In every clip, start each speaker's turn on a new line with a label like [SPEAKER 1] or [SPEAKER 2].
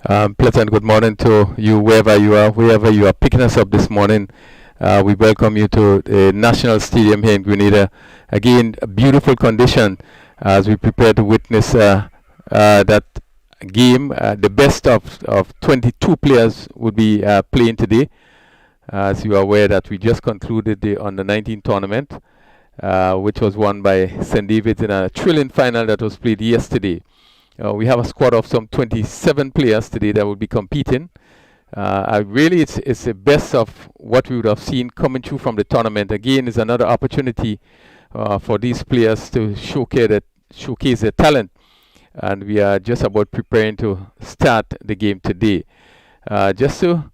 [SPEAKER 1] Pleasant good morning to you wherever you are picking us up this morning. We welcome you to the National Stadium here in Grenada. Again, a beautiful condition as we prepare to witness that game. The best of 22 players will be playing today. As you are aware that we just concluded the Under 19 tournament, which was won by St. David's in a thrilling final that was played yesterday. We have a squad of some 27 players today that will be competing. Really, it's the best of what we would have seen coming through from the tournament. Again, is another opportunity for these players to showcase their talent. And we are just about preparing to start the game today. Just to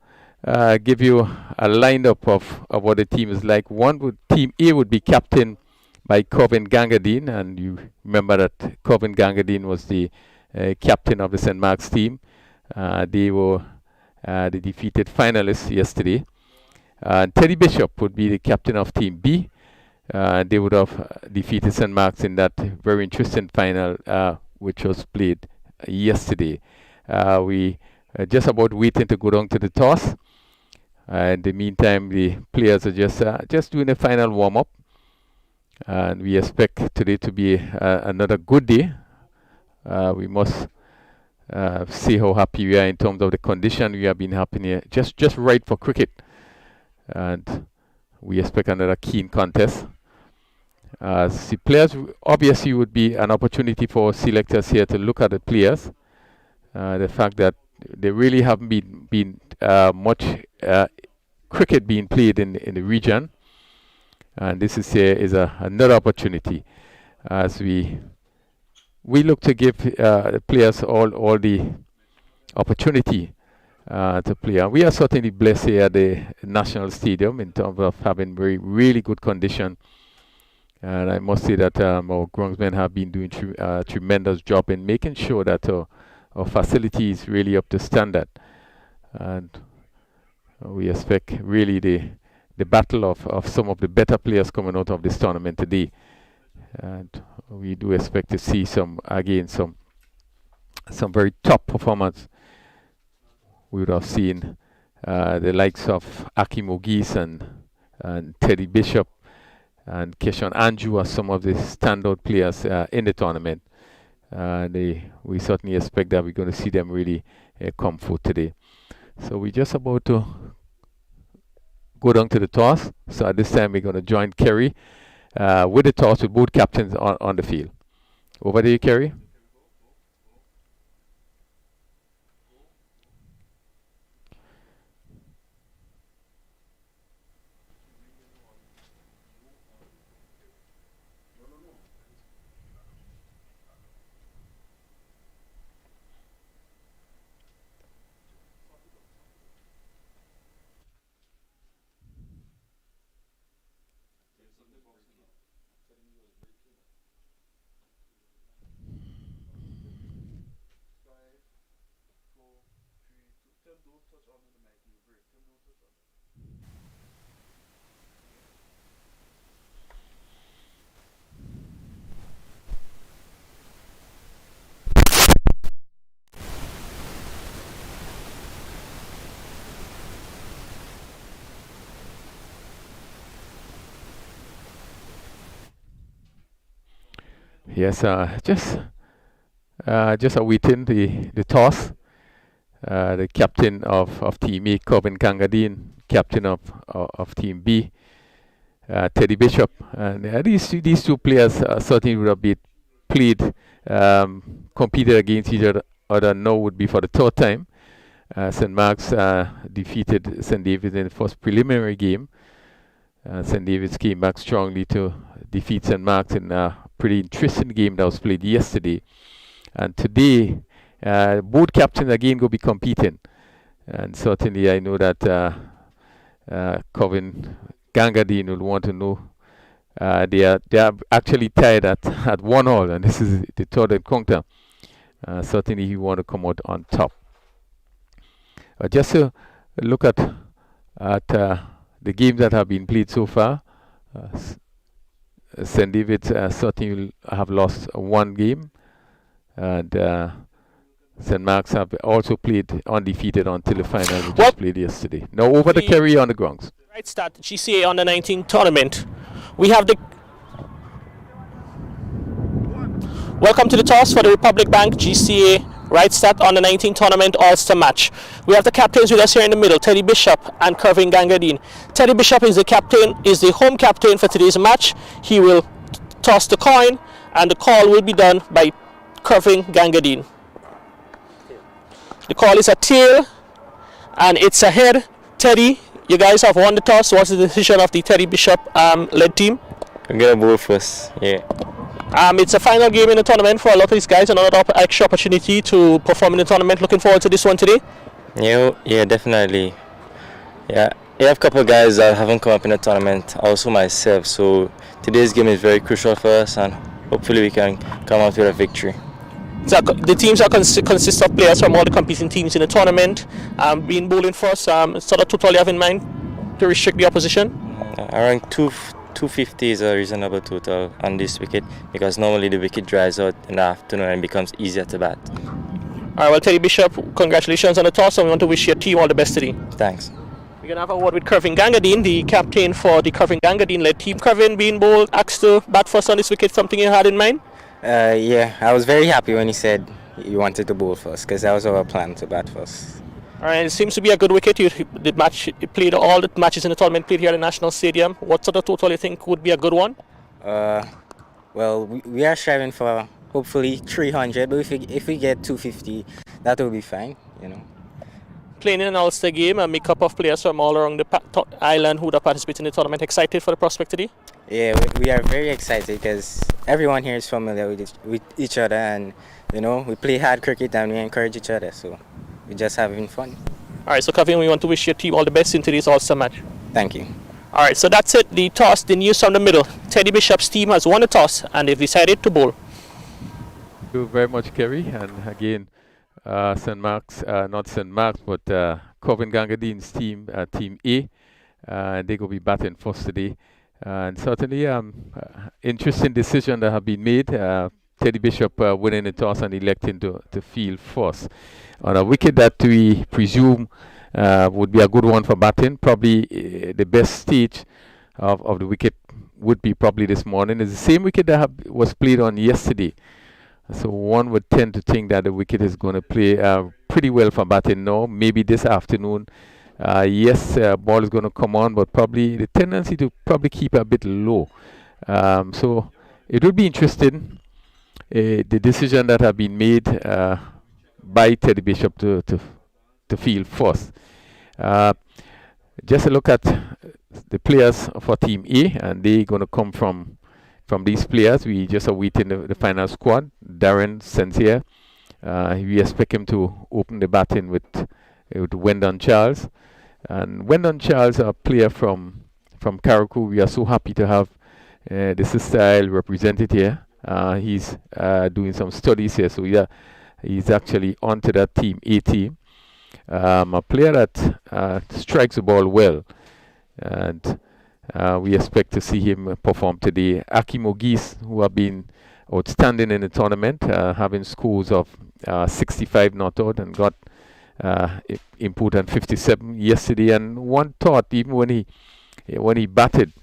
[SPEAKER 1] give you a lineup of what the team is like. Team A would be captain by Corbin Gangadine, and you remember that Corbin Gangadine was the captain of the St. Mark's team. They were the defeated finalists yesterday. Teddy Bishop would be the captain of Team B. They would have defeated St. Mark's in that very interesting final, which was played yesterday. We are just about waiting to go down to the toss. In the meantime, the players are just doing a final warm-up. And we expect today to be another good day. We must see how happy we are in terms of the condition. We have been happy here, just right for cricket, and we expect another keen contest. The players obviously would be an opportunity for selectors here to look at the players. The fact that there really haven't been much cricket being played in the region. And this is another opportunity as we look to give the players all the opportunity to play. And we are certainly blessed here at the National Stadium in terms of having really good condition. And I must say that our groundsmen have been doing a tremendous job in making sure that our facility is really up to standard. And we expect really the battle of some of the better players coming out of this tournament today. And we do expect to see some very top performance. We would have seen the likes of Akim Ogis and Teddy Bishop and Keshawn Anju are some of the standout players in the tournament. We certainly expect that we're going to see them really come forth today. So we're just about to go down to the toss. So at this time, we're going to join Kerry with the toss with both captains on the field. Over to you, Kerry. Yes, just awaiting the toss. The captain of Team A, Corbin Kangadine, captain of Team B, Teddy Bishop. And these two players certainly would have been played, competed against each other now would be for the third time. St. Mark's defeated St. David's in the first preliminary game. St. David's came back strongly to defeat St. Mark's in a pretty interesting game that was played yesterday. And today, both captains again will be competing. And certainly I know that Corbin Gangadine will want to know. They are actually tied at 1-1, and this is the third encounter. Certainly he want to come out on top. Just to look at the games that have been played so far, St. David's certainly will have lost one game, and St. Mark's have also played undefeated until the final, which
[SPEAKER 2] Well,
[SPEAKER 1] was played yesterday. Now over to Kerry on the grounds.
[SPEAKER 2] Rightstart GCA Under-19 tournament. We have the welcome to the toss for the Republic Bank GCA Rightstart Under-19 tournament All-Star match. We have the captains with us here in the middle, Teddy Bishop and Kervin Gangadine. Teddy Bishop is the home captain for today's match. He will toss the coin, and the call will be done by Kervin Gangadine. The call is a tail, and it's a head. Teddy, you guys have won the toss. What's the decision of the Teddy Bishop led team?
[SPEAKER 3] I'm gonna bowl first, yeah.
[SPEAKER 2] It's a final game in the tournament for a lot of these guys. Another extra opportunity to perform in the tournament. Looking forward to this one today.
[SPEAKER 3] Yeah, definitely. Yeah, we have a couple of guys that haven't come up in the tournament, also myself. So today's game is very crucial for us, and hopefully we can come out with a victory.
[SPEAKER 2] So the teams are consist of players from all the competing teams in the tournament. Being bowling first, sort of total you have in mind to restrict the opposition?
[SPEAKER 3] Around 250 is a reasonable total on this wicket, because normally the wicket dries out in the afternoon and becomes easier to bat.
[SPEAKER 2] Alright, well, Teddy Bishop, congratulations on the toss, and we want to wish your team all the best today.
[SPEAKER 3] Thanks.
[SPEAKER 2] We're going to have a word with Kervin Gangadine, the captain for the Kervin Gangadine led team. Kervin, being bowled, asked to bat first on this wicket, something you had in mind?
[SPEAKER 4] Yeah, I was very happy when he said he wanted to bowl first, because that was our plan, to bat first.
[SPEAKER 2] Alright, it seems to be a good wicket. You played all the matches in the tournament, played here at the National Stadium. What sort of total you think would be a good one?
[SPEAKER 4] Well, we are striving for hopefully 300, but if we get 250, that will be fine, you know.
[SPEAKER 2] Playing in an All-Star game, a makeup of players from all around the island who would participate in the tournament. Excited for the prospect today?
[SPEAKER 4] Yeah, we are very excited because everyone here is familiar with each other, and you know, we play hard cricket and we encourage each other, so we're just having fun.
[SPEAKER 2] Alright, so Kervin, we want to wish your team all the best in today's All-Star match.
[SPEAKER 4] Thank you.
[SPEAKER 2] Alright, so that's it. The toss, the news from the middle. Teddy Bishop's team has won the toss and they've decided to bowl.
[SPEAKER 1] Thank you very much, Kerry. And again, St. Mark's, not St. Mark's, but Kervin Gangadine's team, Team A, they will be batting first today. And certainly, interesting decision that have been made. Teddy Bishop winning the toss and electing to field first on a wicket that we presume would be a good one for batting. Probably the best stage of the wicket would be probably this morning. It's the same wicket that was played on yesterday. So one would tend to think that the wicket is going to play pretty well for batting now. Maybe this afternoon, yes, ball is going to come on, but probably the tendency to probably keep a bit low. So it will be interesting. The decision that have been made by Teddy Bishop to field first. Just a look at the players for Team A, and they're going to come from these players. We just awaiting the final squad. Darren Sensier, we expect him to open the batting with Wendon Charles. And Wendon Charles, a player from Karakou. We are so happy to have this style represented here. He's doing some studies here, so he's actually onto that Team A team. A player that strikes the ball well, and we expect to see him perform today. Akim Ogis, who have been outstanding in the tournament, having scores of 65 not out, and got important 57 yesterday. And one thought, even when he batted,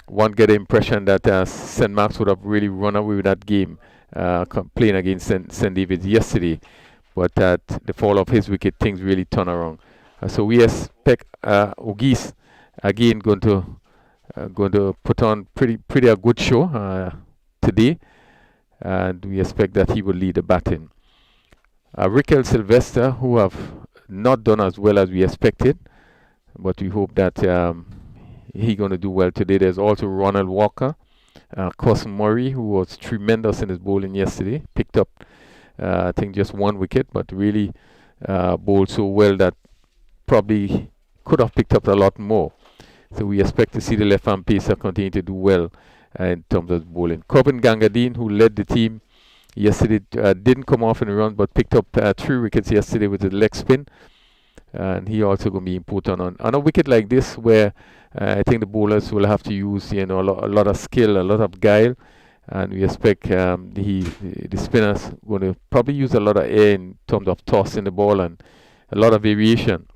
[SPEAKER 1] one get the impression that St. Mark's would have really run away with that game, playing against St. David's yesterday. But at the fall of his wicket, things really turn around. So we expect Ogis again going to put on pretty a good show today, and we expect that he will lead the batting. Rickel Sylvester, who have not done as well as we expected, but we hope that he's going to do well today. There's also Ronald Walker, Cousin Murray, who was tremendous in his bowling yesterday, picked up I think just one wicket, but really bowled so well that probably could have picked up a lot more. So we expect to see the left-hand pacer continue to do well in terms of bowling. Kervin Gangadine, who led the team yesterday, didn't come off in the run, but picked up 3 wickets yesterday with his leg spin. And he also going to be important on a wicket like this, where I think the bowlers will have to use a lot of skill, a lot of guile, and we expect the spinners going to probably use a lot of air in terms of tossing the ball and a lot of variation.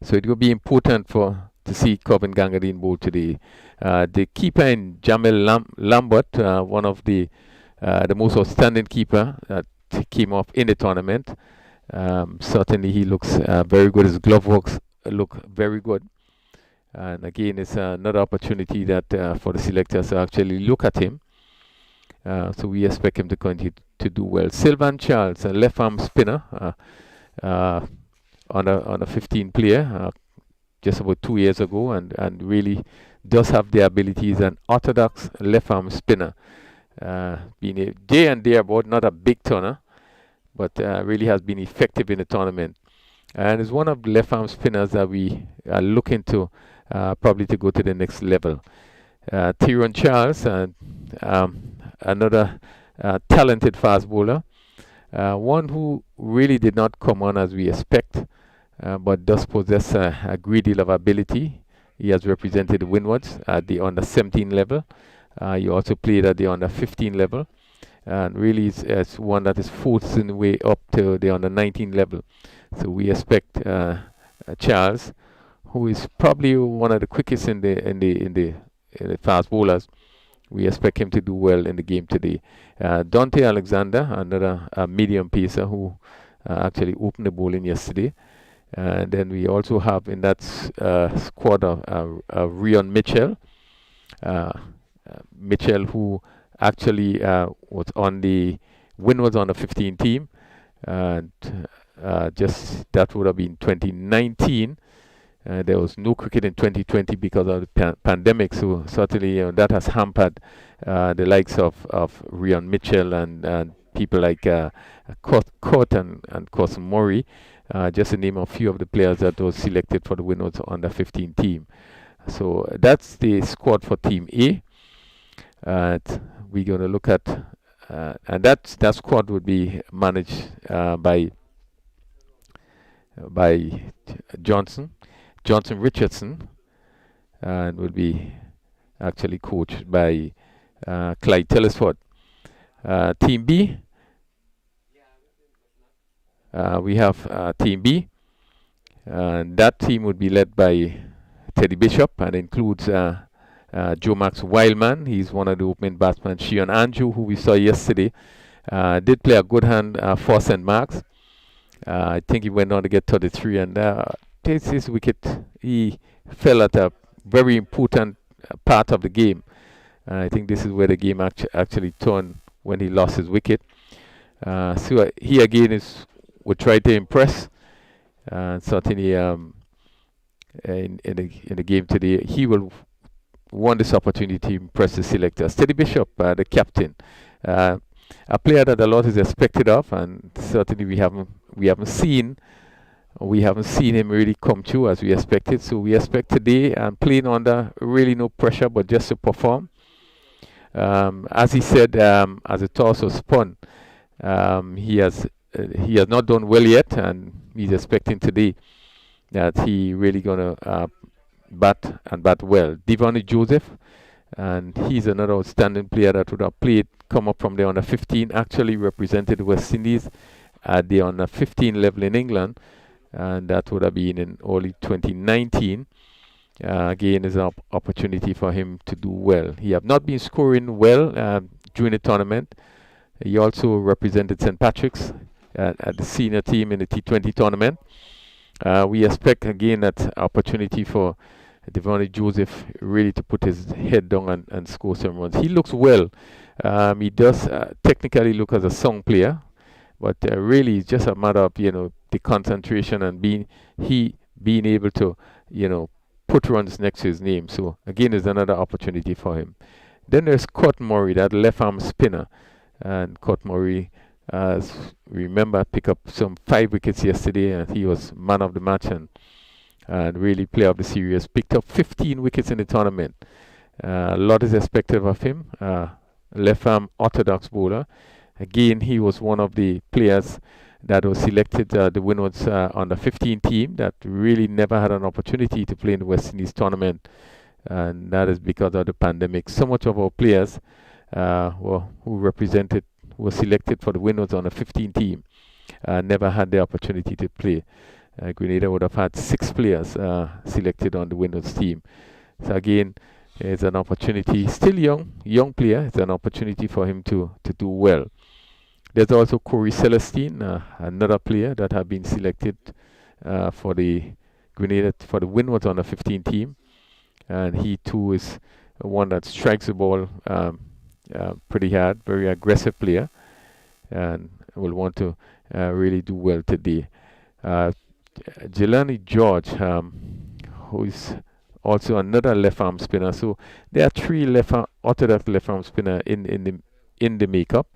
[SPEAKER 1] So it will be important to see Corbin Gangadine bowl today. The keeper in Jamel Lambert, one of the most outstanding keeper that came off in the tournament. Certainly he looks very good. His glove works look very good. And again, it's another opportunity that for the selectors to actually look at him. So we expect him to continue to do well. Sylvan Charles, a left arm spinner, on a 15 player just about 2 years ago, and really does have the abilities. An orthodox left arm spinner, being a day and day about, not a big turner, but really has been effective in the tournament, and is one of the left arm spinners that we are looking to probably to go to the next level. Tyrone Charles, another talented fast bowler, one who really did not come on as we expect, but does possess a great deal of ability. He has represented Windwards at the under 17 level. He also played at the under 15 level, and really is one that is forcing the way up to the under 19 level. So we expect Charles, who is probably one of the quickest in the fast bowlers. We expect him to do well in the game today. Dante Alexander, another medium pacer who actually opened the bowling yesterday. And then we also have in that squad Rion Mitchell. Mitchell, who actually was on the Windwards on the 15 team, and just that would have been 2019. There was no cricket in 2020 because of the pandemic, so certainly that has hampered the likes of Rion Mitchell and people like Kurt and Cousin Murray, just to name a few of the players that was selected for the Windwards under 15 team. So that's the squad for Team A. We're going to look at, and that squad would be managed by Johnson Richardson, and will be actually coached by Clyde Telesford. Team B, we have Team B, and that team would be led by Teddy Bishop and includes Joe Max Wildman. He's one of the opening batsmen. Shion Anju, who we saw yesterday, did play a good hand for St. Mark's. I think he went on to get 33, and his wicket, he fell at a very important part of the game. I think this is where the game actually turned when he lost his wicket. So he again would try to impress. Certainly in the game today, he will want this opportunity to impress the selectors. Teddy Bishop, the captain, a player that a lot is expected of, and certainly we haven't seen him really come through as we expected. So we expect today, playing under really no pressure, but just to perform. As he said, as the toss was spun, he has not done well yet, and he's expecting today that he really gonna bat well. Devon Joseph, and he's another outstanding player that would have come up from the under 15, actually represented West Indies at the under 15 level in England, and that would have been in early 2019. Again, is an opportunity for him to do well. He have not been scoring well during the tournament. He also represented St. Patrick's at the senior team in the T20 tournament. We expect again that opportunity for Devon Joseph really to put his head down and score some runs. He looks well. He does technically look as a song player, but really it's just a matter of the concentration and being able to put runs next to his name. So again, there's another opportunity for him. Then there's Kurt Murray, that left arm spinner, and Kurt Murray, remember, picked up some 5 wickets yesterday, and he was man of the match and really player of the series. Picked up 15 wickets in the tournament. A lot is expected of him. Left arm orthodox bowler. Again, he was one of the players that was selected, the Windwards on the 15 team, that really never had an opportunity to play in the West Indies tournament, and that is because of the pandemic. So much of our players who was selected for the winners on a 15 team, never had the opportunity to play. Grenada would have had 6 players selected on the winners team. So again, it's an opportunity. Still young player. It's an opportunity for him to do well. There's also Corey Celestine, another player that have been selected for the Grenada for the Windward on the 15 team, and he too is one that strikes the ball pretty hard, very aggressive player, and will want to really do well today. Jelani George, who is also another left arm spinner. So there are 3 orthodox left arm spinner in the makeup,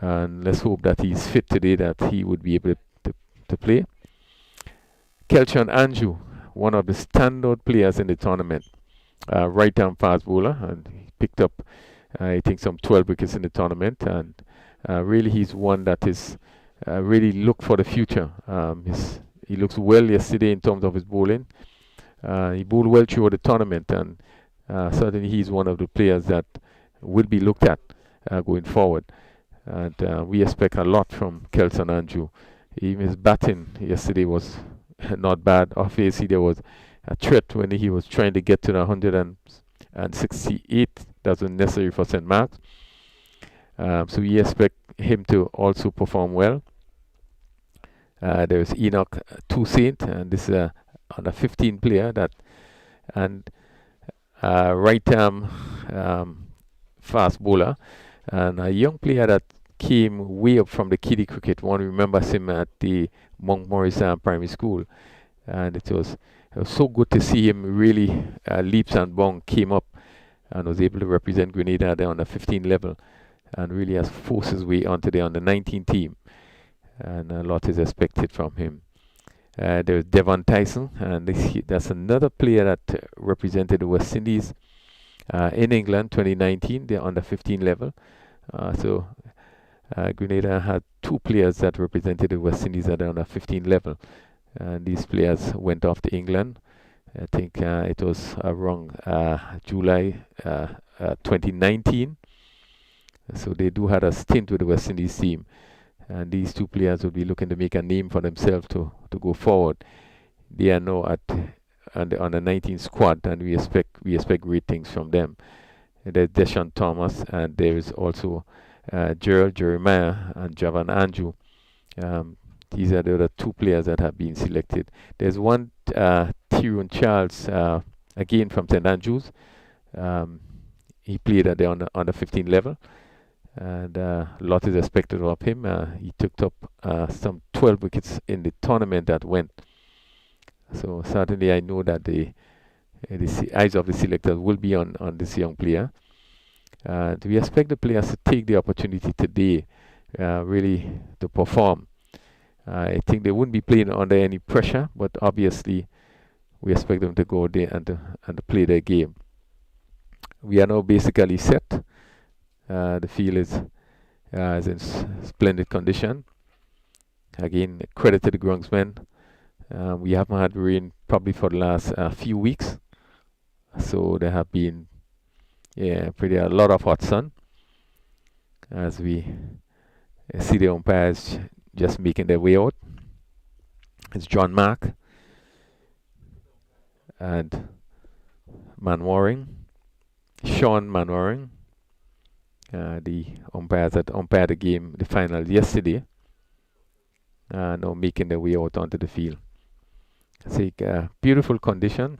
[SPEAKER 1] and let's hope that he's fit today, that he would be able to play. Kelchon Andrew, one of the standout players in the tournament, right arm fast bowler, and he picked up I think some 12 wickets in the tournament, and really he's one that is really look for the future. He looks well yesterday in terms of his bowling. He bowled well throughout the tournament, and certainly he's one of the players that will be looked at going forward. And we expect a lot from Kelson Andrew. Even his batting yesterday was not bad. Obviously, there was a threat when he was trying to get to the 168. That was necessary for St. Mark's. So we expect him to also perform well. There's Enoch Toussaint, and this is on a 15 player that, and right arm fast bowler, and a young player that came way up from the kiddie cricket. One remembers him at the Montmorris Primary School, and it was so good to see him really leaps and bounds, came up and was able to represent Grenada there on the 15 level, and really has forced his way onto the under 19 team, and a lot is expected from him. There's Devon Tyson, and that's another player that represented the West Indies in England 2019. They're on the 15 level. So Grenada had 2 players that represented the West Indies at the under 15 level, and these players went off to England. I think it was around July 2019. So they do have a stint with the West Indies team, and these 2 players will be looking to make a name for themselves to go forward. They are now on the 19 squad, and we expect great things from them. There's Deshaun Thomas, and there is also Gerald Jeremiah and Javan Andrew. These are the other 2 players that have been selected. There's one Tyrone Charles, again from St. Andrews. He played at the under 15 level, and a lot is expected of him. He took up some 12 wickets in the tournament that went. So certainly I know that the eyes of the selectors will be on this young player. We expect the players to take the opportunity today, really to perform. I think they wouldn't be playing under any pressure, but obviously we expect them to go there and to play their game. We are now basically set. The field is in splendid condition. Again, credit to the groundsmen. We haven't had rain probably for the last few weeks, so there have been a lot of hot sun as we see the umpires just making their way out. It's John Mark and Sean Manwaring, the umpires that umpired the game, the final yesterday, now making their way out onto the field. It's a beautiful condition.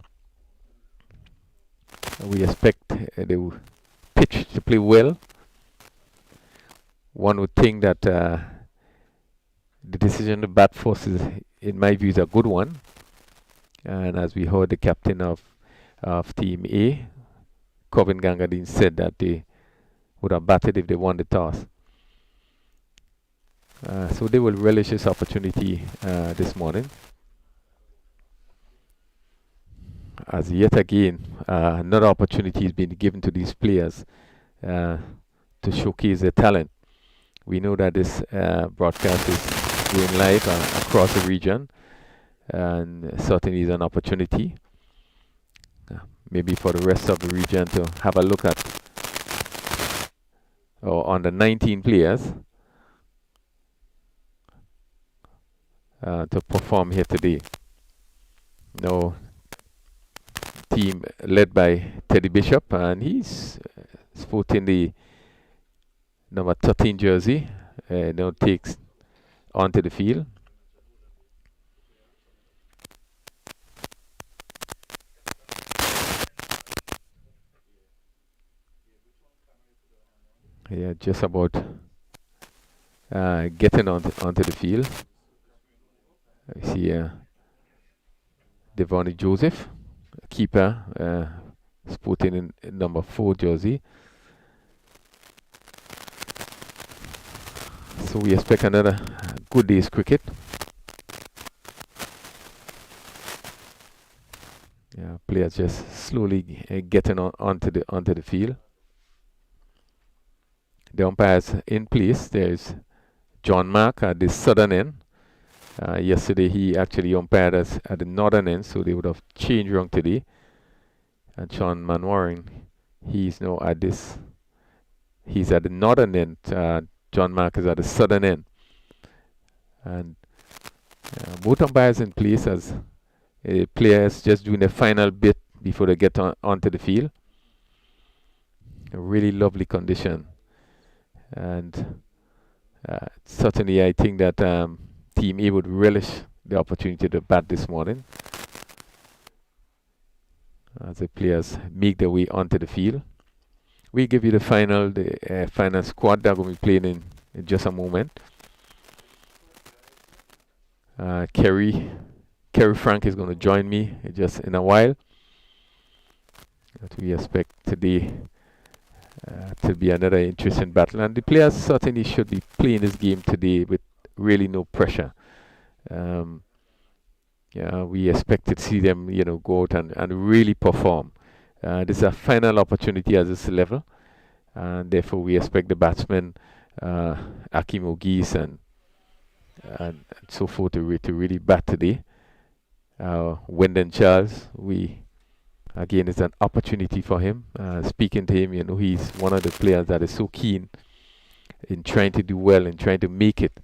[SPEAKER 1] We expect the pitch to play well. One would think that the decision to bat first is, in my view, is a good one. And as we heard the captain of Team A, Corbin Gangadine, said that they would have batted if they won the toss. So they will relish this opportunity this morning. As yet again, another opportunity is being given to these players to showcase their talent. We know that this broadcast is going live across the region, and certainly is an opportunity maybe for the rest of the region to have a look at or under 19 players to perform here today. Now, team led by Teddy Bishop, and he's sporting the number 13 jersey. Now takes onto the field. Yeah, just about getting onto the field. I see Devon Joseph, keeper, sporting in number 4 jersey. So we expect another good day's cricket. Yeah, players just slowly getting onto the field. The umpires in place. There's John Mark at the southern end. Yesterday he actually umpired us at the northern end, so they would have changed wrong today. And Sean Manwaring, he's now at this. He's at the northern end. John Mark is at the southern end. And both umpires in place as players just doing the final bit before they get onto the field. A really lovely condition. And certainly I think that Team A would relish the opportunity to bat this morning as the players make their way onto the field. We give you the final squad that will be playing in just a moment. Kerry Frank is going to join me just in a while. But we expect today to be another interesting battle, and the players certainly should be playing this game today with really no pressure. Yeah, we expect to see them, go out and really perform. This is a final opportunity at this level, and therefore we expect the batsmen, Akim Ogis and so forth, to really bat today. Wyndon Charles, again, it's an opportunity for him. Speaking to him, he's one of the players that is so keen in trying to do well and trying to make it.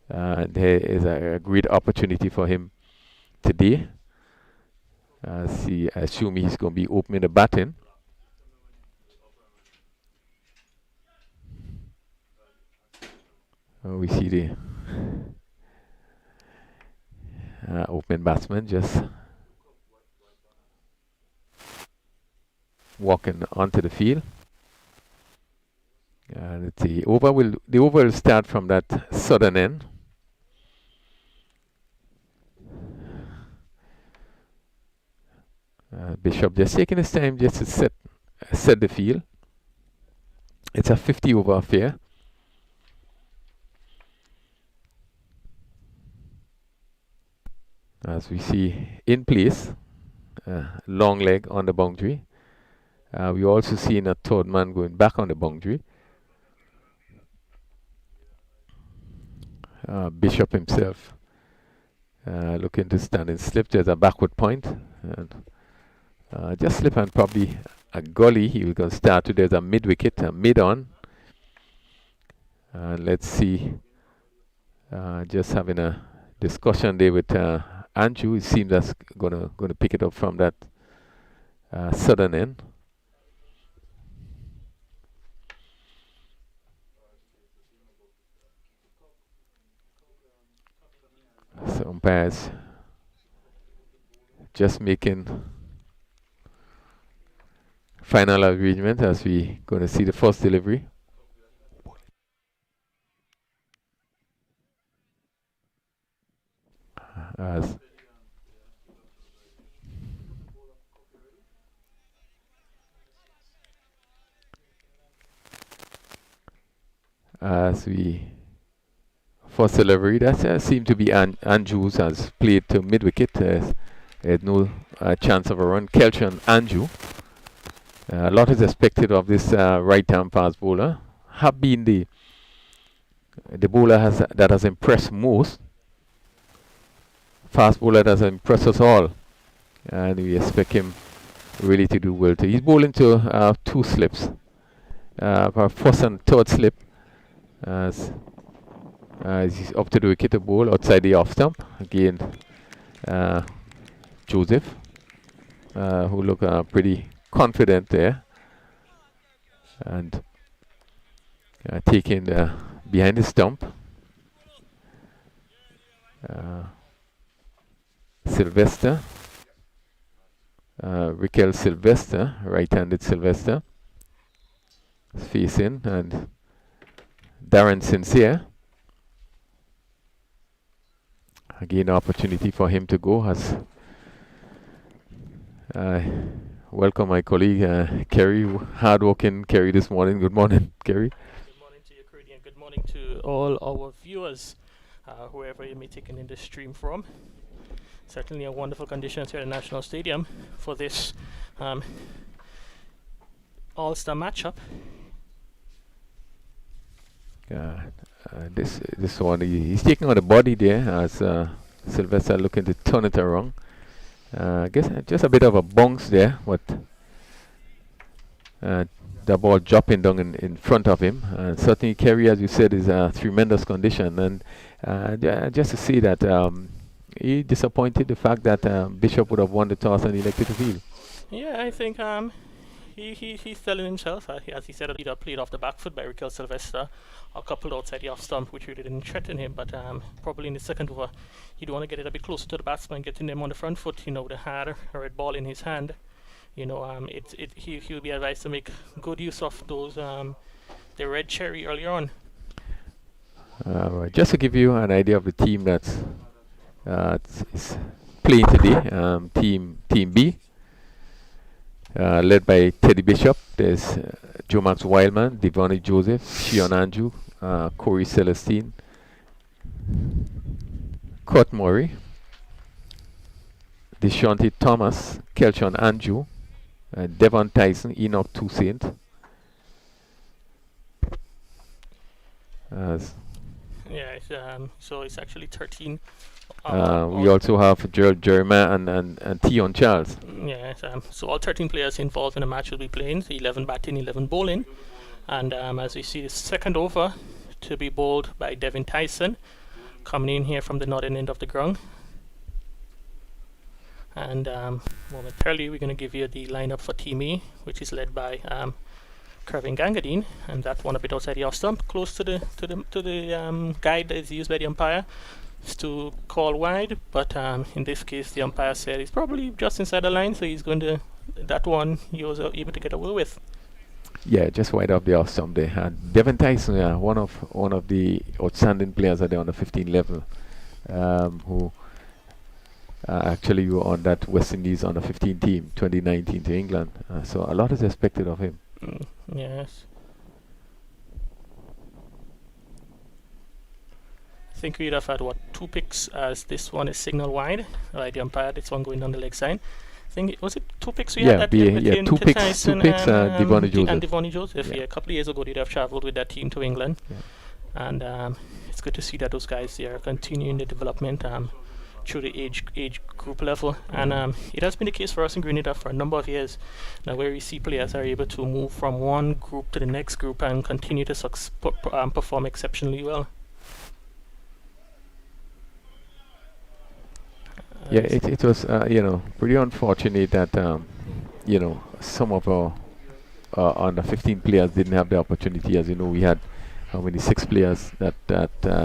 [SPEAKER 1] And there is a great opportunity for him today. I assume he's going to be opening the batting. We see the opening batsman just walking onto the field. Let's see. The over will start from that southern end. Bishop just taking his time just to set the field. It's a 50 over affair. As we see in place, long leg on the boundary. We also seen a third man going back on the boundary. Bishop himself looking to stand and slip. There's a backward point. And just slip and probably a gully. He was going to start to. There's a mid wicket, a mid on. Let's see. Just having a discussion there with Andrew. It seems that's gonna pick it up from that southern end. So umpires just making final arrangement as we gonna see the first delivery. As we first delivery, that seemed to be Andrews has played to mid wicket. There's no chance of a run. Kelcher and Andrew. A lot is expected of this right-hand fast bowler. Have been the bowler that has impressed most. Fast bowler that has impressed us all, and we expect him really to do well. He's bowling to 2 slips. for first and third slip as he's up to the wicket ball outside the off stump. Again, Joseph, who look pretty confident there, and taking behind the stump. Sylvester, Raquel Sylvester, right-handed Sylvester, facing, and Darren Sincere. Again, opportunity for him to go. As welcome my colleague Kerry, hard-working Kerry this morning. Good morning, Kerry.
[SPEAKER 2] Good morning to you, Crudy, and good morning to all our viewers, whoever you may take in the stream from. Certainly a wonderful conditions here at the National Stadium for this All-Star matchup.
[SPEAKER 1] This one, he's taking on the body there as Sylvester looking to turn it around. I guess just a bit of a bounce there, but the ball dropping down in front of him. Certainly Kerry, as you said, is a tremendous condition, and just to see that he disappointed the fact that Bishop would have won the toss and elected to field.
[SPEAKER 2] Yeah, I think he's telling himself, as he said, either played off the back foot by Raquel Sylvester or coupled outside the off stump, which really didn't threaten him. But probably in the second over, he'd want to get it a bit closer to the batsman, getting them on the front foot, with a hard red ball in his hand. He'll be advised to make good use of those the red cherry earlier on.
[SPEAKER 1] Just to give you an idea of the team that's is playing today, Team B, led by Teddy Bishop. There's Joe Max Wildman, Devonnie Joseph, Shion Andrew, Corey Celestine, Kurt Murray, Deshaunty Thomas, Kelchon Andrew, Devon Tyson, Enoch Toussaint.
[SPEAKER 2] So it's actually 13.
[SPEAKER 1] We also have Gerald Jeremiah and Tion Charles.
[SPEAKER 2] Yes, so all 13 players involved in the match will be playing, 11 batting, 11 bowling. And as we see, the second over to be bowled by Devin Tyson, coming in here from the northern end of the ground. And momentarily, we're going to give you the lineup for Team A, which is led by Kevin Gangadine, and that one a bit outside the off stump, close to the guide that is used by the umpire to call wide, but in this case the umpire said he's probably just inside the line, so he's going to, that one he was able to get away with.
[SPEAKER 1] Yeah, just wide off the off stump there. Devin Tyson, one of the outstanding players at the under 15 level, who actually were on that West Indies under 15 team 2019 to England, so a lot is expected of him.
[SPEAKER 2] Yes. I think we'd have had, 2 picks, as this one is signal wide. Right, the umpire, this one going down the leg side. I think, was it 2 picks we had that year between
[SPEAKER 1] 2 picks,
[SPEAKER 2] Tyson
[SPEAKER 1] Devonnie Joseph.
[SPEAKER 2] And Devonnie Joseph. Yeah, a couple of years ago they'd have travelled with that team to England. Yeah. And it's good to see that those guys are continuing the development through the age group level, and it has been the case for us in Grenada for a number of years now, where we see players are able to move from one group to the next group and continue to perform exceptionally well.
[SPEAKER 1] Yeah, it was pretty unfortunate that some of our under 15 players didn't have the opportunity. As you know, we had how many 6 players that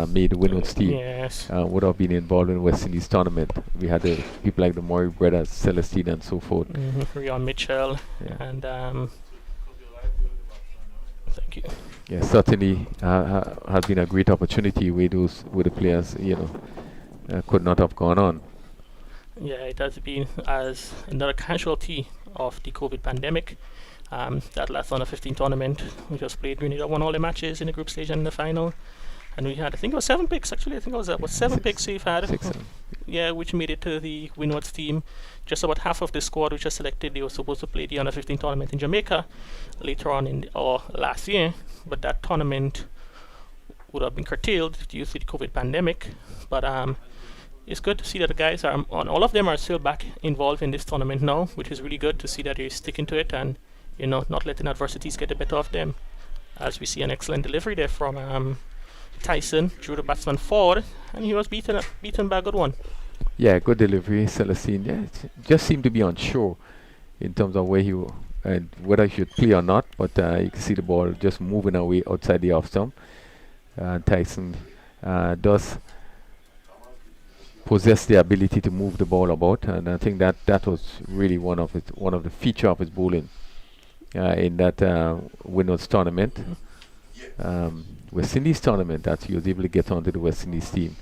[SPEAKER 1] made the Winwood's team.
[SPEAKER 2] Yes.
[SPEAKER 1] Would have been involved in West Indies tournament. We had people like the Murray brothers, Celestine, and so forth.
[SPEAKER 2] Rion Mitchell, and thank you.
[SPEAKER 1] Yeah, certainly has been a great opportunity with the players could not have gone on.
[SPEAKER 2] Yeah, it has been as another casualty of the COVID pandemic. That last under 15 tournament, we just played Grenada, won all the matches in the group stage and in the final, and we had, I think it was 7 picks actually. I think it was 7 picks we've had.
[SPEAKER 1] 6.
[SPEAKER 2] Yeah, which made it to the Winwood's team. Just about half of the squad which was selected, they were supposed to play the under 15 tournament in Jamaica later on last year, but that tournament would have been curtailed due to the COVID pandemic. But it's good to see that the guys all of them are still back involved in this tournament now, which is really good to see that they're sticking to it and not letting adversities get the better of them. as we see an excellent delivery there from Tyson, drew the batsman forward, and he was beaten by a good one.
[SPEAKER 1] Yeah, good delivery, Celestine. Yeah, just seemed to be unsure in terms of where and whether he should play or not. But you can see the ball just moving away outside the off stump. Tyson does possess the ability to move the ball about, and I think that was really one of the feature of his bowling in that Winners tournament, West Indies tournament, that he was able to get onto the West Indies team,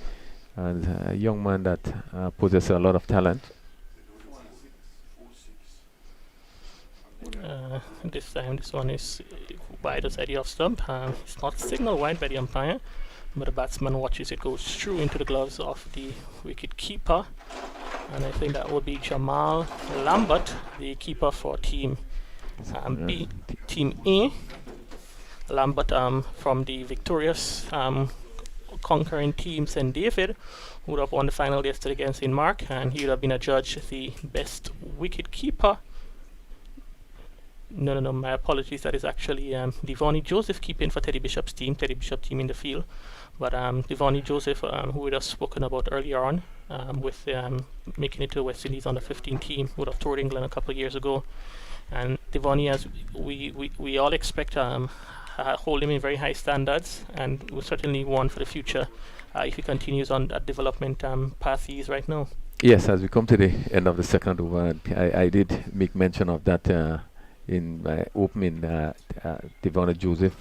[SPEAKER 1] and a young man that possesses a lot of talent.
[SPEAKER 2] This time, this one is wide outside the off stump. It's not signaled wide by the umpire, but the batsman watches it go through into the gloves of the wicket keeper, and I think that would be Jamal Lambert, the keeper for Team B, Team A. Lambert from the victorious conquering team St. David, who would have won the final yesterday against St. Mark, and he would have been adjudged the best wicket keeper. No, my apologies. That is actually Devonnie Joseph keeping for Teddy Bishop's team. Teddy Bishop team in the field, but Devonnie Joseph, who we have spoken about earlier on, with making it to West Indies under 15 team, would have toured England a couple of years ago, and Devonnie, as we all expect, hold him in very high standards, and will certainly one for the future if he continues on that development path he is right now.
[SPEAKER 1] Yes, as we come to the end of the second over, I did make mention of that. In my opening, Devonnie Joseph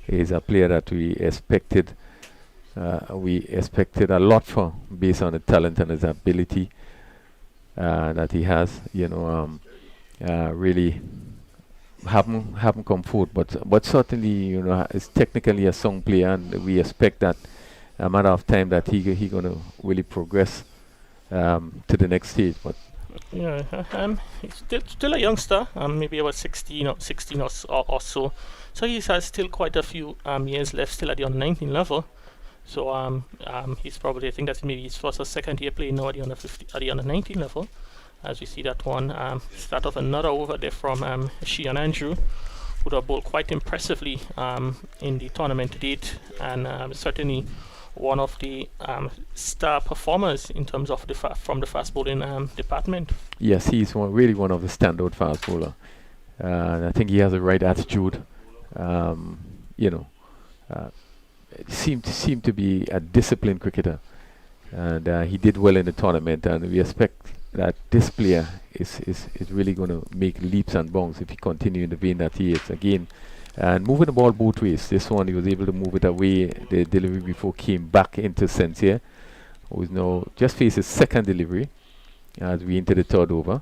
[SPEAKER 1] is a player that we expected a lot for, based on the talent and his ability that he has. Really haven't come forward, but certainly is technically a strong player, and we expect that a matter of time that he gonna really progress to the next stage. But
[SPEAKER 2] yeah, he's still a youngster, maybe about 16 or so. So he has still quite a few years left, still at the under-19 level. So he's probably, I think that's maybe his first or second year playing now at the under-19 level. As we see that one start off another over there from Sheehan Andrew, who have bowled quite impressively in the tournament to date, and certainly one of the star performers in terms of from the fast bowling department.
[SPEAKER 1] Yes, he's really one of the standout fast bowler. I think he has the right attitude. Seemed to be a disciplined cricketer, and he did well in the tournament. And we expect that this player is really going to make leaps and bounds if he continues in the vein that he is. Again, and moving the ball both ways. This one, he was able to move it away. The delivery before came back into Sincere, who is now just faced his second delivery as we enter the third over.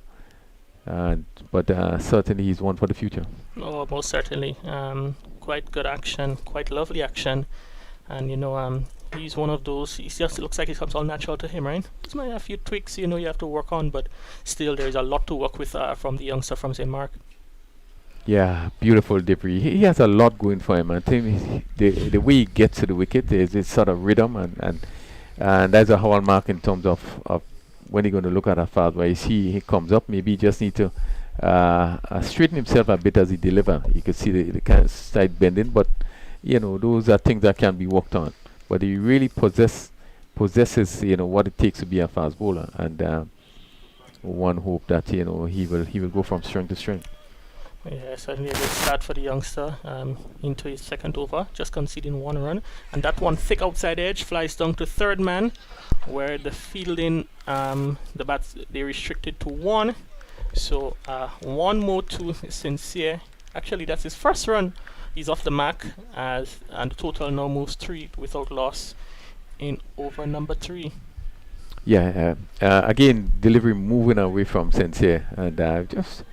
[SPEAKER 1] But certainly he's one for the future.
[SPEAKER 2] Oh, most certainly. Quite good action, quite lovely action. And he's one of those, he just looks like it comes all natural to him, right? There's might have a few tweaks you have to work on, but still there's a lot to work with from the youngster from St. Mark.
[SPEAKER 1] Yeah, beautiful delivery. He has a lot going for him. I think the way he gets to the wicket is this sort of rhythm, and that's a hallmark in terms of when you're going to look at a fast where you see he comes up. Maybe he just need to straighten himself a bit as he deliver. You can see the kind of side bending, but those are things that can be worked on. But he really possesses what it takes to be a fast bowler, and one hope that he will go from strength to strength.
[SPEAKER 2] Yeah, certainly a good start for the youngster into his second over, just conceding one run, and that one thick outside edge flies down to third man, where the fielding the bats, they restricted to one, so one more to Sincere. Actually, that's his first run. He's off the mark, and the total now moves 3 without loss in over number 3.
[SPEAKER 1] Yeah, again, delivery moving away from Sincere, and just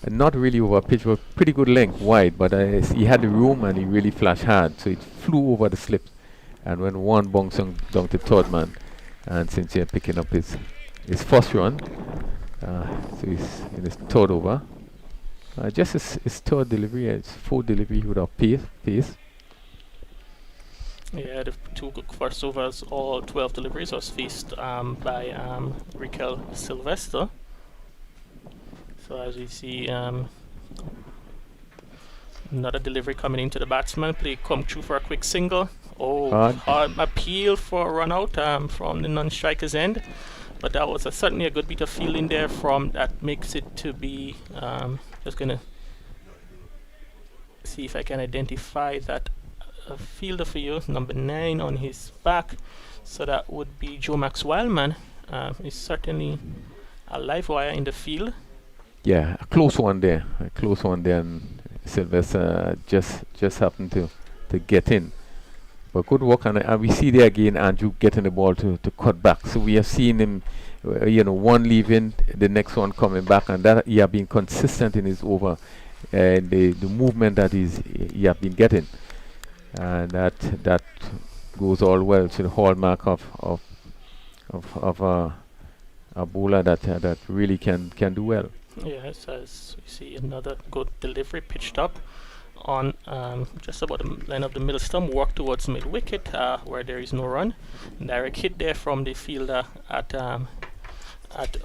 [SPEAKER 1] not really over pitch, but pretty good length wide, but he had the room and he really flashed hard, so it flew over the slips, and when one bounced down to third man, and Sincere picking up his first run, so he's in his third over. Just his third delivery, his fourth delivery he would have pace.
[SPEAKER 2] Yeah, the two first overs, all 12 deliveries, was faced by Raquel Sylvester. So as we see, Another delivery coming into the batsman. Play come through for a quick single. Oh,
[SPEAKER 1] Hard.
[SPEAKER 2] hard appeal for a run out from the non-striker's end. But that was certainly a good bit of fielding there from that makes it to be just gonna see if I can identify that fielder for you, number 9 on his back. So that would be Joe Max Wildman. He's certainly a live wire in the field.
[SPEAKER 1] Yeah, a close one there. A close one there, and Sylvester just happened to get in. But good work, and we see there again Andrew getting the ball to cut back. So we have seen him, one leaving, the next one coming back, and that he have been consistent in his over, and the movement that he have been getting, and that goes all well to the hallmark of a bowler that really can do well.
[SPEAKER 2] Yes, as we see another good delivery pitched up on just about the line of the middle stump, walk towards mid wicket where there is no run. Direct hit there from the fielder at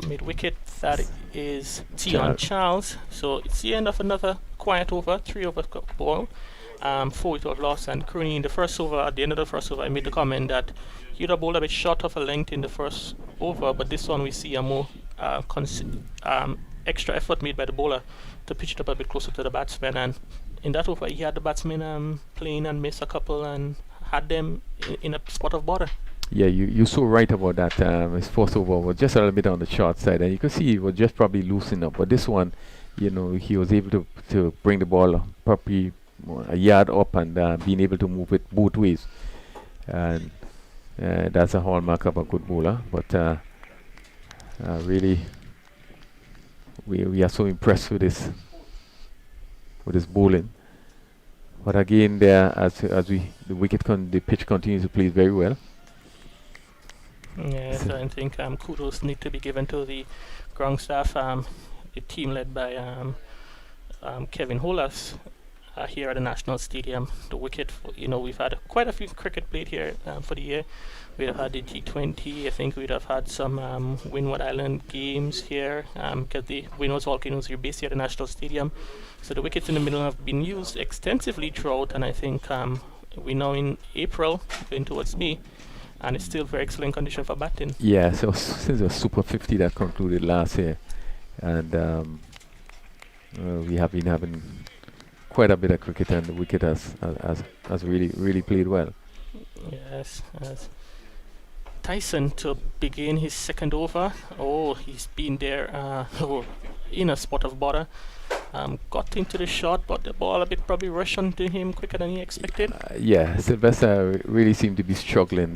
[SPEAKER 2] mid wicket. That is Tion Charles. So it's the end of another quiet over, 3 over ball, 4 without loss. And Crooney in the first over, at the end of the first over, I made the comment that he'd have bowled a bit short of a length in the first over, but this one we see a more extra effort made by the bowler to pitch it up a bit closer to the batsman, and in that over he had the batsmen playing and miss a couple and had them in a spot of bother.
[SPEAKER 1] Yeah, you're so right about that. His first over was just a little bit on the short side, and you could see he was just probably loosening up, but this one, he was able to bring the ball probably a yard up and being able to move it both ways, and that's a hallmark of a good bowler. But really, we are so impressed with this bowling. But again, there the pitch continues to play very well.
[SPEAKER 2] Yes, I think kudos need to be given to the ground staff, the team led by Kevin Holas here at the National Stadium. The wicket, we've had quite a few cricket played here for the year. We'd have had the T20. I think we'd have had some Windward Island games here because the Windward Volcanoes are based here at the National Stadium. So the wickets in the middle have been used extensively throughout, and I think we're now in April, going towards May, and it's still very excellent condition for batting.
[SPEAKER 1] Yeah, so since the Super 50 that concluded last year, and we have been having quite a bit of cricket, and the wicket has really played well.
[SPEAKER 2] Yes. Tyson to begin his second over. Oh, he's been there in a spot of bother. Got into the shot, but the ball a bit probably rushed onto him quicker than he expected.
[SPEAKER 1] Yeah, Sylvester really seemed to be struggling,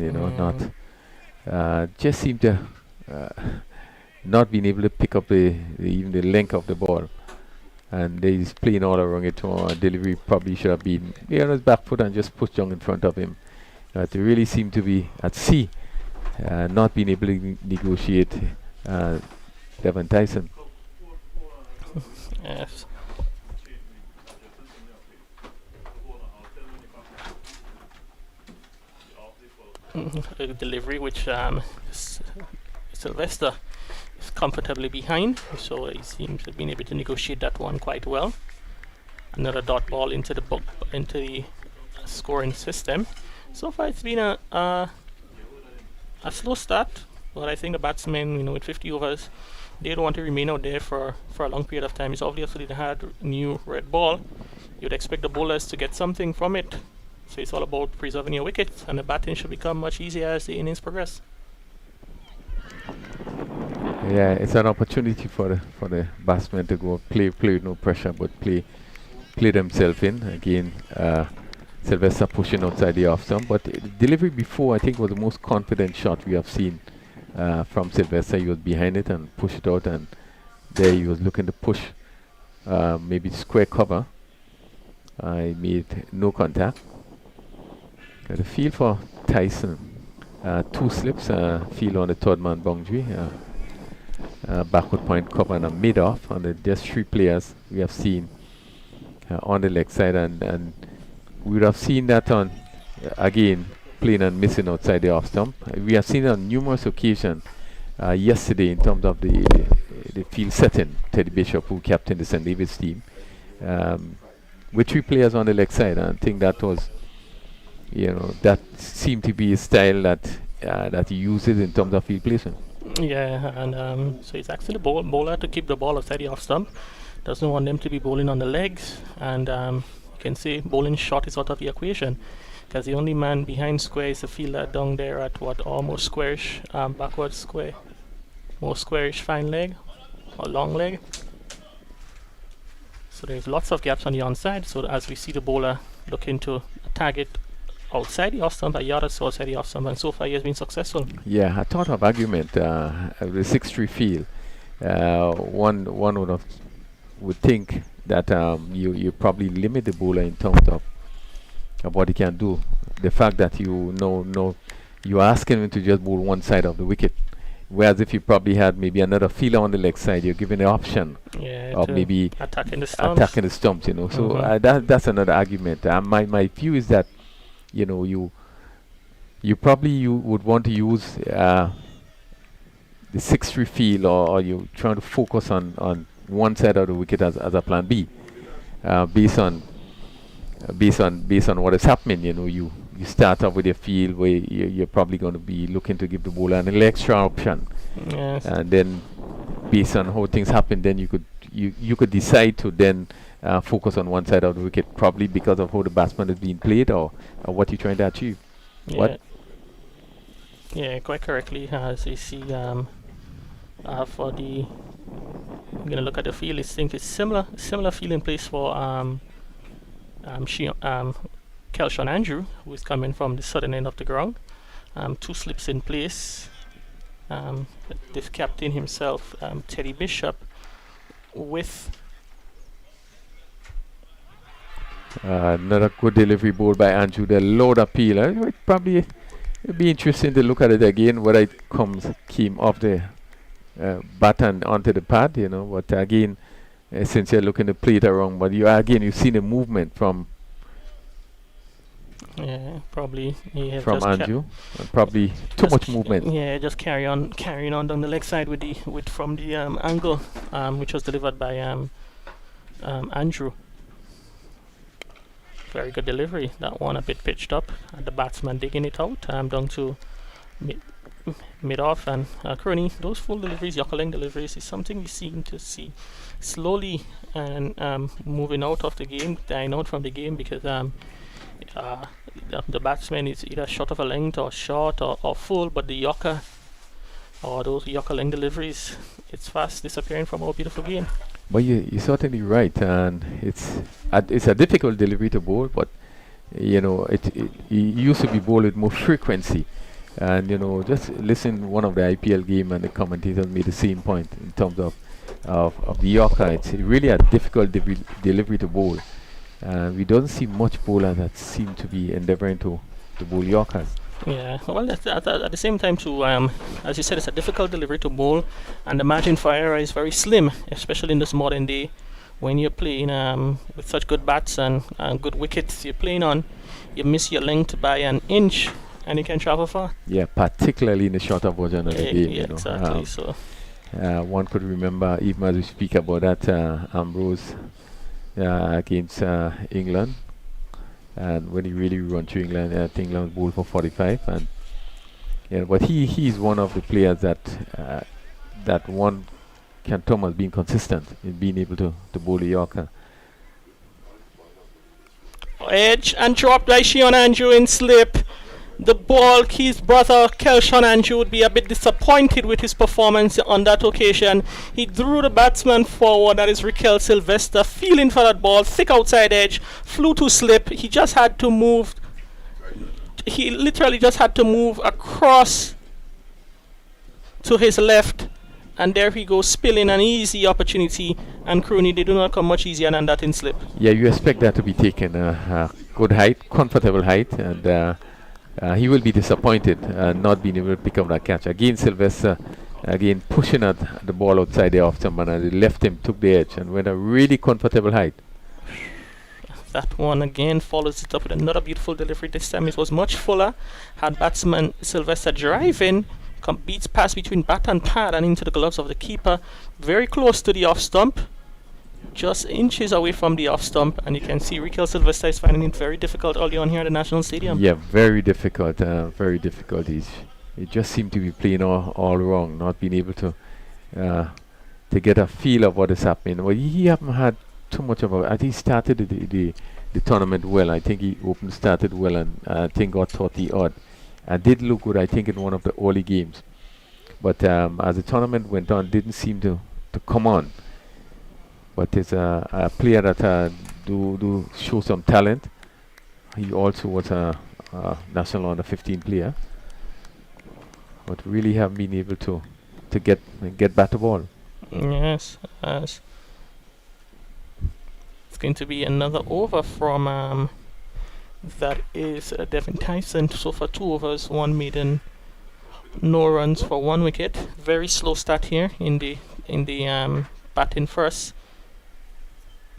[SPEAKER 1] just seemed to not being able to pick up even the length of the ball. And he's playing all around it. Delivery probably should have been on his back foot and just pushed Young in front of him. They really seem to be at sea, not being able to negotiate Devon Tyson.
[SPEAKER 2] Yes. A delivery which Sylvester is comfortably behind, so he seems to have been able to negotiate that one quite well. Another dot ball into the scoring system. So far it's been a slow start, but I think the batsmen, with 50 overs, they don't want to remain out there for a long period of time. It's obviously the hard new red ball. You'd expect the bowlers to get something from it. So it's all about preserving your wickets, and the batting should become much easier as the innings progress.
[SPEAKER 1] Yeah, it's an opportunity for the batsmen to go play with no pressure, but play themselves in. Again, Sylvester pushing outside the off stump, but delivery before I think was the most confident shot we have seen from Sylvester. He was behind it and pushed it out, and there he was looking to push maybe square cover. He made no contact. Got a feel for Tyson. 2 slips, field on the third man boundary. Backward point cover and a mid off, and just 3 players we have seen on the leg side, and we would have seen that on again playing and missing outside the off stump. We have seen it on numerous occasions yesterday in terms of the field setting. Teddy Bishop, who captained the St. David's team, with 3 players on the leg side. I think that was, that seemed to be a style that he uses in terms of field placement.
[SPEAKER 2] Yeah, and so he's actually bowler to keep the ball outside the off stump. Doesn't want them to be bowling on the legs, and you can say bowling short is out of the equation, because the only man behind square is the fielder down there at almost squarish, backwards square, more squarish fine leg or long leg. So there's lots of gaps on the onside. So as we see the bowler looking to target outside the off stump, a yard or so outside the off stump, and so far he has been successful.
[SPEAKER 1] Yeah, I thought of argument the 6-3 field. One would think that you probably limit the bowler in terms of what he can do. The fact that you're asking him to just bowl one side of the wicket, whereas if you probably had maybe another fielder on the leg side, you're given the option of maybe
[SPEAKER 2] attacking the stumps.
[SPEAKER 1] So that's another argument. My view is that you would want to use the 6-3 field, or you're trying to focus on one side of the wicket as a plan B, based on what is happening. You start off with a field where you're probably going to be looking to give the bowler an extra option, and then based on how things happen, then you could decide to then focus on one side of the wicket, probably because of how the batsman is being played, or what you're trying to achieve.
[SPEAKER 2] Yeah, quite correctly. As you see, for the, I'm gonna look at the field. I think it's similar field in place for Kelshawn Andrew, who is coming from the southern end of the ground. 2 slips in place. The captain himself, Teddy Bishop, with
[SPEAKER 1] another good delivery ball by Andrew. The load appeal. It'd be interesting to look at it again, whether it came off the bat and onto the pad, But again, since you're looking to play it around, but you've seen a movement from
[SPEAKER 2] probably
[SPEAKER 1] from Andrew, probably too much movement.
[SPEAKER 2] Yeah, just carrying on down the leg side from the angle, which was delivered by Andrew. Very good delivery. That one a bit pitched up, and the batsman digging it out down to mid off, and Crony. Those full deliveries, Yokeling deliveries, is something we seem to see slowly and moving out of the game, dying out from the game, because the batsman is either short of a length or short or full, but the Yorker or those Yokeling deliveries, it's fast disappearing from our beautiful game.
[SPEAKER 1] But you're certainly right, and it's a difficult delivery to bowl, but it used to be bowled with more frequency. And just listen one of the IPL game, and the commentators made the same point in terms of the Yorker. It's really a difficult delivery to bowl. We don't see much bowlers that seem to be endeavoring to bowl Yorkers.
[SPEAKER 2] Yeah, well, at the same time too, as you said, it's a difficult delivery to bowl, and the margin for error is very slim, especially in this modern day when you're playing with such good bats and good wickets you're playing on. You miss your length by an inch and you can travel far.
[SPEAKER 1] Yeah, particularly in the shorter version of the game.
[SPEAKER 2] Yeah, exactly. So
[SPEAKER 1] one could remember, even as we speak about that, Ambrose against England. And when he really run through England, I think England bowled for 45. And but he's one of the players that one can term as being consistent in being able to bowl the Yorker.
[SPEAKER 2] Edge and dropped by Shion Andrew in slip. The ball, his brother Kelshawn Andrew would be a bit disappointed with his performance on that occasion. He drew the batsman forward, that is Raquel Sylvester, feeling for that ball, thick outside edge, flew to slip. He just had to move. He literally just had to move across to his left, and there he goes, spilling an easy opportunity. And Crony, they do not come much easier than that in slip.
[SPEAKER 1] Yeah, you expect that to be taken. Good height, comfortable height, and he will be disappointed not being able to pick up that catch. Again, Sylvester, pushing at the ball outside the off stump, and they left him, took the edge, and went a really comfortable height.
[SPEAKER 2] That one again follows it up with another beautiful delivery. This time it was much fuller. Had batsman Sylvester driving, beats pass between bat and pad and into the gloves of the keeper, very close to the off stump. just inches away from the off stump, and you can see Rikel Sylvester is finding it very difficult early on here at the National Stadium.
[SPEAKER 1] Yeah, very difficult. Very difficult. He just seemed to be playing all wrong, not being able to get a feel of what is happening. Well, he haven't had too much of a. I think he started the tournament well. I think he started well, and I think got 30 odd. And did look good, I think, in one of the early games. But as the tournament went on, didn't seem to come on. But it's a player that do show some talent. He also was a national under 15 player, but really haven't been able to get back the ball.
[SPEAKER 2] Yes, it's going to be another over from that is Devin Tyson. So for 2 overs, 1 maiden, no runs for 1 wicket. Very slow start here in the batting first.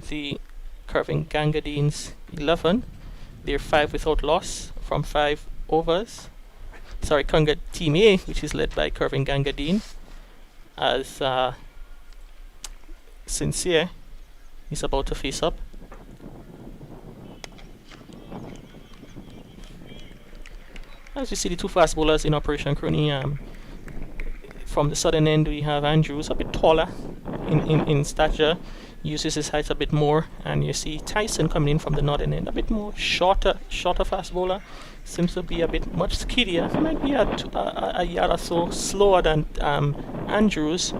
[SPEAKER 2] The Curving Gangadines 11. They're 5 without loss from 5 overs. Sorry, Team A, which is led by Curving Gangadine, as Sincere is about to face up. As you see, the 2 fast bowlers in operation, Crony. From the southern end, we have Andrews, a bit taller in stature, uses his height a bit more, and you see Tyson coming in from the northern end, a bit more shorter fast bowler. Seems to be a bit much skiddier. Might be a yard or so slower than Andrews.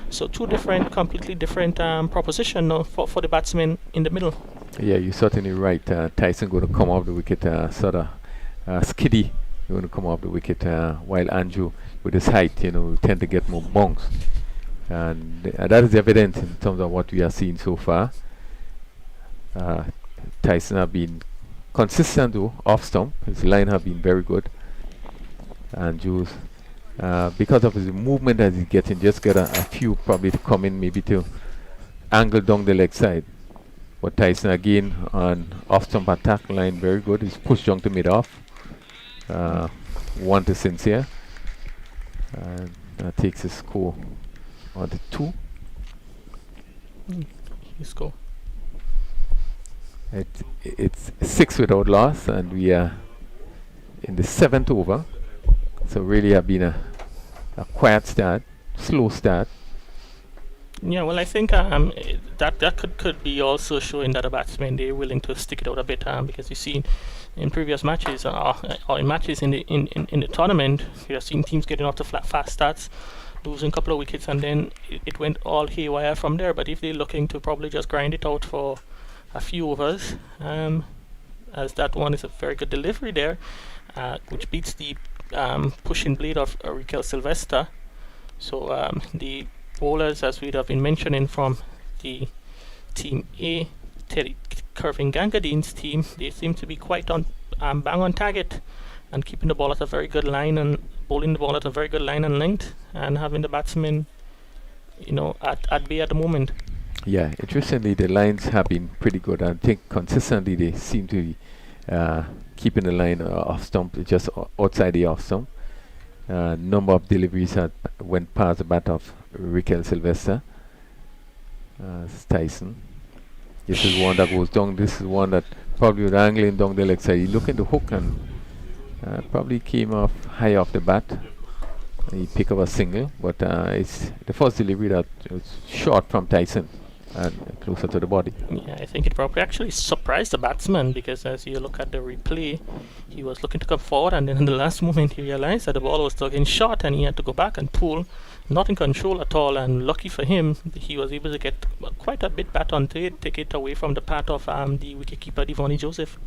[SPEAKER 2] So 2 completely different proposition now for the batsman in the middle.
[SPEAKER 1] Yeah, you're certainly right. Tyson going to come off the wicket sort of skiddy. Going to come off the wicket, while Andrew, with his height, will tend to get more bonks. And that is evident in terms of what we are seeing so far. Tyson have been consistent though, off stump. His line have been very good. Andrews, because of his movement as he's getting, just get a few probably to come in, maybe to angle down the leg side. But Tyson again on off stump attack line, very good. He's pushed down to mid off. 1 to Sincere, and that takes his score on to 2.
[SPEAKER 2] His score.
[SPEAKER 1] It's 6 without loss, and we are in the 7th over. So really have been a quiet start, slow start.
[SPEAKER 2] Yeah, well, I think that could be also showing that the batsmen, they're willing to stick it out a bit, because you've seen in previous matches or in matches in the tournament, you have seen teams getting off to fast starts, losing a couple of wickets, and then it went all haywire from there. But if they're looking to probably just grind it out for a few overs, as that one is a very good delivery there, which beats the pushing blade of Rikel Sylvester. So the bowlers, as we'd have been mentioning from the Team A, Curving Gangadine's team, they seem to be quite on bang on target and keeping the ball at a very good line and bowling the ball at a very good line and length, and having the batsmen, at bay at the moment.
[SPEAKER 1] Yeah, interestingly, the lines have been pretty good. I think consistently they seem to be keeping the line off stump, just outside the off stump. Number of deliveries went past the bat of Rikel Sylvester. Tyson. This is one that goes down. This is one that probably was angling down the leg side. He looked at the hook and probably came off high off the bat. He picked up a single, but it's the first delivery that was short from Tyson and closer to the body.
[SPEAKER 2] Yeah, I think it probably actually surprised the batsman, because as you look at the replay, he was looking to come forward, and then in the last moment he realized that the ball was stuck in short and he had to go back and pull. Not in control at all, and lucky for him, he was able to get quite a bit bat onto it, take it away from the path of the wicketkeeper, Devoni Joseph.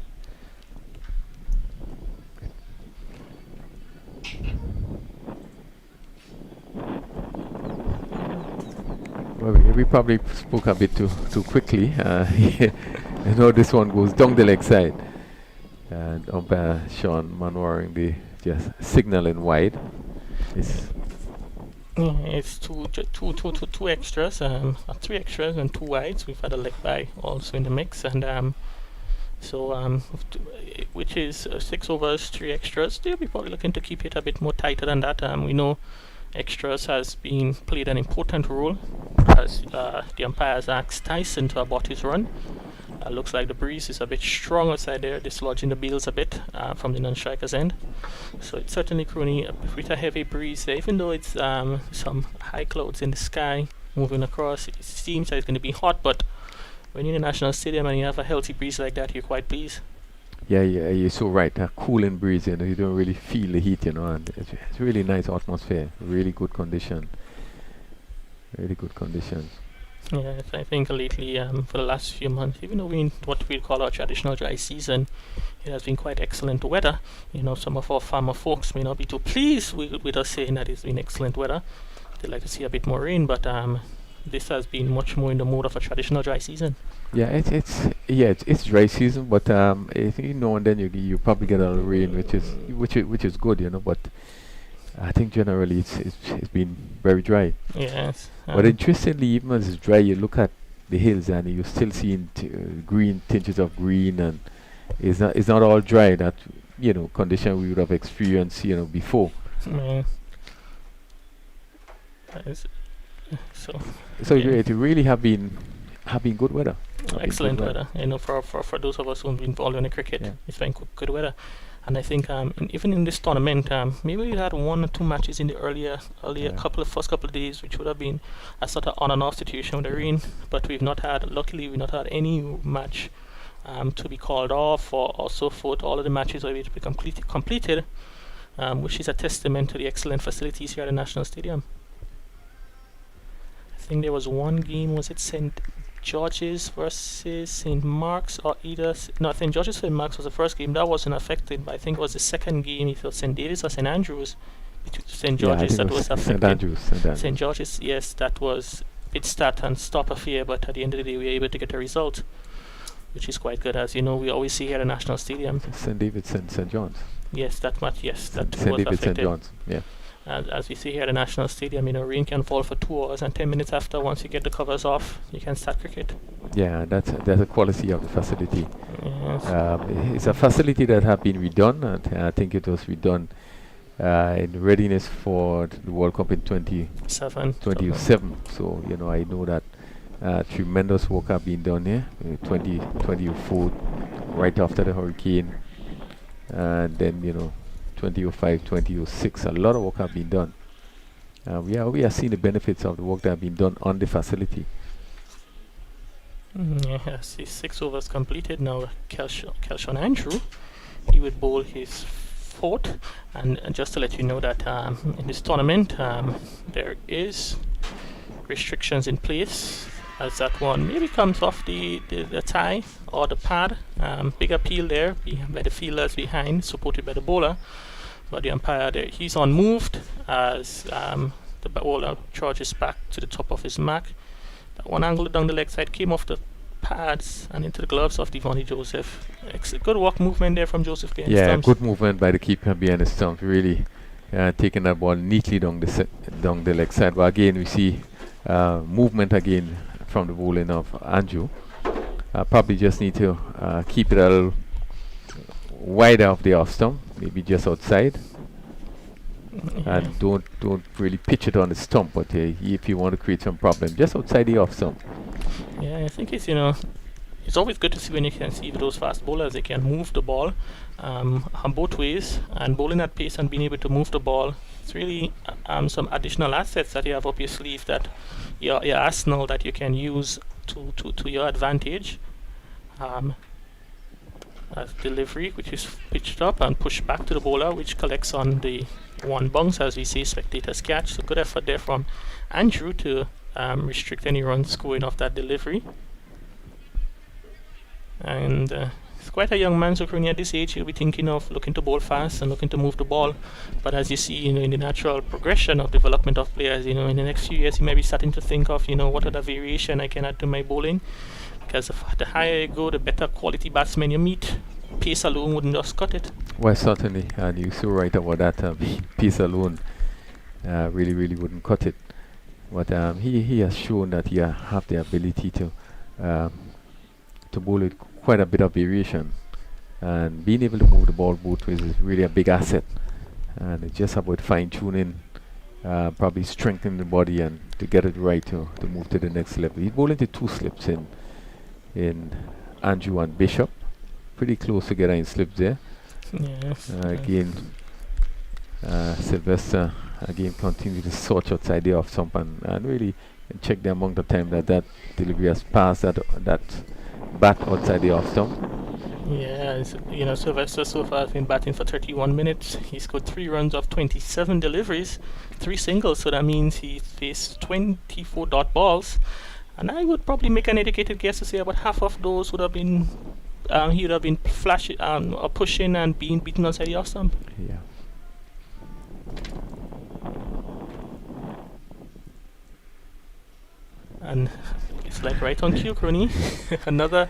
[SPEAKER 1] Well, we probably spoke a bit too quickly. This one goes down the leg side. And umpire Sean Manwaring, the just signaling wide.
[SPEAKER 2] It's two extras, 3 extras and 2 wides. We've had a leg by also in the mix, and which is 6 overs, 3 extras. They'll be probably looking to keep it a bit more tighter than that. We know extras has been played an important role as the umpires asked Tyson to abort his run. Looks like the breeze is a bit strong outside there, dislodging the bails a bit from the non-striker's end. So it's certainly crooning with a heavy breeze there, even though it's some high clouds in the sky moving across. It seems like it's going to be hot, but when you're in the National Stadium and you have a healthy breeze like that, you're quite pleased.
[SPEAKER 1] Yeah, you're so right. A cooling breeze, you know, you don't really feel the heat, you know, and it's really nice atmosphere, really good condition. Really good conditions.
[SPEAKER 2] Yes, I think lately, for the last few months, even though we're in what we call our traditional dry season, it has been quite excellent weather. You know, some of our farmer folks may not be too pleased with us saying that it's been excellent weather. They'd like to see a bit more rain, but this has been much more in the mode of a traditional dry season.
[SPEAKER 1] Yeah, it's dry season, but you know, and then you probably get a little rain, which is good, you know. But I think generally it's been very dry.
[SPEAKER 2] Yes.
[SPEAKER 1] But interestingly, even as it's dry, you look at the hills and you're still seeing green tinges of green, and it's not all dry. That, you know, condition we would have experienced, you know, before. So
[SPEAKER 2] yeah.
[SPEAKER 1] it really have been good weather.
[SPEAKER 2] Excellent weather. You know, for those of us who've been following the cricket,
[SPEAKER 1] Yeah.
[SPEAKER 2] it's been good weather. And I think even in this tournament, maybe we had 1 or 2 matches in the earlier first couple of days, which would have been a sort of on and off situation with the rain. But luckily we've not had any match to be called off or so forth. All of the matches were able to be completed, which is a testament to the excellent facilities here at the National Stadium. I think there was one game, was it St. George's versus St. Mark's, or St. George's St. Mark's was the first game that wasn't affected, but I think it was the second game, it was St. David's or St. Andrews, St. George's that was affected. St. George's, yes, that was bit start and stop affair, but at the end of the day we were able to get a result, which is quite good. As you know, we always see here at the National Stadium.
[SPEAKER 1] St. David's and St. John's.
[SPEAKER 2] Yes, that much, yes, that
[SPEAKER 1] St.
[SPEAKER 2] was
[SPEAKER 1] David's,
[SPEAKER 2] affected.
[SPEAKER 1] St. John's, yeah.
[SPEAKER 2] As we see here at the National Stadium, you know, rain can fall for 2 hours, and 10 minutes after, once you get the covers off, you can start cricket.
[SPEAKER 1] Yeah, that's the quality of the facility.
[SPEAKER 2] Yes.
[SPEAKER 1] It's a facility that have been redone, and I think it was redone in readiness for the World Cup in 2007. So, you know, I know that tremendous work have been done here. 2004, right after the hurricane, and then, you know, 2005, 2006, a lot of work have been done. We are seeing the benefits of the work that have been done on the facility.
[SPEAKER 2] Yes, his 6 overs completed. Now Kelshon Andrew, he would bowl his 4th, and just to let you know that in this tournament there is restrictions in place, as that one maybe comes off the tie or the pad. Big appeal there by the fielders behind, supported by the bowler. But the umpire there, he's unmoved as the bowler charges back to the top of his mark. That one angle down the leg side came off the pads and into the gloves of Devonnie Joseph. Good walk movement there from Joseph behind his stumps.
[SPEAKER 1] Good movement by the keeper behind the stump. Really taking that ball neatly down the leg side. But again, we see movement again from the bowling of Andrew. Probably just need to keep it a little wider of the off stump, maybe just outside, and don't really pitch it on the stump. But if you want to create some problem, just outside the off stump.
[SPEAKER 2] Yeah, I think it's it's always good to see when you can see those fast bowlers. They can move the ball on both ways, and bowling at pace and being able to move the ball. It's really some additional assets that you have up your sleeve, that your arsenal that you can use to your advantage. Delivery, which is pitched up and pushed back to the bowler, which collects on the one bounce, as we say, spectators catch. So good effort there from Andrew to restrict any runs scoring off that delivery. And he's quite a young man, so currently at this age he'll be thinking of looking to bowl fast and looking to move the ball. But as you see, in the natural progression of development of players, in the next few years he may be starting to think of, what other variation I can add to my bowling. Because the higher you go, the better quality batsmen you meet. Pace alone wouldn't just cut it.
[SPEAKER 1] Well, certainly, and you're so right about that. Pace alone really wouldn't cut it. But he has shown that he have the ability to bowl with quite a bit of variation, and being able to move the ball both ways is really a big asset. And it's just about fine tuning probably strengthen the body and to get it right to move to the next level. He bowled into 2 slips in Andrew and Bishop, pretty close together in slips there.
[SPEAKER 2] Yes.
[SPEAKER 1] Again, Sylvester again continued to sort outside the off stump and really check the amount of time that delivery has passed that bat outside the off stump.
[SPEAKER 2] Yeah, Sylvester so far has been batting for 31 minutes. He scored 3 runs off 27 deliveries, 3 singles, so that means he faced 24 dot balls. And I would probably make an educated guess to say about half of those would have been, he would have been flashing or pushing and being beaten outside the off stump.
[SPEAKER 1] Yeah.
[SPEAKER 2] And it's like right on cue, Crony. Another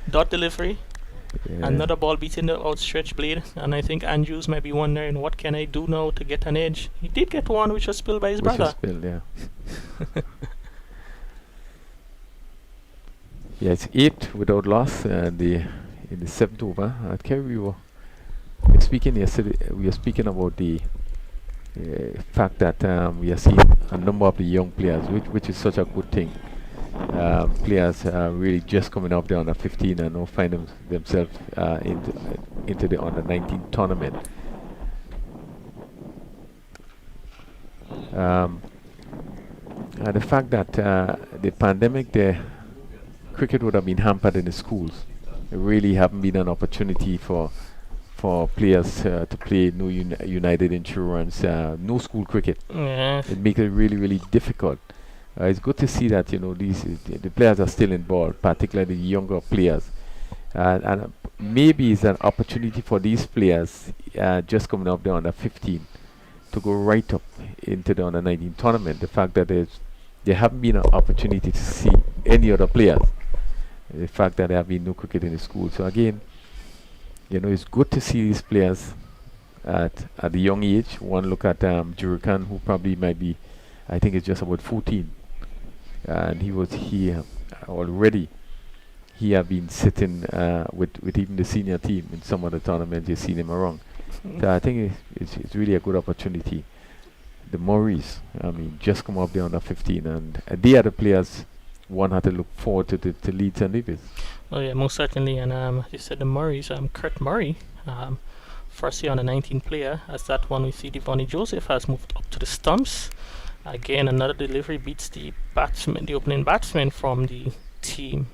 [SPEAKER 2] dot delivery.
[SPEAKER 1] Yeah.
[SPEAKER 2] Another ball beating the outstretched blade, and I think Andrews might be wondering, what can I do now to get an edge? He did get one, which was spilled by his
[SPEAKER 1] Which was
[SPEAKER 2] brother.
[SPEAKER 1] spilled, yeah. Yeah, it's 8 without loss in the 7th over. At Kerry, we were speaking yesterday. We were speaking about the fact that we are seeing a number of the young players, which is such a good thing. Players really just coming up there under 15 and now find themselves into the under 19 tournament. And the fact that the pandemic, the cricket would have been hampered in the schools. It really haven't been an opportunity for players to play no United Insurance, no school cricket.
[SPEAKER 2] Yeah.
[SPEAKER 1] It makes it really, really difficult. It's good to see that the players are still involved, particularly the younger players, and maybe it's an opportunity for these players just coming up there under 15 to go right up into the under 19 tournament. The fact that there haven't been an opportunity to see any other players, the fact that there have been no cricket in the school. So again, it's good to see these players at a young age. One look at Jurikan, who probably might be, I think it's just about 14. And he already have been sitting with even the senior team in some of the tournaments. You've seen him around. So I think it's really a good opportunity. The Murrays, just come up there under 15, and they are the players one had to look forward to Leeds and Levis.
[SPEAKER 2] Oh yeah, most certainly. And you said the Murrays, Kurt Murray, first year on a 19 player, as that one we see Devonnie Joseph has moved up to the stumps. Again, another delivery beats the opening batsman from the team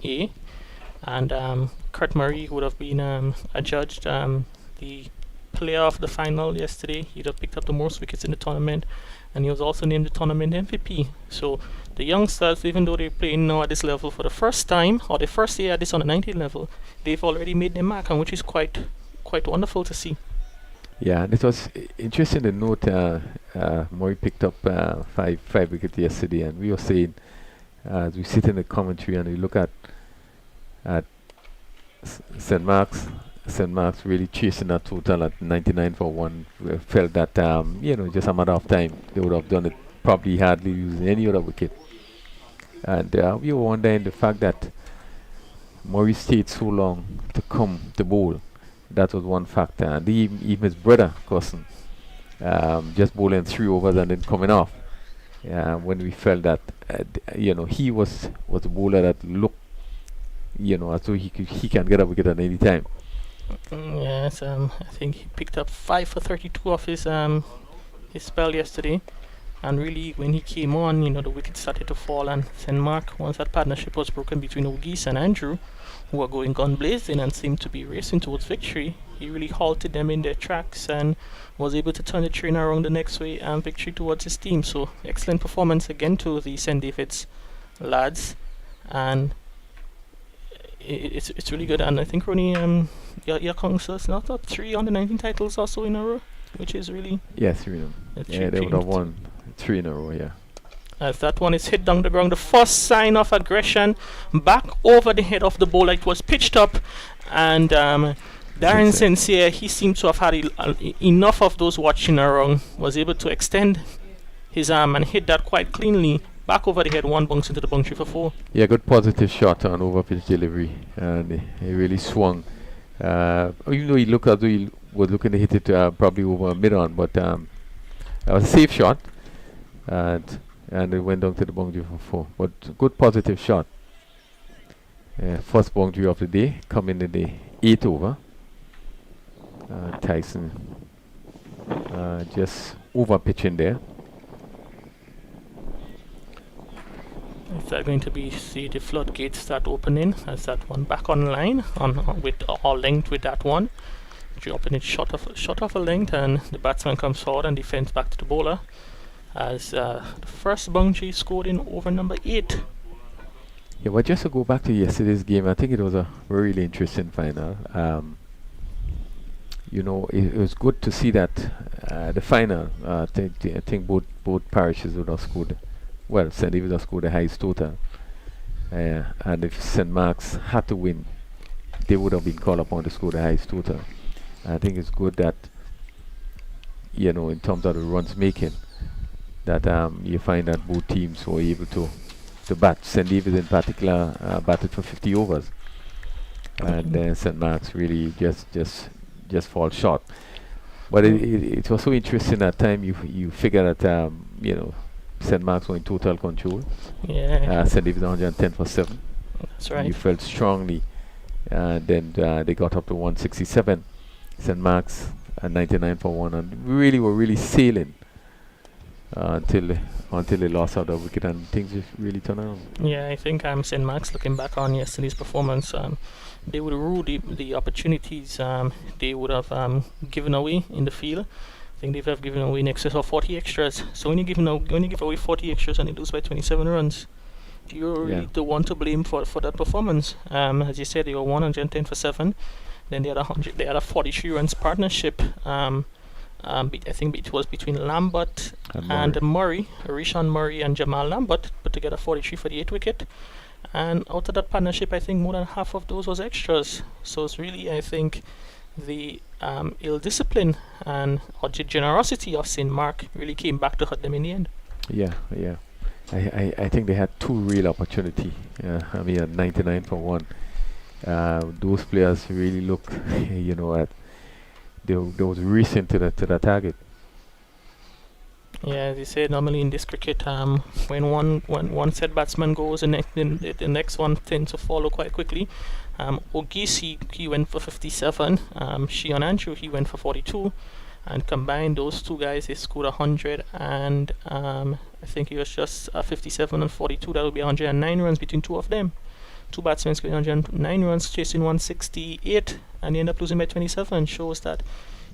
[SPEAKER 2] A. And Kurt Murray would have been adjudged the player of the final yesterday. He'd have picked up the most wickets in the tournament, and he was also named the tournament MVP. So the youngsters, even though they're playing now at this level for the first time, or the first year at this on the 19 level, they've already made their mark, and which is quite wonderful to see.
[SPEAKER 1] Yeah, and it was interesting to note Murray picked up five wickets yesterday, and we were saying, as we sit in the commentary and we look at St. Mark's really chasing that total at 99 for 1. We felt that, just a matter of time, they would have done it, probably hardly using any other wicket. And we were wondering the fact that Murray stayed so long to come to bowl. That was one factor. And even his brother, Cousin, just bowling 3 overs and then coming off. When we felt that, he was a bowler that looked, as though he can get a wicket at any time.
[SPEAKER 2] Yes, I think he picked up 5 for 32 off his spell yesterday. And really, when he came on, the wickets started to fall. And St. Mark, once that partnership was broken between O'Geese and Andrew, who were going gun blazing and seemed to be racing towards victory, he really halted them in their tracks and was able to turn the train around the next way and victory towards his team. So excellent performance again to the St. David's lads, and it's really good. And I think Ronnie, your council's not 3 on the 19 titles also in a row, which is really
[SPEAKER 1] 3 in a row. Yeah, they would have won 3 in a row. Yeah.
[SPEAKER 2] As that one is hit down the ground, the first sign of aggression back over the head of the bowler. It was pitched up, and Darren Sincere, he seemed to have had enough of those watching around, was able to extend his arm and hit that quite cleanly back over the head, 1 bounce into the boundary for 4.
[SPEAKER 1] Yeah, good positive shot on over pitch delivery, and he really swung. Even though he looked as though he was looking to hit it probably over mid-on, but it was a safe shot. and it went down to the boundary for 4. But good positive shot. First boundary of the day, coming in the 8th over. Tyson just over pitching there.
[SPEAKER 2] Is that going to be see the floodgates start opening as that one back online on with all length with that one? Dropping it short of a length, and the batsman comes forward and defends back to the bowler as the first boundary scored in over number 8.
[SPEAKER 1] Yeah, but just to go back to yesterday's game, I think it was a really interesting final. It was good to see that the final. I think both parishes would have scored. Well, St. David's would have scored the highest total, and if St. Mark's had to win, they would have been called upon to score the highest total. I think it's good that in terms of the runs making, that you find that both teams were able to bat. St. David's in particular batted for 50 overs, and St. Mark's really just fall short. But it was so interesting that time you figure that St. Mark's were in total control.
[SPEAKER 2] Yeah.
[SPEAKER 1] St. David's 110 for 7.
[SPEAKER 2] That's right.
[SPEAKER 1] You felt strongly, and then they got up to 167. St. Mark's 99 for 1, and we were really sailing until they lost out of wicket, and things just really turned around.
[SPEAKER 2] Yeah, I think St. Mark's, looking back on yesterday's performance, they would rule the opportunities they would have given away in the field. I think they would have given away in excess of 40 extras. So when you give away 40 extras and you lose by 27 runs, you're really the one to blame for that performance. As you said, they were 110 for 7. Then they had a 43 runs partnership. I think it was between Lambert and Murray, Rishon Murray and Jamal Lambert, put together 43 for the 8th wicket. And out of that partnership, I think more than half of those was extras. So it's really, I think, the ill discipline and or the generosity of St. Mark really came back to hurt them in the end.
[SPEAKER 1] Yeah. I think they had 2 real opportunity. At 99 for 1. Those players really look, at they was racing to the target.
[SPEAKER 2] Yeah, as you say, normally in this cricket, when one set batsman goes, the next one tends to follow quite quickly. Ogisi, he went for 57. Shion Andrew, he went for 42. And combined, those two guys, they scored 100, and I think it was just 57 and 42. That would be 109 runs between two of them. Two batsmen scoring 109 runs, chasing 168, and they end up losing by 27. Shows that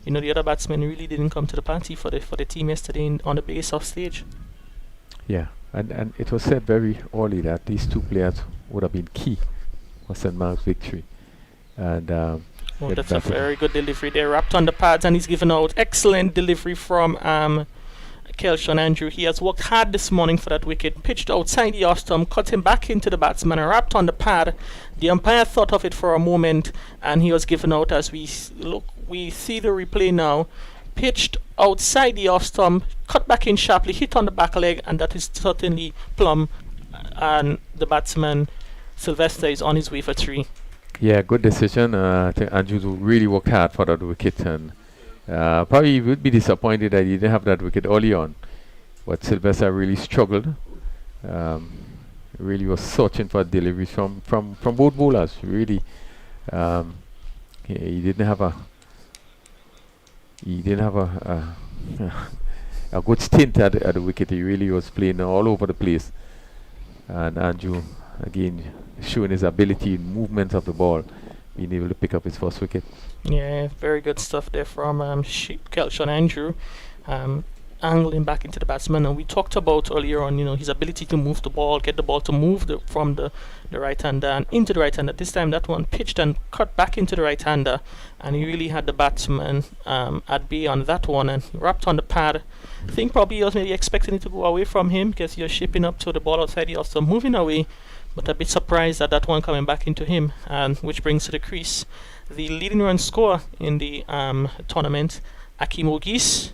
[SPEAKER 2] the other batsmen really didn't come to the party for the team yesterday on the base off stage.
[SPEAKER 1] Yeah, and it was said very early that these 2 players would have been key for St. Mark's victory. And
[SPEAKER 2] that's a very good delivery there. Wrapped on the pads, and he's given out excellent delivery from Kelshon Andrew. He has worked hard this morning for that wicket. Pitched outside the off stump, cut him back into the batsman, and wrapped on the pad. The umpire thought of it for a moment, and he was given out. As we see the replay now. Pitched outside the off stump, cut back in sharply, hit on the back leg, and that is certainly plumb. And the batsman Sylvester is on his way for 3.
[SPEAKER 1] Yeah, good decision. I think Andrews really worked hard for that wicket, and probably he would be disappointed that he didn't have that wicket early on. But Sylvester really struggled. Really was searching for deliveries from both bowlers. Really, he didn't have a good stint at the wicket. He really was playing all over the place, and Andrew again showing his ability in movement of the ball, being able to pick up his first wicket.
[SPEAKER 2] Yeah, very good stuff there from Kelshon Andrew, angling back into the batsman. And we talked about earlier on, his ability to move the ball, get the ball to move from the right hander and into the right hander. This time that one pitched and cut back into the right hander, and he really had the batsman at bay on that one, and wrapped on the pad. I think probably he was maybe expecting it to go away from him because he was shaping up to the ball outside. He also moving away, but a bit surprised at that one coming back into him, which brings to the crease the leading run scorer in the tournament, Akim Ogis.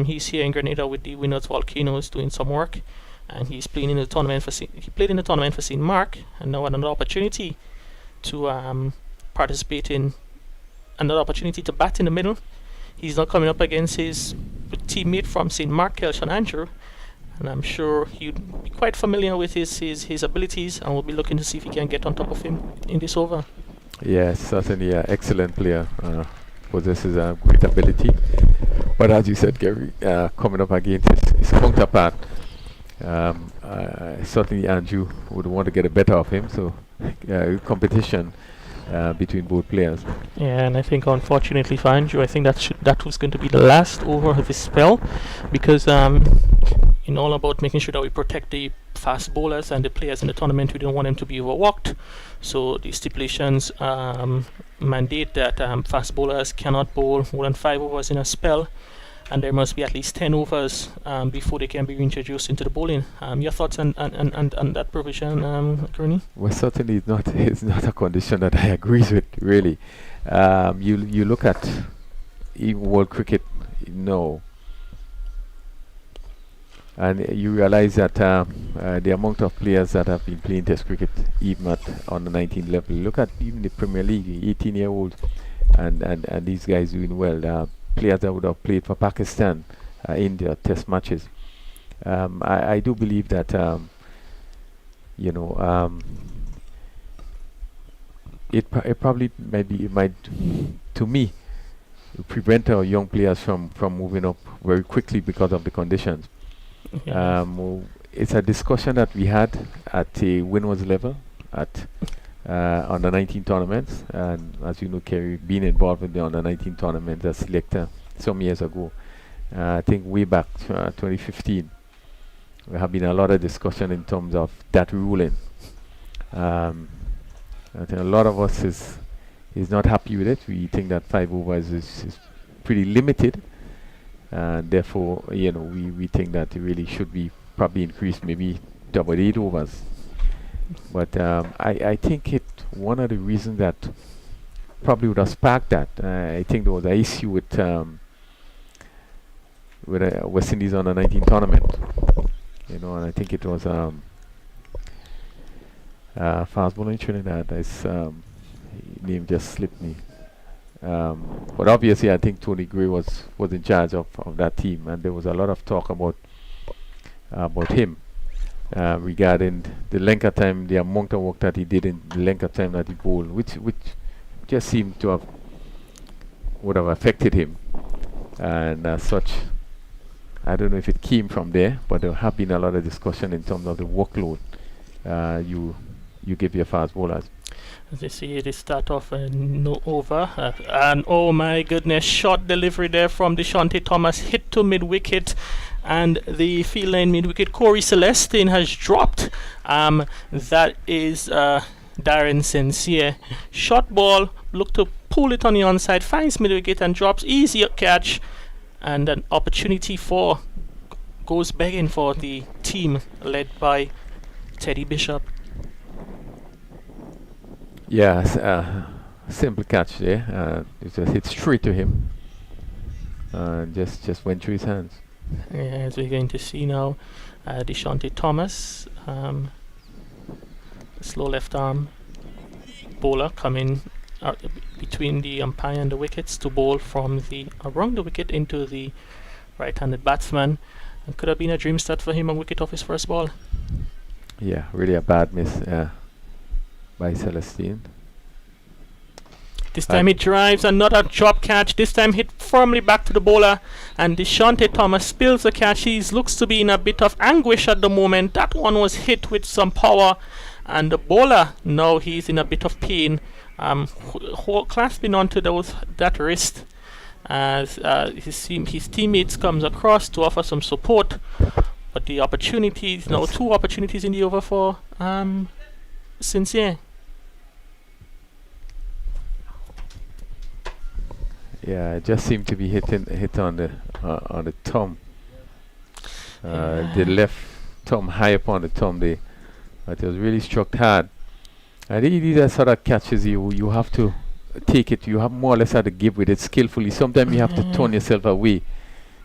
[SPEAKER 2] He's here in Grenada with the Winners Volcanoes doing some work, and he's playing in the tournament he played in the tournament for St. Mark, and now had another opportunity to participate in another opportunity to bat in the middle. He's not coming up against his teammate from St. Mark, Kelshon Andrew, and I'm sure he'd be quite familiar with his abilities, and we'll be looking to see if he can get on top of him in this over.
[SPEAKER 1] Yes, certainly an excellent player. Possesses a great ability. But as you said, Gary, coming up against his counterpart, certainly Andrew would want to get a better of him. So competition between both players.
[SPEAKER 2] Yeah, and I think unfortunately for Andrew, I think that was going to be the last over of his spell, because in all about making sure that we protect the fast bowlers and the players in the tournament, we don't want them to be overworked. So the stipulations mandate that fast bowlers cannot bowl more than 5 overs in a spell, and there must be at least 10 overs before they can be reintroduced into the bowling. Your thoughts on that provision, Gurney?
[SPEAKER 1] Well, certainly it's not a condition that I agree with, really. You look at even world cricket, and you realize that the amount of players that have been playing Test cricket, even at on the 19 level, look at even the Premier League, 18-year-olds, and these guys doing well. Players that would have played for Pakistan in their Test matches. I do believe that it probably might to me prevent our young players from moving up very quickly because of the conditions.
[SPEAKER 2] Yeah.
[SPEAKER 1] It's a discussion that we had at a winners level at under 19 tournaments, and as you know, Kerry, being involved in the under 19 tournament as selector some years ago, I think way back 2015, there have been a lot of discussion in terms of that ruling. I think a lot of us is not happy with it. We think that 5 overs is pretty limited, and therefore, we think that it really should be probably increased, maybe double 8 overs. But I think one of the reasons that probably would have sparked that, I think there was an issue with West Indies on the 19 tournament, and I think it was fast bowler in Trinidad. His name just slipped me. But obviously, I think Tony Gray was in charge of that team, and there was a lot of talk about him regarding the length of time, the amount of work that he did in the length of time that he bowled, which just seemed to would have affected him, and as such, I don't know if it came from there, but there have been a lot of discussion in terms of the workload you give your fast bowlers.
[SPEAKER 2] As you see, they start off no over, and oh my goodness, short delivery there from Deshante Thomas, hit to mid-wicket, and the field line mid-wicket, Corey Celestine has dropped. That is Darren Sincere. Short ball, look to pull it on the onside, finds mid-wicket and drops, easy catch, and an opportunity goes begging for the team led by Teddy Bishop.
[SPEAKER 1] Yeah, simple catch there. It just hit straight to him, just went through his hands.
[SPEAKER 2] Yeah, as we're going to see now, Deshante Thomas, slow left arm bowler coming between the umpire and the wickets to bowl from around the wicket into the right-handed batsman. It could have been a dream start for him on wicket off his first ball.
[SPEAKER 1] Yeah, really a bad miss by Celestine.
[SPEAKER 2] This time he drives, another drop catch, this time hit firmly back to the bowler, and Deshante Thomas spills the catch. He looks to be in a bit of anguish at the moment. That one was hit with some power, and the bowler, now he's in a bit of pain, clasping onto that wrist as his teammates comes across to offer some support. But the opportunities, now 2 opportunities in the over for Sincere.
[SPEAKER 1] Yeah, it just seemed to be hit on the thumb. The left thumb high upon the thumb there. But it was really struck hard. I think these are sort of catches you have to take it. You have more or less had to give with it skillfully. Sometimes you have to turn yourself away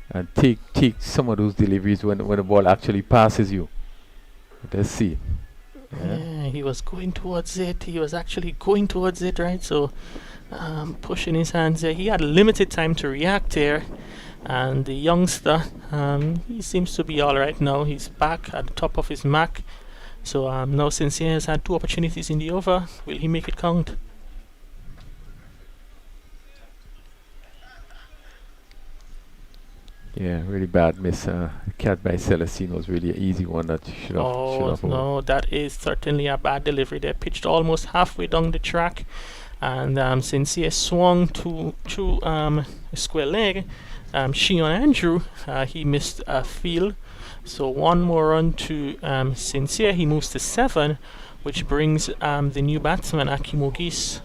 [SPEAKER 1] and take some of those deliveries when the ball actually passes you. Let's see.
[SPEAKER 2] Yeah, he was going towards it. He was actually going towards it, right? So, pushing his hands there. He had limited time to react there. And the youngster, he seems to be all right now. He's back at the top of his mark. So now Sincere has had 2 opportunities in the over. Will he make it count?
[SPEAKER 1] Yeah, really bad miss. Catch by Celestino was really an easy one that should have.
[SPEAKER 2] Oh, no, that is certainly a bad delivery. They pitched almost halfway down the track. And Sincere swung to a square leg. Shion Andrew, he missed a field. So 1 more run to Sincere. He moves to 7, which brings the new batsman, Akim Ogis,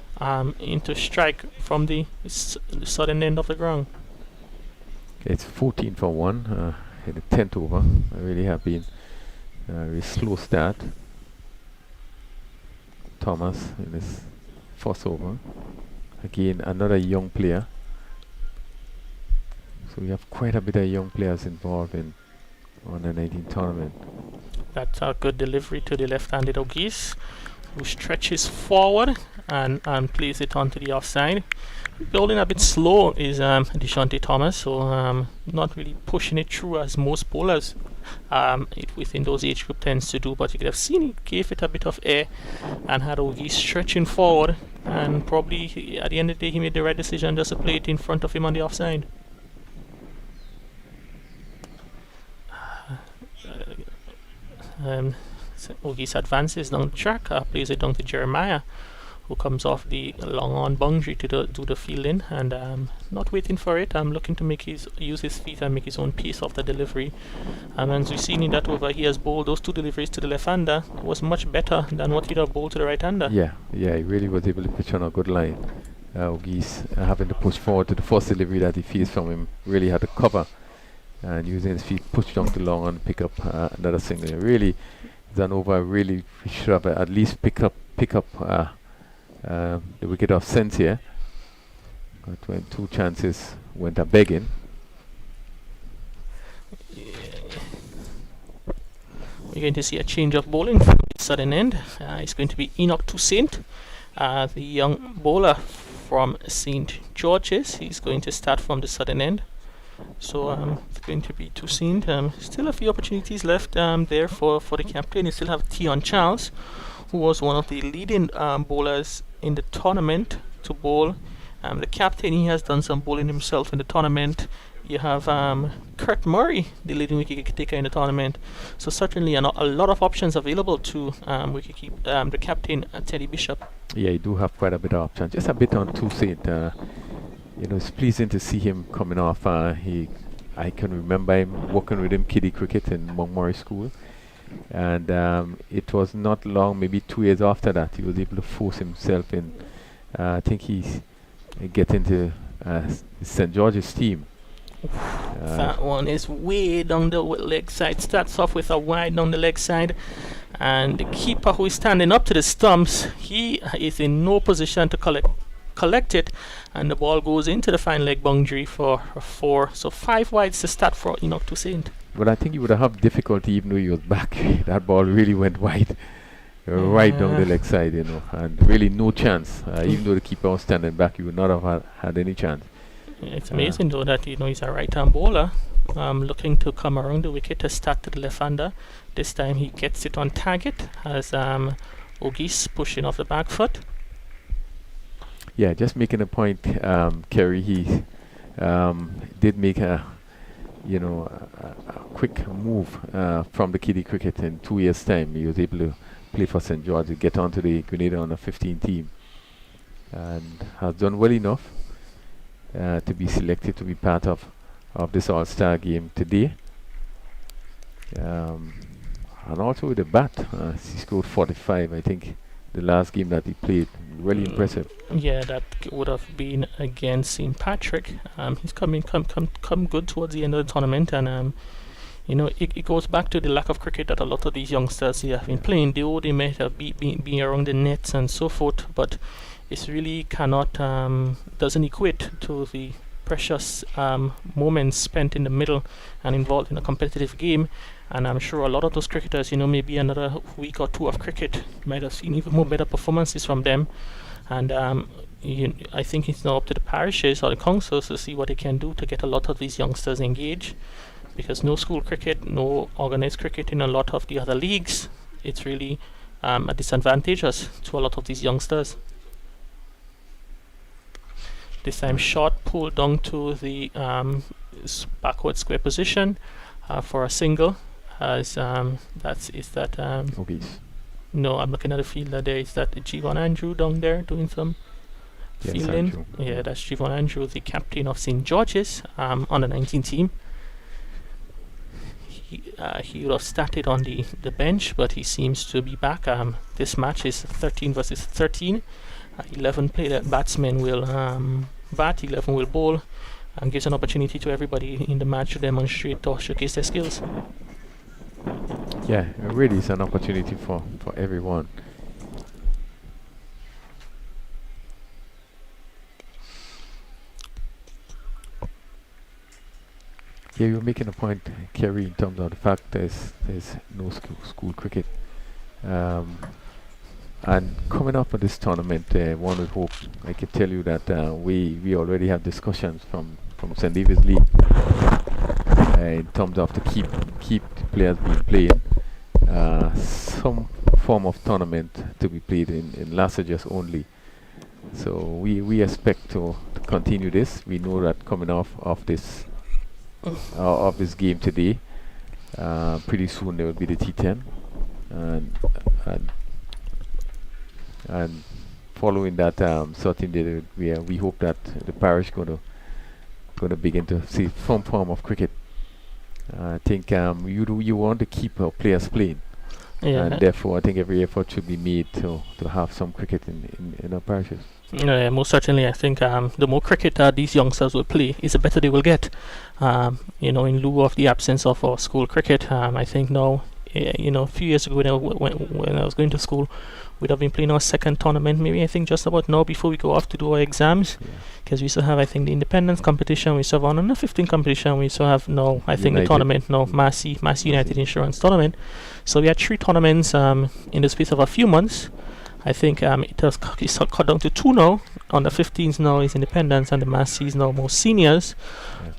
[SPEAKER 2] into strike from the southern end of the ground.
[SPEAKER 1] It's 14 for 1 in the 10th over. I really have been a very slow start. Thomas in his first over. Again, another young player. So we have quite a bit of young players involved in on the 19 tournament.
[SPEAKER 2] That's a good delivery to the left-handed Ogis, who stretches forward and plays it onto the offside. Bowling a bit slow is Deshante Thomas, so not really pushing it through as most bowlers within those age group tends to do. But you could have seen he gave it a bit of air and had Ogis stretching forward, and probably at the end of the day he made the right decision just to play it in front of him on the offside. Ogis advances down the track, plays it down to Jeremiah, who comes off the long on boundary to do the fielding, and not waiting for it. I'm looking to use his feet and make his own pace of the delivery. As we've seen in that over, he has bowled those 2 deliveries to the left-hander. Was much better than what he'd have bowled to the right-hander.
[SPEAKER 1] Yeah, he really was able to pitch on a good line. Ogis having to push forward to the first delivery that he faced from him, really had to cover, and using his feet push down to long and pick up another single. Really, it's an over. Really, he should have at least pick up the wicket of Sincere. But when 2 chances went a begging.
[SPEAKER 2] We're going to see a change of bowling from the southern end. It's going to be Enoch Toussaint, the young bowler from St. George's. He's going to start from the southern end. So it's going to be Toussaint. Still a few opportunities left there for the captain. You still have Tion Charles, who was one of the leading bowlers in the tournament to bowl. The captain, he has done some bowling himself in the tournament. You have Kurt Murray, the leading wicket taker in the tournament. So certainly a lot of options available to the captain, Teddy Bishop.
[SPEAKER 1] Yeah, you do have quite a bit of options. Just a bit on Toussaint. It's pleasing to see him coming off. I can remember him working with him kiddie cricket in Montgomery School, and it was not long, maybe 2 years after that, he was able to force himself in. I think he's get into St. George's team.
[SPEAKER 2] That one is way down the leg side. Starts off with a wide down the leg side, and the keeper, who is standing up to the stumps, he is in no position to collect it, and the ball goes into the fine leg boundary for a 4. So 5 wides to start for Enoch Toussaint.
[SPEAKER 1] But I think he would have difficulty even though he was back. That ball really went wide, right down the leg side, and really no chance. Even though the keeper was standing back, he would not have had any chance.
[SPEAKER 2] It's amazing though that he's a right-hand bowler, looking to come around the wicket to start to the left-hander. This time he gets it on target as Ogis pushing off the back foot.
[SPEAKER 1] Yeah, just making a point, Kerry. He did make a quick move from the kiddie cricket in 2 years' time. He was able to play for St. George, to get onto the Grenada under 15 team, and has done well enough to be selected to be part of this All-Star game today. And also with the bat, he scored 45, I think, the last game that he played. Really impressive.
[SPEAKER 2] Yeah, that would have been against St. Patrick. He's come good towards the end of the tournament, and it goes back to the lack of cricket that a lot of these youngsters here have been playing. They might have been around the nets and so forth, but it's really doesn't equate to the precious moments spent in the middle and involved in a competitive game. And I'm sure a lot of those cricketers, maybe another week or two of cricket, might have seen even more better performances from them. And I think it's now up to the parishes or the councils to see what they can do to get a lot of these youngsters engaged. Because no school cricket, no organized cricket in a lot of the other leagues, it's really disadvantageous to a lot of these youngsters. This time shot pulled down to the backward square position for a single. As
[SPEAKER 1] Okay.
[SPEAKER 2] No, I'm looking at the fielder there. Is that Jivon Andrew down there doing some fielding?
[SPEAKER 1] Andrew.
[SPEAKER 2] Yeah, that's Jivon Andrew, the captain of St. George's on the 19 team. He would have started on the bench, but he seems to be back. This match is 13 versus 13. 11 batsmen will bat, 11 will bowl, and gives an opportunity to everybody in the match to demonstrate or showcase their skills.
[SPEAKER 1] Yeah, it really is an opportunity for everyone. Yeah, you're making a point, Kerry, in terms of the fact there's no school cricket. And coming up with this tournament, one would hope, I can tell you that we already have discussions from St. David's League in terms of to keep the players being played. Some form of tournament to be played in Lasajas only. So we expect to continue this. We know that coming off of this game today, pretty soon there will be the T10, and following that, certainly we hope that the parish going to begin to see some form of cricket. I think you want to keep our players playing, and therefore I think every effort should be made to have some cricket in our parishes.
[SPEAKER 2] Most certainly, I think the more cricket these youngsters will play, is the better they will get. In lieu of the absence of our school cricket, I think now, a few years ago when I was going to school, we'd have been playing our second tournament, maybe I think just about now before we go off to do our exams, because we still have, I think, the independence competition, we still have under 15 competition, we still have now, I think, the tournament, Massey United Insurance Tournament. So we had 3 tournaments in the space of a few months. I think it's cut down to 2 now. On the 15s now is independence, and the Massey's now more seniors.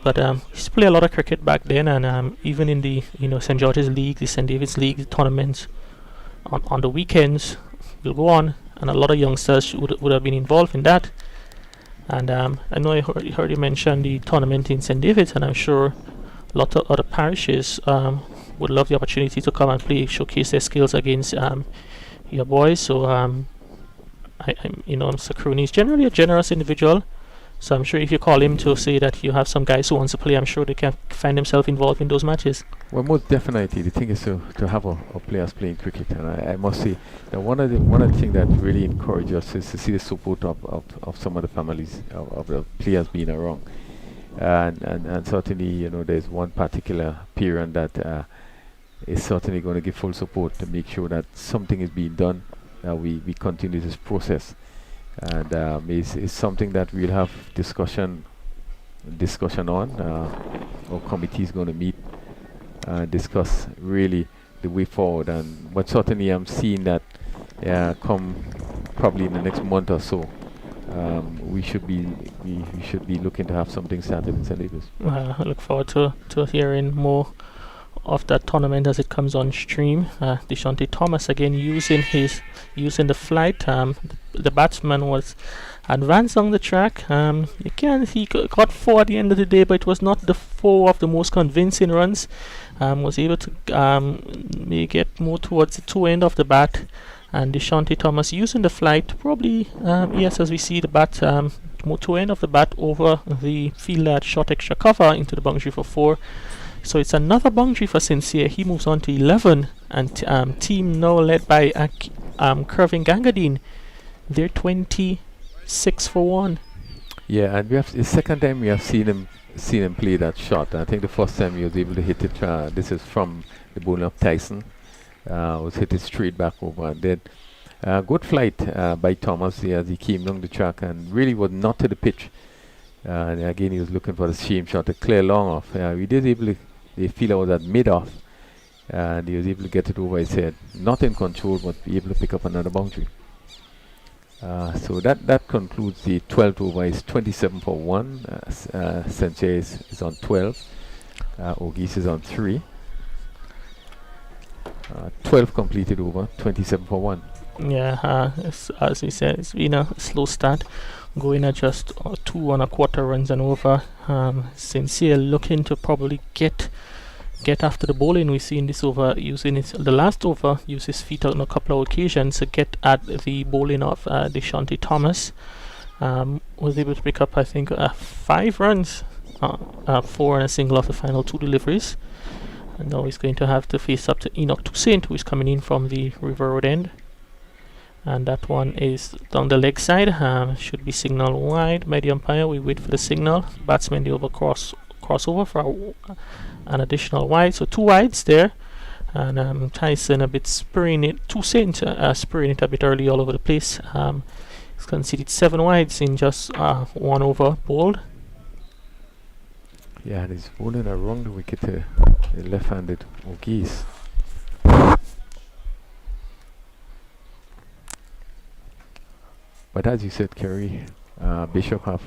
[SPEAKER 2] But we used to play a lot of cricket back then, and even in the St. George's League, the St. David's League, the tournaments on the weekends will go on, and a lot of youngsters would have been involved in that. And I know I heard you mention the tournament in St. David's, and I'm sure a lot of other parishes would love the opportunity to come and play, showcase their skills against your boys. So Mr. Crooney is generally a generous individual, so I'm sure if you call him to say that you have some guys who wants to play, I'm sure they can find themselves involved in those matches.
[SPEAKER 1] Well, most definitely, the thing is to have our players playing cricket, and I must say that one of the things that really encourages us is to see the support of some of the families of the players being around, and certainly there's one particular parent that is certainly going to give full support to make sure that something is being done. We continue this process, and it's something that we'll have discussion on. Our committee is going to meet and discuss really the way forward, but certainly I'm seeing that come probably in the next month or so, we should be looking to have something started in St. David's.
[SPEAKER 2] I look forward to hearing more of that tournament as it comes on stream. Deshante Thomas again using the flight. The batsman was advanced on the track. He got 4 at the end of the day, but it was not the 4 of the most convincing runs. Was able to get more towards the 2 end of the bat, and Deshante Thomas using the flight probably as we see the bat more 2 end of the bat over the fielder at short extra cover into the boundary for 4. So it's another boundary for Sincere. He moves on to 11, and team now led by Curvin Gangadine. They're 26 for 1.
[SPEAKER 1] Yeah, and it's the second time we have seen him play that shot. I think the first time he was able to hit it. This is from the bowling of Tyson. Was hit it straight back over, and then good flight by Thomas as he came down the track and really was not to the pitch. And again, he was looking for the same shot to clear long off. We did able to, they feel I was at mid off, and he was able to get it over his head. Not in control, but be able to pick up another boundary. So that concludes the 12th over. It's 27 for 1. Sanchez is on 12. Ogis is on 3. 12 completed over, 27 for 1.
[SPEAKER 2] Yeah, as we said, it's been a slow start, going at just 2 1/4 runs and over. Sincere looking to probably get after the bowling. We see in this over using the last over, use his feet on a couple of occasions to get at the bowling of Deshante Thomas. Was able to pick up, I think, 5 runs, 4 and a single off the final 2 deliveries. And now he's going to have to face up to Enoch Toussaint, who is coming in from the River Road end. And that one is down the leg side. Should be signal wide by the umpire. We wait for the signal. Batsman the over crossover for an additional wide. So 2 wides there. And Tyson a bit spurring it. Toussaint spurring it a bit early all over the place. He's conceded 7 wides in just 1 over bowled.
[SPEAKER 1] Yeah, and he's bowling around the wicket to the left-handed Ogis. But as you said, Kerry, Bishop have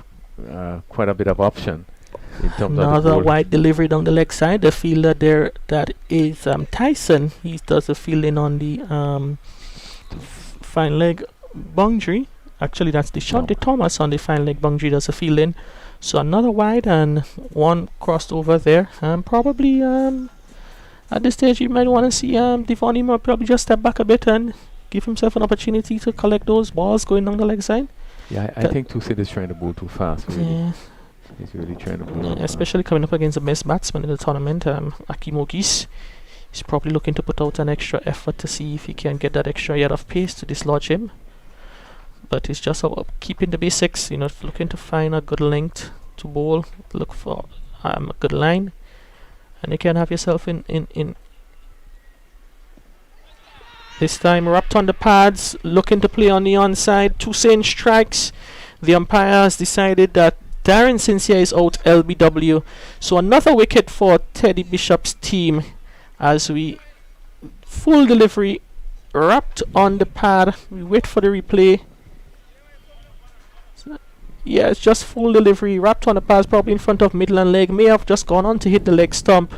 [SPEAKER 1] quite a bit of option in terms of
[SPEAKER 2] another wide delivery down the leg side. The fielder there, that is Tyson. He does the fielding on the fine leg boundary. Actually, that's Deshante Thomas on the fine leg boundary does the fielding. So another wide and 1 crossed over there. Probably at this stage you might want to see Devon Emo probably just step back a bit and give himself an opportunity to collect those balls going down the leg side.
[SPEAKER 1] Yeah, I think Toussaint is trying to bowl too fast. Really.
[SPEAKER 2] Yeah.
[SPEAKER 1] He's really trying to bowl.
[SPEAKER 2] Especially coming up against the best batsman in the tournament, Akim Ogis. He's probably looking to put out an extra effort to see if he can get that extra yard of pace to dislodge him. But it's just about keeping the basics, looking to find a good length to bowl, look for a good line, and you can have yourself in. This time wrapped on the pads, looking to play on the onside. Toussaint strikes. The umpire has decided that Darren Sincere is out, LBW. So another wicket for Teddy Bishop's team as we full delivery wrapped on the pad. We wait for the replay. Yeah, it's just full delivery, wrapped on the pass, probably in front of middle and leg. May have just gone on to hit the leg stump,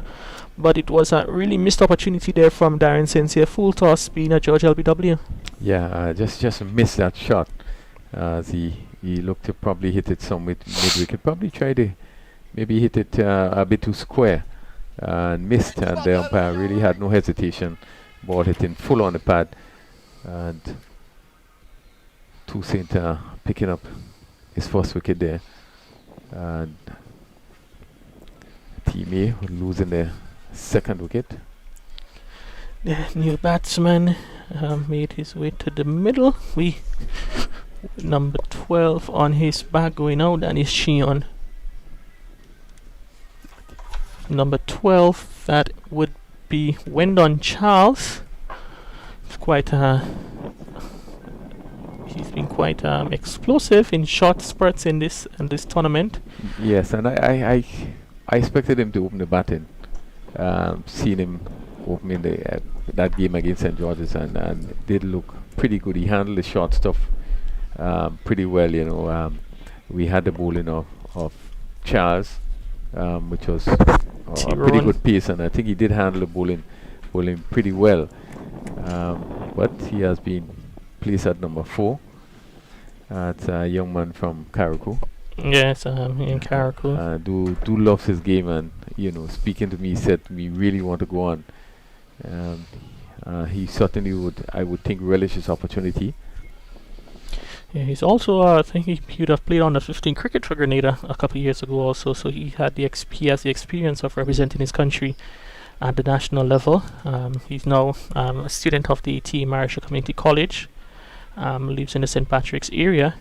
[SPEAKER 2] but it was a really missed opportunity there from Darren Sincere. Full toss being a George LBW.
[SPEAKER 1] Yeah, just missed that shot. He looked to probably hit it some mid-wicket. Probably tried to maybe hit it a bit too square and missed, and the umpire really had no hesitation. Ball hitting full on the pad, and Toussaint picking up his first wicket there, and Team A losing their second wicket.
[SPEAKER 2] The new batsman made his way to the middle. Number 12 on his back going out, and is Shion. Number 12, that would be Wendon Charles. It's quite he's been quite explosive in short spurts in this tournament.
[SPEAKER 1] Yes, and I expected him to open the batting. Seen him opening that game against St. George's, and did look pretty good. He handled the short stuff pretty well. We had the bowling of Charles, which was a pretty good pace, and I think he did handle the bowling pretty well. But he has been placed at number 4. It's a young man from Carriacou.
[SPEAKER 2] Yes, in Carriacou.
[SPEAKER 1] Do loves his game, and speaking to me, he said we really want to go on. He certainly would, I would think, relish his opportunity.
[SPEAKER 2] Yeah, he's also I think he would have played on the 15 cricket for Grenada a couple of years ago also, so he has the experience of representing his country at the national level. He's now a student of the T. Marisha Community College, lives in the St. Patrick's area,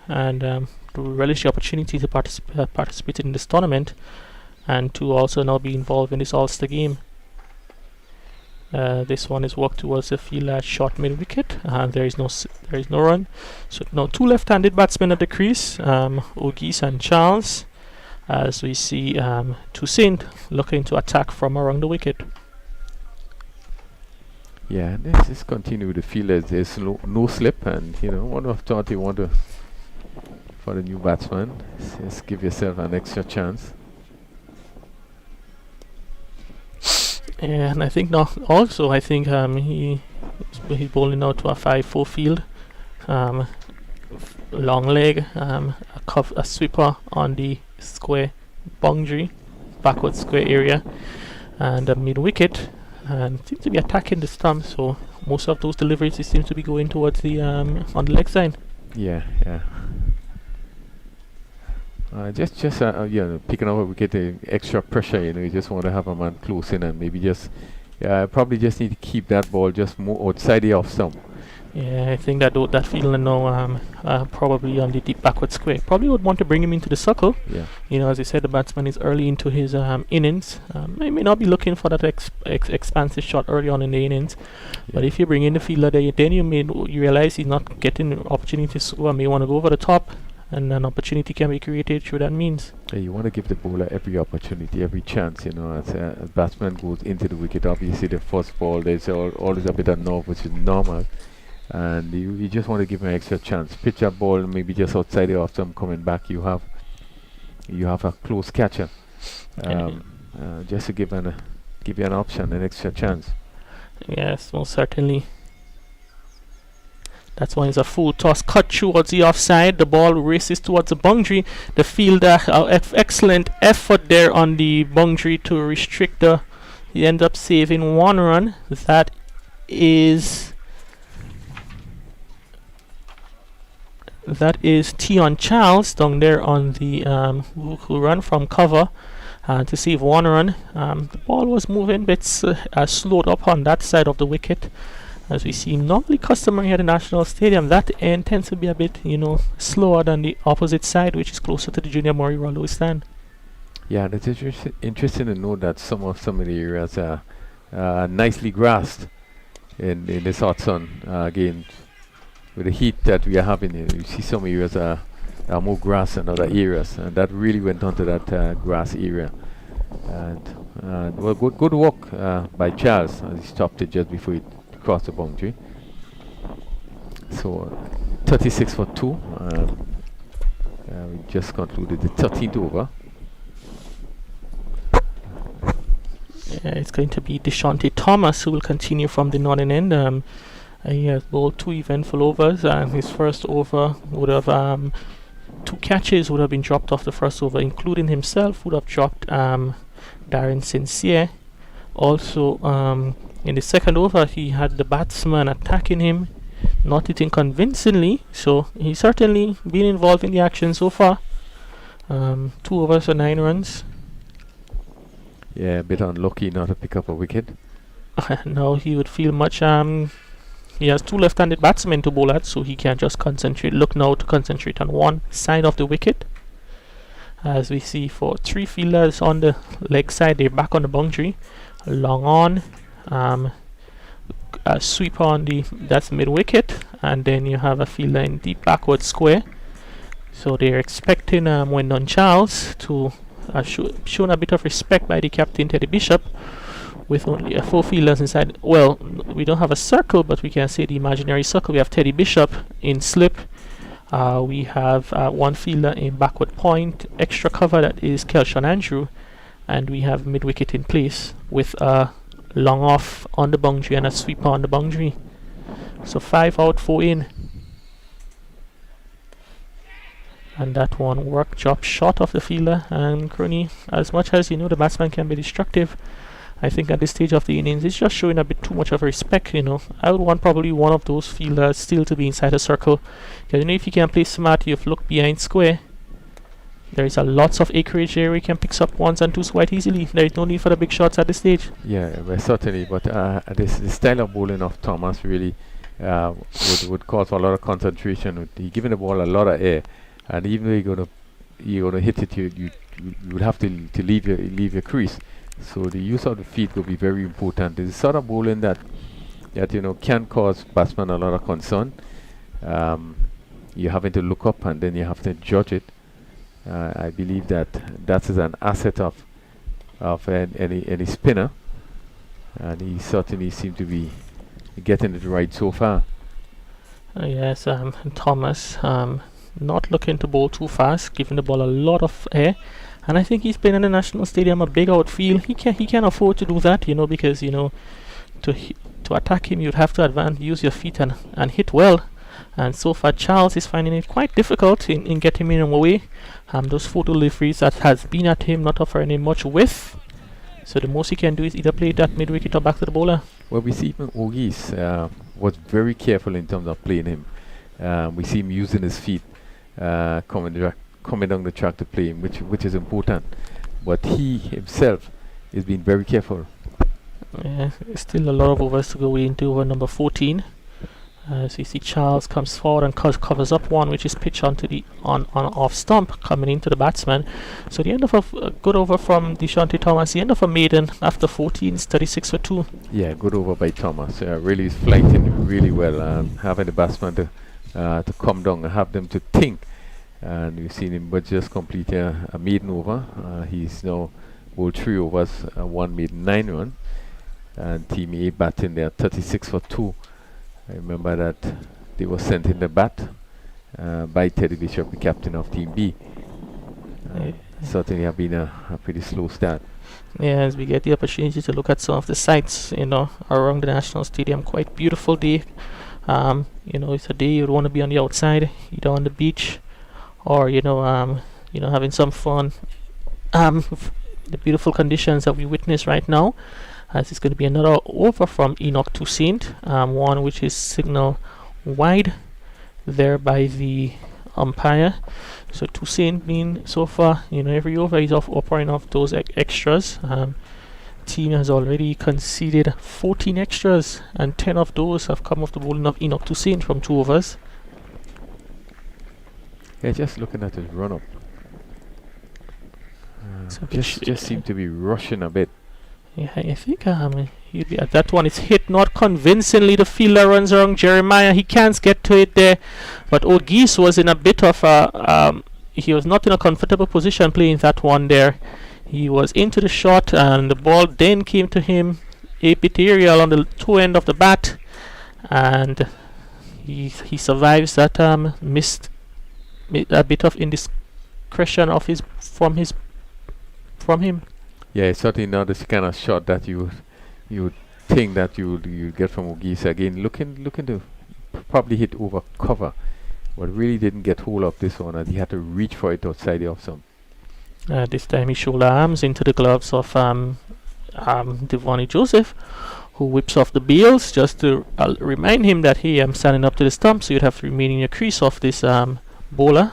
[SPEAKER 2] and to relish the opportunity to participate in this tournament, and to also now be involved in this All-Star game. This one is walked towards the field at short mid wicket. There is no run. So now two left-handed batsmen at the crease, Ogis and Charles. As we see Toussaint looking to attack from around the wicket.
[SPEAKER 1] Yeah, let's just continue the field as there's no slip, and one of thought you want to for the new batsman, just give yourself an extra chance.
[SPEAKER 2] Yeah, and I think now also he's bowling out to a 5-4 field, long leg, a sweeper on the square boundary, backward square area, and a mid wicket, and seems to be attacking the stump. So most of those deliveries seem to be going towards the on the leg side.
[SPEAKER 1] Yeah. Just picking up a wicket, extra pressure. You just want to have a man close in, and maybe probably just need to keep that ball just more outside the off stump.
[SPEAKER 2] Yeah, I think that field now probably on the deep backward square. Probably would want to bring him into the circle.
[SPEAKER 1] Yeah.
[SPEAKER 2] As I said, the batsman is early into his innings. He may not be looking for that expansive shot early on in the innings.
[SPEAKER 1] Yeah.
[SPEAKER 2] But if you bring in the fielder there, then you realize he's not getting opportunities. So may want to go over the top, and an opportunity can be created through that means.
[SPEAKER 1] Yeah, you want to give the bowler every opportunity, every chance. As a batsman goes into the wicket, obviously the first ball, there's always a bit of nerve, which is normal. And you just want to give him an extra chance. Pitch a ball, maybe just outside the off stump, coming back. You have a close catcher, just to give you an option, an extra chance.
[SPEAKER 2] Yes, most certainly. That's why it's a full toss cut towards the offside. The ball races towards the boundary. The fielder, excellent effort there on the boundary to restrict he ends up saving one run. That is Tion Charles down there on the who run from cover to save one run. The ball was moving a bit slowed up on that side of the wicket, as we see normally customary at the National Stadium. That end tends to be a bit slower than the opposite side, which is closer to the Junior Murray Rollo stand.
[SPEAKER 1] Yeah, it's interesting to know that some of the areas are nicely grassed in this hot sun. Again, with the heat that we are having here, you see some areas are more grass than other areas, and that really went onto that grass area. And well, good work by Charles as he stopped it just before he crossed the boundary. So 36 for 2. We just concluded the 13th over.
[SPEAKER 2] It's going to be Deshante Thomas who will continue from the northern end. He has bowled 2 eventful overs. His first over would have 2 catches would have been dropped off the first over, including himself would have dropped Darren Sincere. Also, in the second over, he had the batsman attacking him, not hitting convincingly. So he's certainly been involved in the action so far. 2 overs for 9 runs.
[SPEAKER 1] Yeah, a bit unlucky not to pick up a wicket.
[SPEAKER 2] Now he would feel much. He has 2 left-handed batsmen to bowl at, so he can just concentrate. Look now to concentrate on one side of the wicket. As we see for 3 fielders on the leg side, they're back on the boundary. Long on, a sweep on that's mid wicket, and then you have a fielder in deep backward square. So they're expecting Wendon Charles to shown a bit of respect by the captain Teddy Bishop, with only 4 fielders inside. Well, we don't have a circle, but we can say the imaginary circle. We have Teddy Bishop in slip. We have 1 fielder in backward point, extra cover, that is Kelshawn Andrew, and we have mid wicket in place with a long off on the boundary and a sweeper on the boundary. So 5 out, 4 in. And that one work job short of the fielder. And Crony, as much as the batsman can be destructive, I think at this stage of the innings it's just showing a bit too much of respect. I would want probably one of those fielders still to be inside a circle, because if you can play smart, you've looked behind square, there is a lots of acreage there where you can pick up 1s and 2s quite easily. There is no need for the big shots at this stage.
[SPEAKER 1] Yeah, well, certainly, but this style of bowling of Thomas really would cause for a lot of concentration. He's giving the ball a lot of air, and even though you're going to you're gonna hit it, you would have to leave your crease. So the use of the feet will be very important. It's sort of bowling that can cause batsmen a lot of concern. You're having to look up and then you have to judge it. I believe that is an asset of any spinner, and he certainly seemed to be getting it right so far.
[SPEAKER 2] Yes, Thomas not looking to bowl too fast, giving the ball a lot of air. And I think he's playing in the National Stadium, a big outfield. He can afford to do that, because to attack him, you'd have to use your feet and hit well. And so far, Charles is finding it quite difficult in getting him away. Those photo deliveries that has been at him, not offering him much width. So the most he can do is either play that mid-wicket or back to the bowler.
[SPEAKER 1] Well, we see Ogis was very careful in terms of playing him. We see him using his feet, coming down the track to play him, which is important. But he himself is being very careful.
[SPEAKER 2] Yeah, still a lot of overs to go into over number 14. So you see Charles comes forward and covers up one, which is pitched onto the on off stump, coming into the batsman. So the end of a good over from Deshante Thomas. The end of a maiden after 14 is 36 for 2.
[SPEAKER 1] Yeah, good over by Thomas. Really flanking really well, having the batsman to come down and have them to think. And we've seen him but just complete a maiden over. He's now bowled 3 overs, 1 made 9 run, and Team A batting there 36 for 2. I remember that they were sent in the bat by Teddy Bishop, the captain of Team B. Certainly have been a pretty slow start.
[SPEAKER 2] Yeah, as we get the opportunity to look at some of the sights, around the National Stadium. Quite beautiful day. It's a day you'd want to be on the outside, either on the beach or having some fun. The beautiful conditions that we witness right now. As it's going to be another over from Enoch Toussaint, one which is signal wide there by the umpire. So Toussaint being so far, every over he's offering off those extras. Team has already conceded 14 extras, and 10 of those have come off the bowling of Enoch Toussaint from 2 overs.
[SPEAKER 1] Yeah, just looking at his run up, just seem to be rushing a bit.
[SPEAKER 2] Yeah, I think he'll be at that one. It's hit not convincingly. The fielder runs around Jeremiah. He can't get to it there. But Ogis was in a bit of a... he was not in a comfortable position playing that one there. He was into the shot and the ball then came to him apiterial on the toe end of the bat. And he survives that missed a bit of indiscretion of from him.
[SPEAKER 1] Yeah, it's certainly not this kind of shot that you would think that you get from Ogis. Again, looking to probably hit over cover, but really didn't get hold of this one, and he had to reach for it outside the off stump.
[SPEAKER 2] This time he shoulder arms into the gloves of Devonnie Joseph, who whips off the bails just to remind him that, hey, I'm standing up to the stump, so you'd have to remain in your crease off this bowler.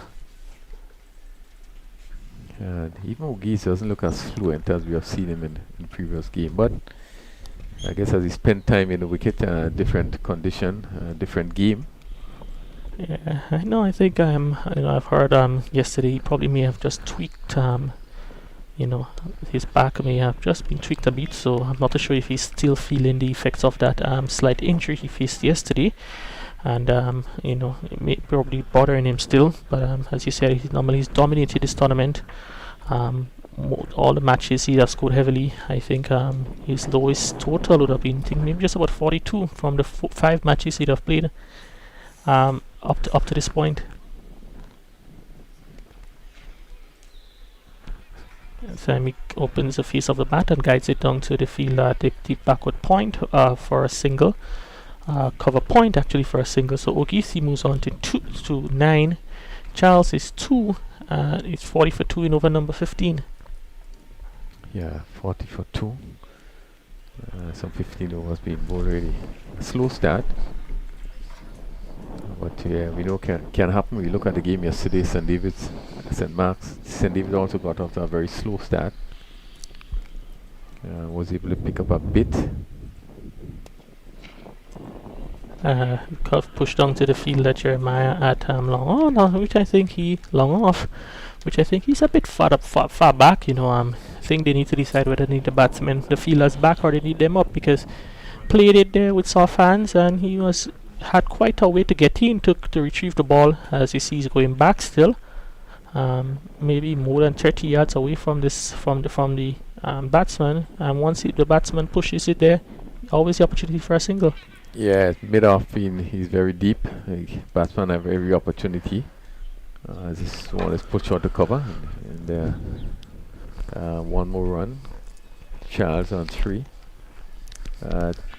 [SPEAKER 1] Even Ogis doesn't look as fluent as we have seen him in previous game, but I guess as he spent time in the wicket, different condition, different game.
[SPEAKER 2] Yeah, I know. I think I've heard yesterday he probably may have just tweaked. His back may have just been tweaked a bit, so I'm not sure if he's still feeling the effects of that slight injury he faced yesterday. And it may probably bothering him still, but as you said, he's dominated this tournament. All the matches he has scored heavily. I think his lowest total would have been maybe just about 42 from the 5 matches he'd have played up to this point. So he opens the face of the bat and guides it down to the field at the backward point for a single. Cover point actually for a single. So Ogisi moves on to 9. Charles is 2. It's 40 for 2 in over number 15.
[SPEAKER 1] Yeah, 40 for 2. Some 15 overs being bowled already. A slow start. But yeah, we know can happen. We look at the game yesterday, St. David's, St. Mark's. St. David also got off to a very slow start. Was able to pick up a bit.
[SPEAKER 2] Curve pushed onto the field at Jeremiah at long on, which I think he long off. which I think he's a bit far back. I think they need to decide whether they need the fielders back, or they need them up, because played it there with soft hands, and he had quite a way to get in to retrieve the ball. As you see, he's going back still, maybe more than 30 yards away from the batsman. And once the batsman pushes it there, always the opportunity for a single.
[SPEAKER 1] Yeah, mid-off, he's very deep. Batsman have every opportunity. This one is put short the cover, and one more run. Charles on 3.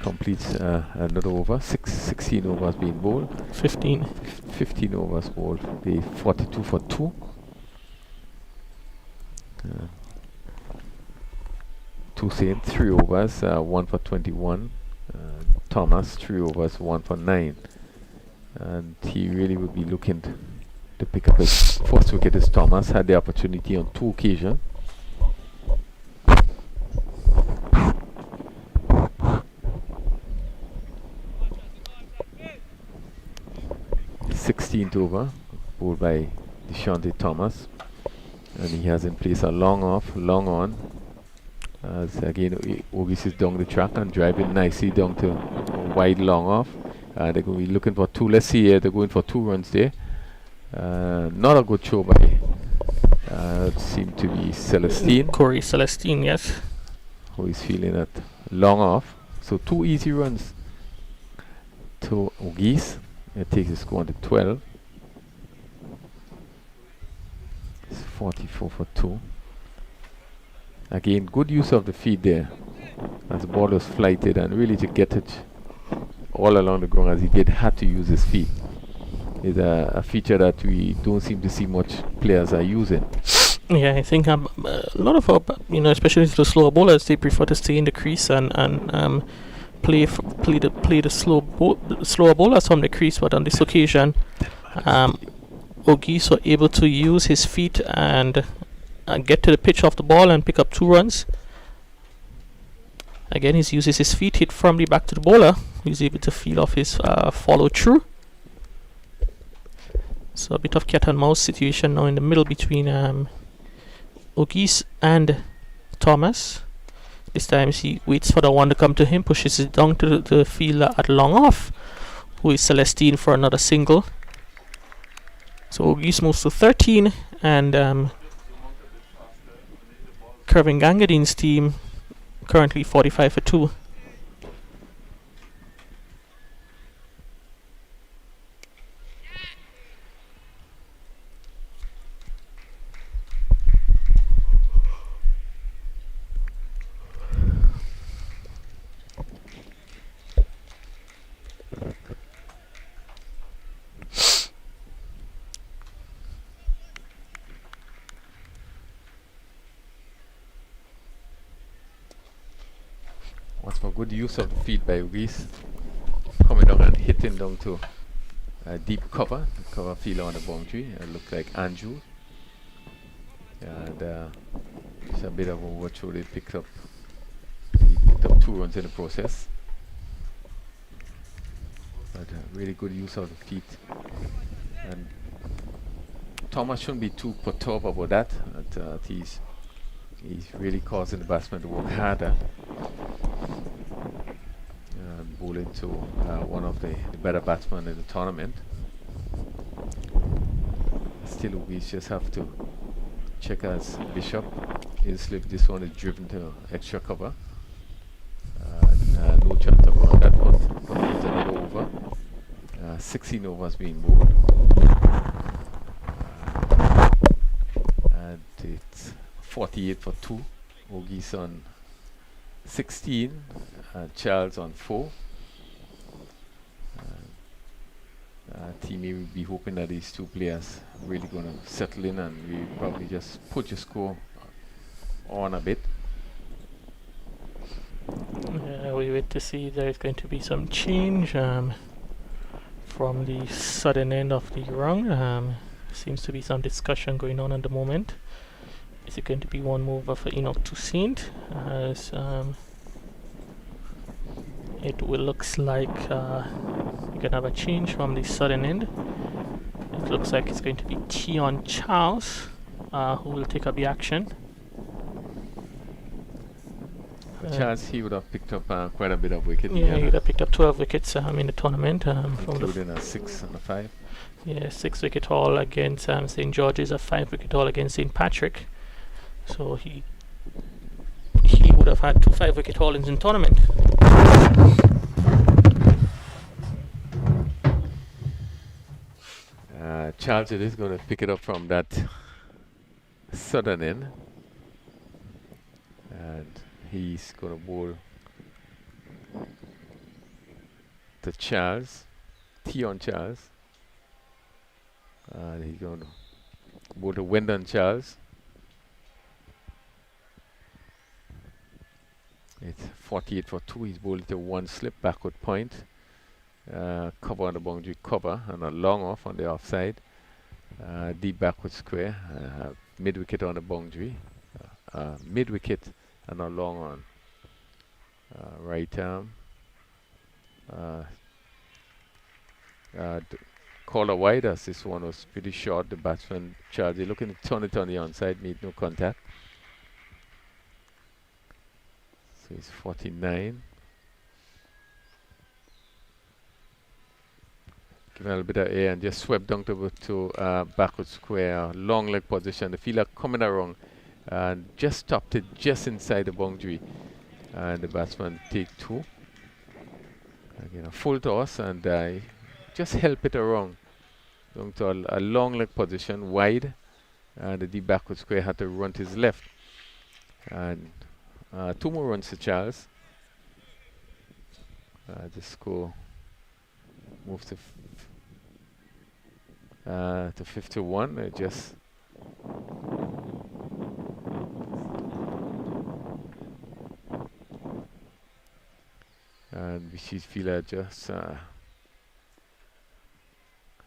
[SPEAKER 1] Completes another over. 16 overs being bowled.
[SPEAKER 2] 15
[SPEAKER 1] overs bowled. The 42 for 2. Toussaint 3 overs, 1 for 21. Thomas 3 overs, 1 for 9. And he really would be looking to pick up his first wicket. As Thomas had the opportunity on 2 occasions. Sixteenth over, bowled by Deshante Thomas, and he has in place a long off, long on. As again, Ogis is down the track and driving nicely down to wide long off. They're going to be looking for 2. Let's see here, they're going for 2 runs there. Not a good show by it seemed to be Celestine.
[SPEAKER 2] Corey Celestine, yes.
[SPEAKER 1] Who is feeling that long off. So 2 easy runs to Ogis. It takes the score to 12. It's 44 for 2. Again, good use of the feet there, as the ball was flighted, and really to get it all along the ground as he did, had to use his feet. Is a feature that we don't seem to see much players are using.
[SPEAKER 2] Yeah, I think a lot of our, especially the slower bowlers, they prefer to stay in the crease and play the slower bowlers from the crease. But on this occasion, Ogis were able to use his feet and get to the pitch of the ball and pick up 2 runs. Again, he uses his feet, hit firmly back to the bowler. He's able to feel off his follow through. So a bit of cat and mouse situation now in the middle between Ogis and Thomas. This time he waits for the one to come to him, pushes it down to the fielder at long off, who is Celestine, for another single. So Ogis moves to 13, and Kevin Gangadine's team currently 45 for 2.
[SPEAKER 1] Once more, good use of the feet by Ogis, coming down and hitting down to deep cover fielder on the boundary. It looks like Andrew, and it's a bit of a overthrow. He picked up 2 runs in the process, but really good use of the feet. And Thomas shouldn't be too perturbed about that. He's really causing the batsman to work harder. Bowling to one of the better batsmen in the tournament. Still, we just have to check as Bishop is if this one is driven to extra cover. No chance of on that one. It's another over. 16 overs being bowled. And it's 48 for 2. Ogis on 16, Charles on 4. Team A will be hoping that these 2 players really going to settle in, and we probably just put your score on a bit.
[SPEAKER 2] We wait to see if there is going to be some change from the southern end of the rung. Seems to be some discussion going on at the moment. Is it going to be one move for Enoch Toussaint? As it will looks like you can have a change from the southern end. It looks like it's going to be Tion Charles who will take up the action.
[SPEAKER 1] Charles, he would have picked up quite a bit of wicket.
[SPEAKER 2] Yeah, he would have picked up 12 wickets in the tournament.
[SPEAKER 1] Including a 6 and a 5.
[SPEAKER 2] Yeah, 6 wicket haul against St. George's, a 5 wicket haul against St. Patrick. So he would have had 2 5 wicket haulings in tournament.
[SPEAKER 1] Charles is going to pick it up from that southern end, and he's going to bowl to Charles, T on Charles, and he's going to bowl to Wyndon Charles. It's 48 for 2. He's bowled to 1 slip backward point. Cover on the boundary, cover, and a long off on the offside. Deep backward square, mid wicket on the boundary, mid wicket and a long on. Right arm. Caller wide as this one was pretty short. The batsman Charles looking to turn it on the onside, made no contact. So it's 49. Give a little bit of air and just swept down to backward square, long leg position. The fielder coming around and just stopped it just inside the boundary. And the batsman take 2. Again, a full toss and just help it around. Down to a long leg position, wide. And the deep backward square had to run to his left. And 2 more runs to Charles. The score moves to 51. Just and Vishi's fielder just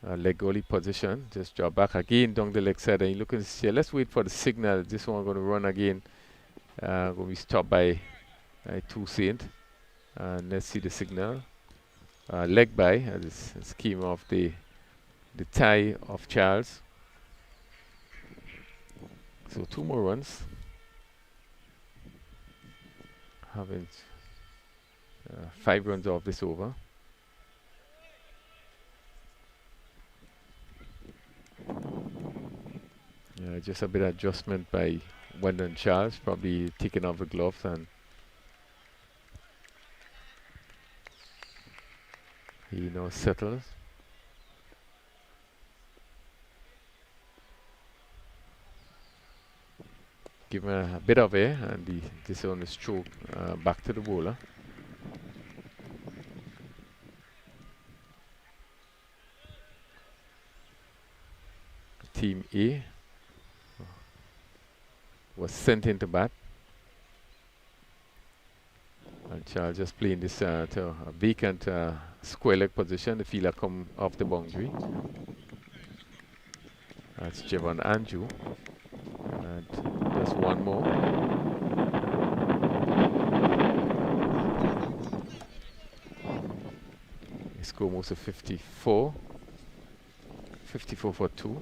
[SPEAKER 1] leg goalie position, just drop back again down the leg side, and you look and see. Let's wait for the signal. This one going to run again. Going to be stopped by 2 Saint, and let's see the signal. Leg by this scheme of the tie of Charles. So 2 more runs. Having 5 runs off this over. Just a bit of adjustment by Wyndon Charles, probably taking off the gloves, and he now settles. Give him a bit of air, and this on the stroke back to the bowler. Team A was sent into bat, and Charles just playing this to a vacant square leg position. The fielder come off the boundary. That's Javon Anju, and just 1 more. The score moves to 54. 54 for 2.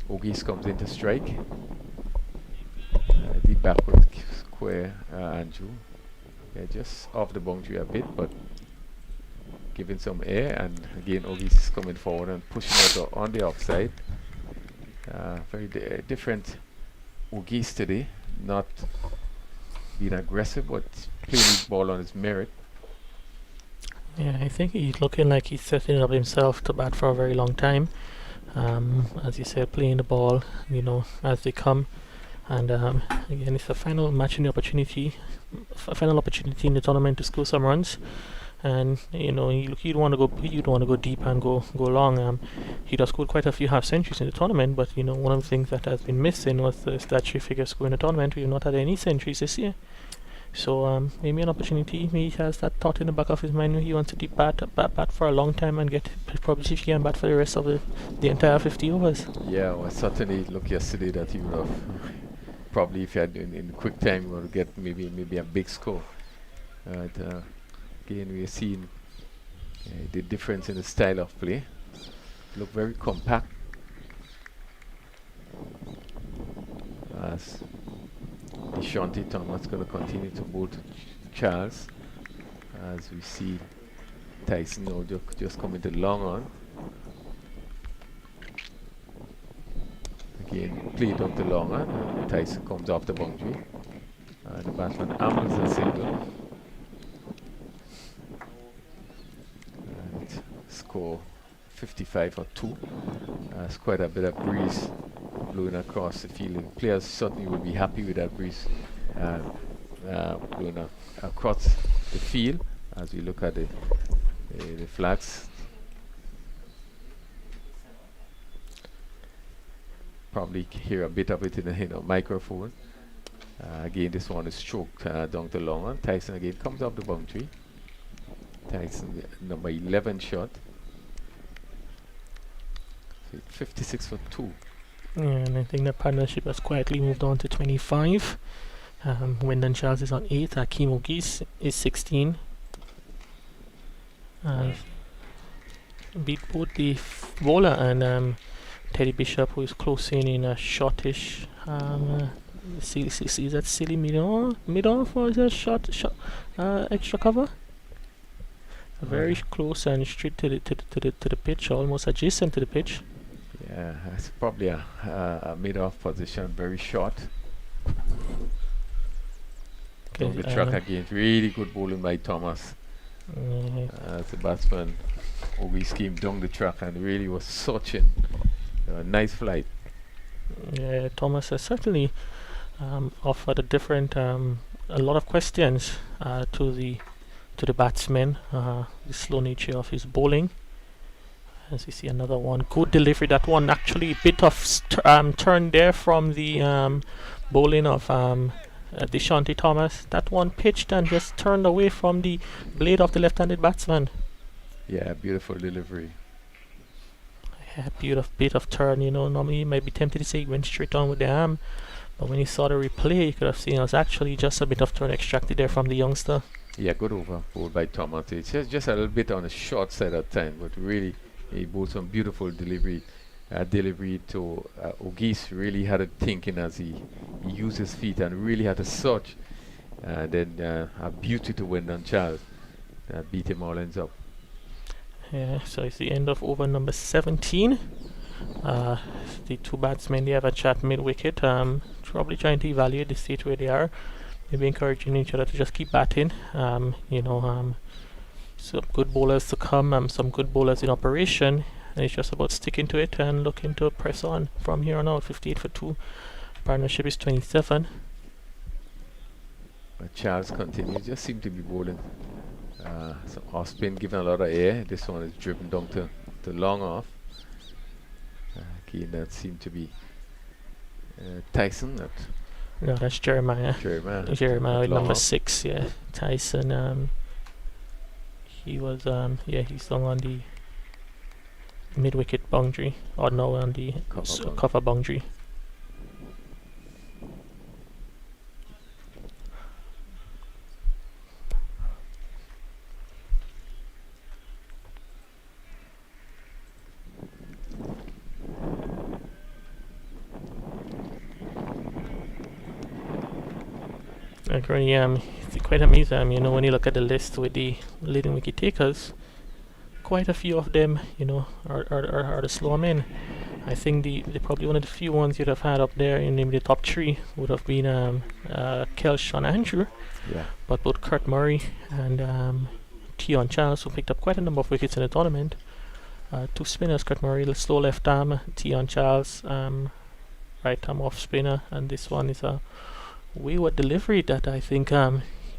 [SPEAKER 1] Ogis comes in to strike. The backward square, Anju. Just off the boundary a bit, but giving some air, and again Ogis is coming forward and pushing it on the offside. Very different Ogis today, not being aggressive, but playing his ball on his merit.
[SPEAKER 2] Yeah, I think he's looking like he's setting up himself to bat for a very long time. As you said, playing the ball, as they come. And again, it's a final match in the opportunity, a final opportunity in the tournament to score some runs. And you'd want to go deep and go long. He'd have scored quite a few half centuries in the tournament, but one of the things that has been missing was the statutory figure score in the tournament. We've not had any centuries this year. So maybe an opportunity. Maybe he has that thought in the back of his mind. He wants to deep bat for a long time and probably see if he can bat for the rest of the entire 50 overs.
[SPEAKER 1] Yeah, well, certainly look yesterday that he would have probably, if he had in quick time, he would get maybe a big score. Again, we are seeing the difference in the style of play. Look very compact. as Deshaunty Thomas going to continue to bowl to Charles, as we see Tyson now just coming to long on. Again, played up the long on, and Tyson comes off the boundary. The batsman ambles a single. And score 55 for 2. It's quite a bit of breeze blowing across the field. And players certainly will be happy with that breeze blowing across the field as we look at the flags. Probably hear a bit of it in the microphone. Again, this one is stroked down the long one. Tyson again comes off the boundary. Tyson, number 11 shot. So 56 for 2.
[SPEAKER 2] Yeah, and I think that partnership has quietly moved on to 25. Wyndon Charles is on 8. Akeem Ogis is 16. Beat both the bowler and Teddy Bishop, who is close in a shortish. Is that silly mid-off or is that short extra cover? Very close and straight to the pitch, almost adjacent to the pitch.
[SPEAKER 1] Yeah, it's probably a mid-off position, very short.
[SPEAKER 2] Okay,
[SPEAKER 1] the track again, really good bowling by Thomas. As the batsman always came down the track and really was searching. Nice flight.
[SPEAKER 2] Yeah, Thomas has certainly offered a lot of questions to the batsmen. The slow nature of his bowling. As you see, another one, good delivery. That one actually a bit of turn there from the bowling of Deshaunty Thomas. That one pitched and just turned away from the blade of the left-handed batsman.
[SPEAKER 1] Yeah, beautiful delivery.
[SPEAKER 2] Yeah, bit of turn. Normally you might be tempted to say he went straight on with the arm, but when you saw the replay, you could have seen it was actually just a bit of turn extracted there from the youngster.
[SPEAKER 1] Yeah, good over bowled by Thomas. It's just a little bit on the short side at time, but really he bowled some beautiful delivery to Ogis. Really had it thinking as he used his feet and really had a search. Then a beauty to Wyndon Charles. Beat him all ends up.
[SPEAKER 2] Yeah, so it's the end of over number 17. The two batsmen, they have a chat mid-wicket, probably trying to evaluate the state where they are, maybe encouraging each other to just keep batting. Some good bowlers to come, some good bowlers in operation, and it's just about sticking to it and looking to press on from here on out. 58 for 2. Partnership is 27.
[SPEAKER 1] But Charles continues, just seem to be bowling. Some off spin, given a lot of air. This one is driven down to long off. Again, that seemed to be Tyson.
[SPEAKER 2] No, that's Jeremiah. Jeremiah with number 6. Yeah, Tyson. He was he's down on the mid-wicket boundary, or no, on the cover boundary. It's quite amazing, when you look at the list with the leading wicket takers, quite a few of them, are the slower men. I think the probably one of the few ones you'd have had up there in the top 3 would have been Kelsh and Andrew.
[SPEAKER 1] Yeah.
[SPEAKER 2] But both Kurt Murray and Tion Charles, who picked up quite a number of wickets in the tournament. 2 spinners, Kurt Murray, slow left arm, Tion Charles, right arm off spinner, and this one is a wayward delivery that I think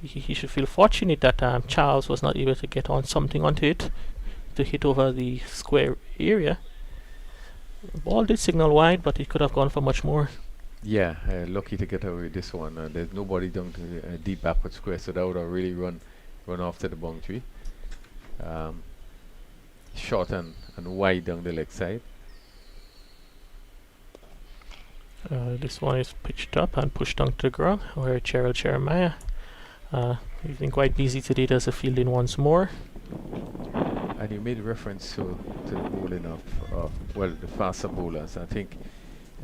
[SPEAKER 2] he should feel fortunate that Charles was not able to get on something onto it to hit over the square area. The ball did signal wide, but it could have gone for much more.
[SPEAKER 1] Yeah, lucky to get away with this one. There's nobody down to deep backward square, so that would have really run off to the boundary. Short and wide down the leg side.
[SPEAKER 2] This one is pitched up and pushed down to the ground, where Jeremiah he's been quite busy today. Does a fielding once more.
[SPEAKER 1] And you made reference to the bowling of the faster bowlers. I think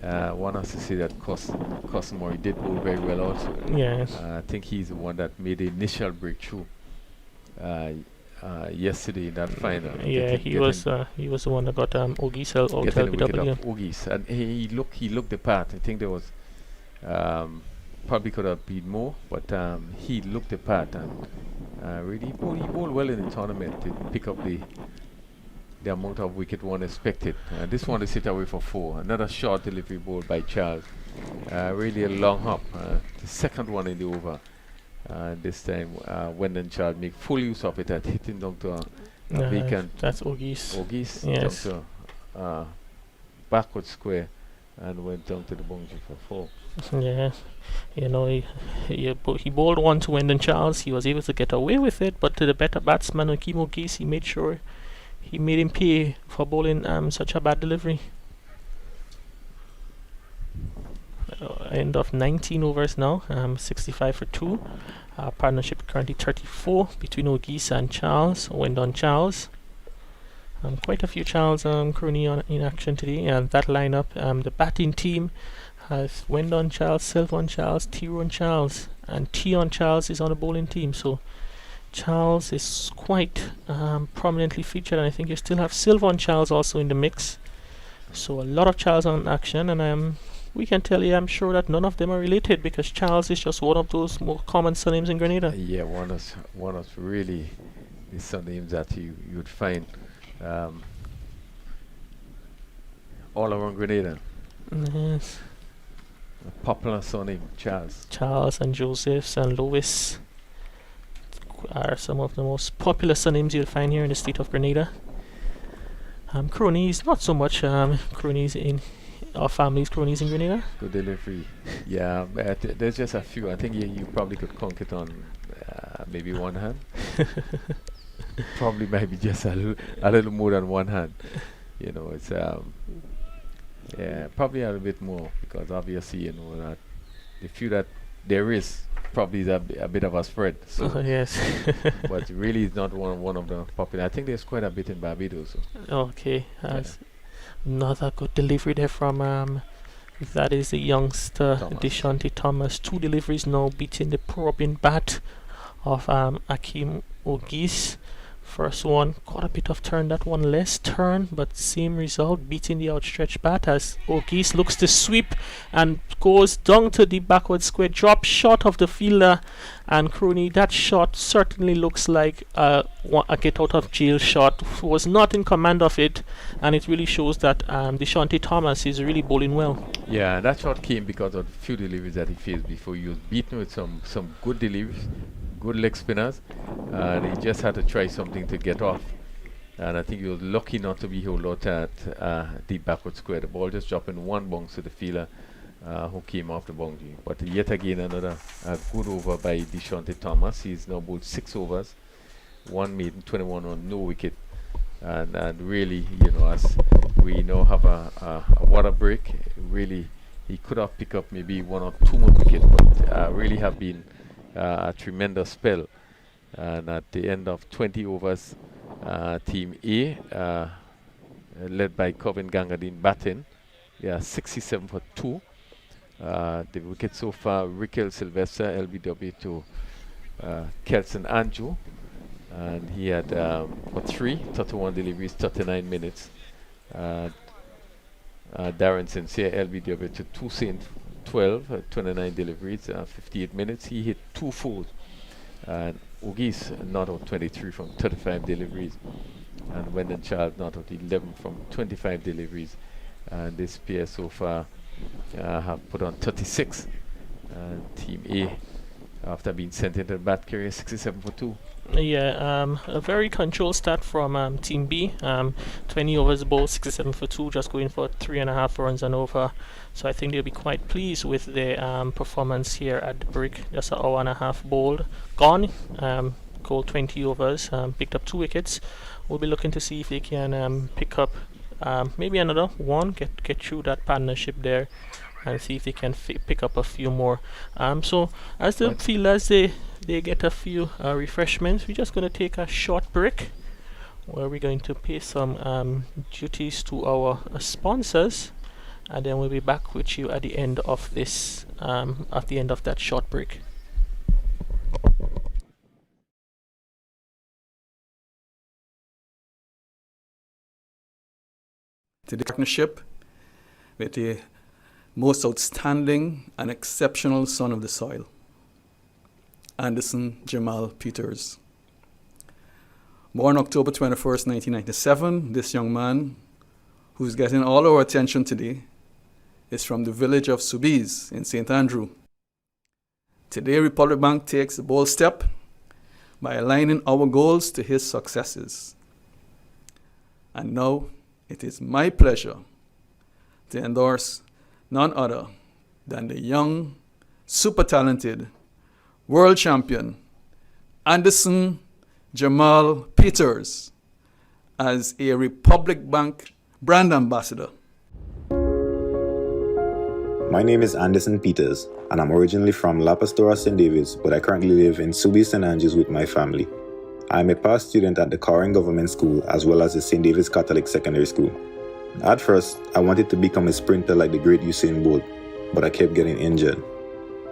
[SPEAKER 1] one has to say that Cosmore did bowl very well also.
[SPEAKER 2] Yes.
[SPEAKER 1] I think he's the one that made the initial breakthrough yesterday in that final.
[SPEAKER 2] Yeah, he was the one that got Ogis out
[SPEAKER 1] Getting the wicket
[SPEAKER 2] LBW.
[SPEAKER 1] off Ogis, and he looked the part. I think there was probably could have been more, but he looked the part, and really he bowled well in the tournament to pick up the amount of wicket one expected. This one is hit away for 4. Another short delivery ball by Charles. Really a long hop. The second one in the over. This time, Wendon Charles make full use of it at hitting down to a vacant.
[SPEAKER 2] That's Ogis.
[SPEAKER 1] Ogis
[SPEAKER 2] Yes.
[SPEAKER 1] down to backward square and went down to the boundary for 4.
[SPEAKER 2] Yeah, you know, he bowled one to Wendon Charles. He was able to get away with it, but to the better batsman, Akeem Ogis, he made sure he made him pay for bowling such a bad delivery. End of 19 overs now, 65 for 2. Partnership currently 34 between Ogis and Charles, Wendon Charles. Quite a few Charles Crooney in action today, and that lineup, the batting team has Wendon Charles, Sylvan Charles, Tyrone Charles, and Tion Charles is on the bowling team. So Charles is quite prominently featured, and I think you still have Sylvan Charles also in the mix. So a lot of Charles on action, and we can tell you, I'm sure that none of them are related, because Charles is just one of those more common surnames in Grenada.
[SPEAKER 1] Yeah, one of really the surnames that you would find all around Grenada.
[SPEAKER 2] Yes.
[SPEAKER 1] A popular surname, Charles.
[SPEAKER 2] Charles and Josephs and Louis are some of the most popular surnames you'll find here in the state of Grenada. Cronies, not so much cronies in our families, cronies in Grenada.
[SPEAKER 1] Good delivery. Yeah, but there's just a few. I think you probably could conk it on maybe one hand. Probably maybe just a little more than one hand. You know, it's yeah, probably a little bit more, because obviously, you know, that the few that there is probably is a bit of a spread. So
[SPEAKER 2] Yes.
[SPEAKER 1] but really it's not one of the popular. I think there's quite a bit in Barbados. So.
[SPEAKER 2] Okay. Another good delivery there from that is the youngster Deshante Thomas. 2 deliveries now, beating the probing bat of Akeem Ogis. First one got a bit of turn, that one less turn, but same result, beating the outstretched bat as Ogis looks to sweep and goes down to the backward square, drop shot of the fielder, and Crooney, that shot certainly looks like a get out of jail shot. Was not in command of it, and it really shows that Deshante Thomas is really bowling well.
[SPEAKER 1] Yeah, that shot came because of the few deliveries that he faced before. He was beaten with some good deliveries, good leg spinners, and he just had to try something to get off. And I think he was lucky not to be held out at the backward square. The ball just dropped in one bounce to the fielder who came off the boundary. But yet again, another good over by Deshante Thomas. He's now bowled 6 overs, 1 maiden, 21 on, no wicket. And really, you know, as we now have a water break, really he could have picked up maybe 1 or 2 more wickets, but really have been a tremendous spell. And at the end of 20 overs, Team A, led by Covin Gangadin batting, they are 67 for 2. The wicket so far, Rikel Sylvester, LBW to Kelson Anju, and he had for 31 deliveries, 39 minutes. Darren Sincere, LBW to 2 Saint 12, 29 deliveries, 58 minutes. He hit 2 fours. And Ogis not out 23 from 35 deliveries. And Wendon Charles not out 11 from 25 deliveries. And this pair so far have put on 36. Team A, after being sent into the bat carrier, 67 for 2.
[SPEAKER 2] Yeah, a very controlled start from Team B. 20 overs bowled, 67 for 2, just going for 3.5 runs and over. So I think they'll be quite pleased with their performance here at the break. Just an hour and a half bowled, gone. Called 20 overs, picked up 2 wickets. We'll be looking to see if they can pick up maybe another one, get through that partnership there, and see if they can pick up a few more. So as the fielders they get a few refreshments, we're just going to take a short break where we're going to pay some duties to our sponsors, and then we'll be back with you at the end of this, at the end of that short break.
[SPEAKER 5] To the partnership with the most outstanding and exceptional son of the soil, Anderson Jamal Peters. Born October 21st, 1997, this young man, who's getting all our attention today, is from the village of Soubise in St. Andrew. Today, Republic Bank takes a bold step by aligning our goals to his successes. And now, it is my pleasure to endorse none other than the young, super talented world champion, Anderson Jamal Peters, as a Republic Bank brand ambassador.
[SPEAKER 6] My name is Anderson Peters, and I'm originally from La Pastora, St. David's, but I currently live in Soubise, St. Andrews with my family. I'm a past student at the Coring Government School as well as the St. David's Catholic Secondary School. At first, I wanted to become a sprinter like the great Usain Bolt, but I kept getting injured.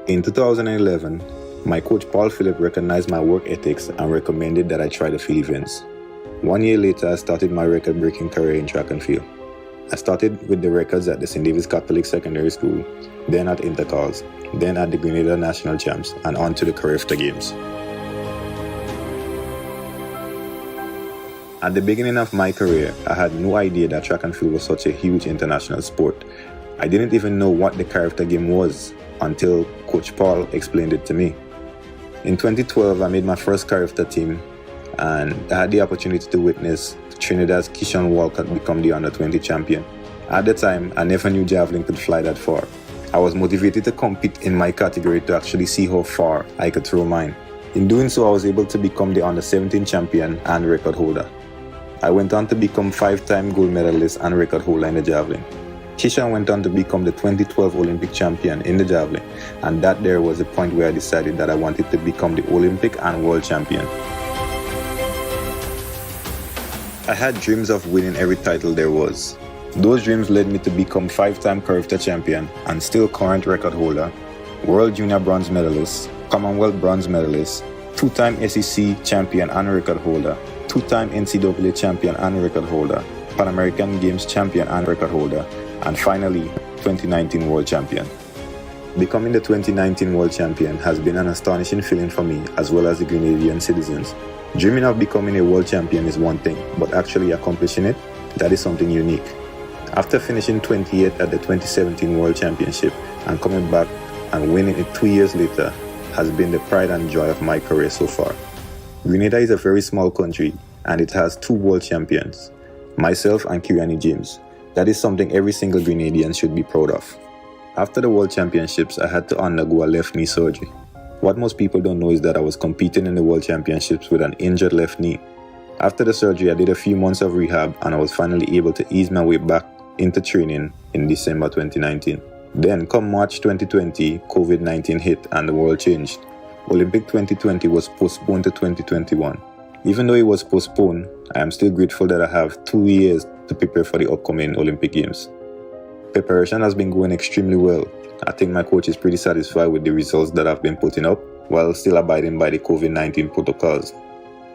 [SPEAKER 6] In 2011, my coach Paul Phillip recognized my work ethics and recommended that I try the field events. 1 year later, I started my record-breaking career in track and field. I started with the records at the St. David's Catholic Secondary School, then at Intercals, then at the Grenada National Champs, and on to the Carifta Games. At the beginning of my career, I had no idea that track and field was such a huge international sport. I didn't even know what the Carifta game was until Coach Paul explained it to me. In 2012, I made my first Carifta team, and I had the opportunity to witness Trinidad's Keyshawn Walcott become the under-20 champion. At the time, I never knew javelin could fly that far. I was motivated to compete in my category to actually see how far I could throw mine. In doing so, I was able to become the under-17 champion and record holder. I went on to become 5-time gold medalist and record holder in the javelin. Keyshawn went on to become the 2012 Olympic champion in the javelin, and that there was the point where I decided that I wanted to become the Olympic and world champion. I had dreams of winning every title there was. Those dreams led me to become 5-time Carifta champion and still current record holder, World Junior bronze medalist, Commonwealth bronze medalist, 2-time SEC champion and record holder, 2-time NCAA champion and record holder, Pan American Games champion and record holder, and finally, 2019 world champion. Becoming the 2019 world champion has been an astonishing feeling for me as well as the Grenadian citizens. Dreaming of becoming a world champion is one thing, but actually accomplishing it, that is something unique. After finishing 28th at the 2017 World Championship and coming back and winning it 2 years later has been the pride and joy of my career so far. Grenada is a very small country and it has 2 world champions, myself and Kiriani James. That is something every single Grenadian should be proud of. After the World Championships, I had to undergo a left knee surgery. What most people don't know is that I was competing in the World Championships with an injured left knee. After the surgery, I did a few months of rehab and I was finally able to ease my way back into training in December 2019. Then, come March 2020, COVID-19 hit and the world changed. Olympic 2020 was postponed to 2021. Even though it was postponed, I am still grateful that I have 2 years to prepare for the upcoming Olympic Games. Preparation has been going extremely well. I think my coach is pretty satisfied with the results that I've been putting up while still abiding by the COVID-19 protocols.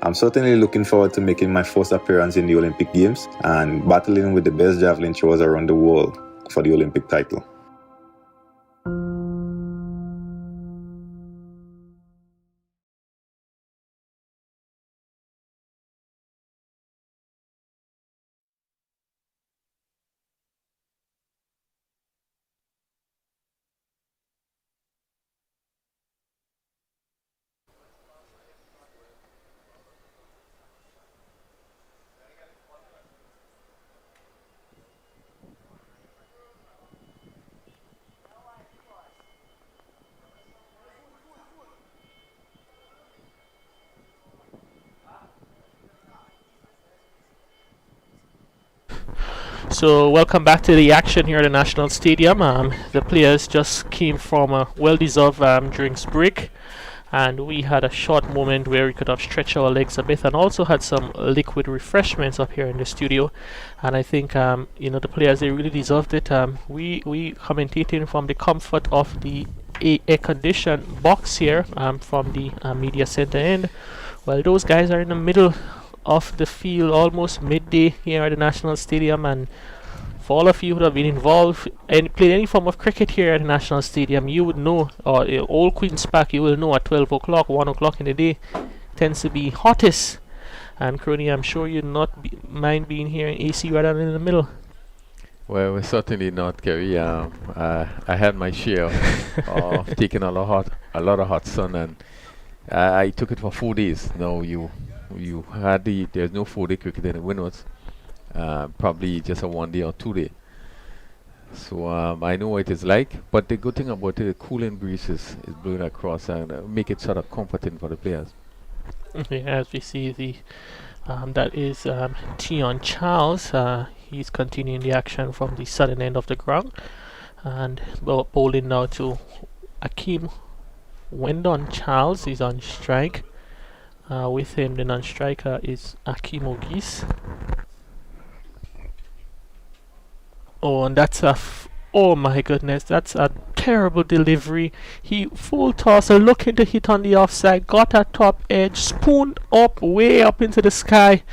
[SPEAKER 6] I'm certainly looking forward to making my first appearance in the Olympic Games and battling with the best javelin throwers around the world for the Olympic title.
[SPEAKER 2] So welcome back to the action here at the National Stadium. The players just came from a well-deserved drinks break, and we had a short moment where we could have stretched our legs a bit and also had some liquid refreshments up here in the studio. And I think the players, they really deserved it. We commentating from the comfort of the air-conditioned box here from the media center end. Well, those guys are in the middle of the field, almost midday here at the National Stadium, and for all of you who have been involved and played any form of cricket here at the National Stadium, you would know, or old Queen's Park, you will know at 12 o'clock, 1 o'clock in the day tends to be hottest. And Crony, I'm sure you'd not mind being here in AC rather than in the middle.
[SPEAKER 1] Well, we're certainly not, Kerry. I had my share of taking a lot of hot sun, and I took it for 4 days. No, you had there's no 4-day cricket in the Winwoods. Probably just a 1 day or 2 day. So I know what it is like, but the good thing about it, the cooling breeze is blowing across and make it sort of comforting for the players.
[SPEAKER 2] Yeah, as we see that is Tion Charles. He's continuing the action from the southern end of the ground, and bowling now to Akeem Wendon Charles. He's on strike. With him, the non-striker is Akeem Ogis. Oh, and that's oh my goodness, that's a terrible delivery. He full tosser, looking to hit on the offside, got a top edge, spooned up, way up into the sky.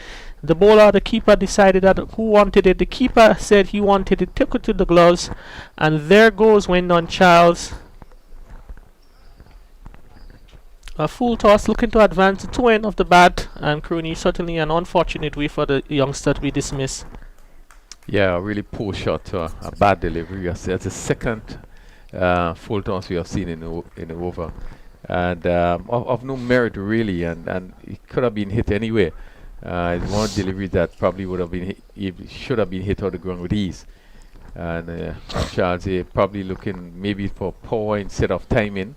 [SPEAKER 2] The bowler, the keeper decided that who wanted it. The keeper said he wanted it, took it to the gloves, and there goes Wendon Charles. A full toss, looking to advance the two end of the bat, and Crooney, certainly an unfortunate way for the youngster to be dismissed.
[SPEAKER 1] Yeah, a really poor shot, a bad delivery. That's the second full toss we have seen in the over, and of no merit really, and it could have been hit anyway. It's one delivery that probably would have been should have been hit on the ground with ease. And Charles probably looking maybe for power instead of timing,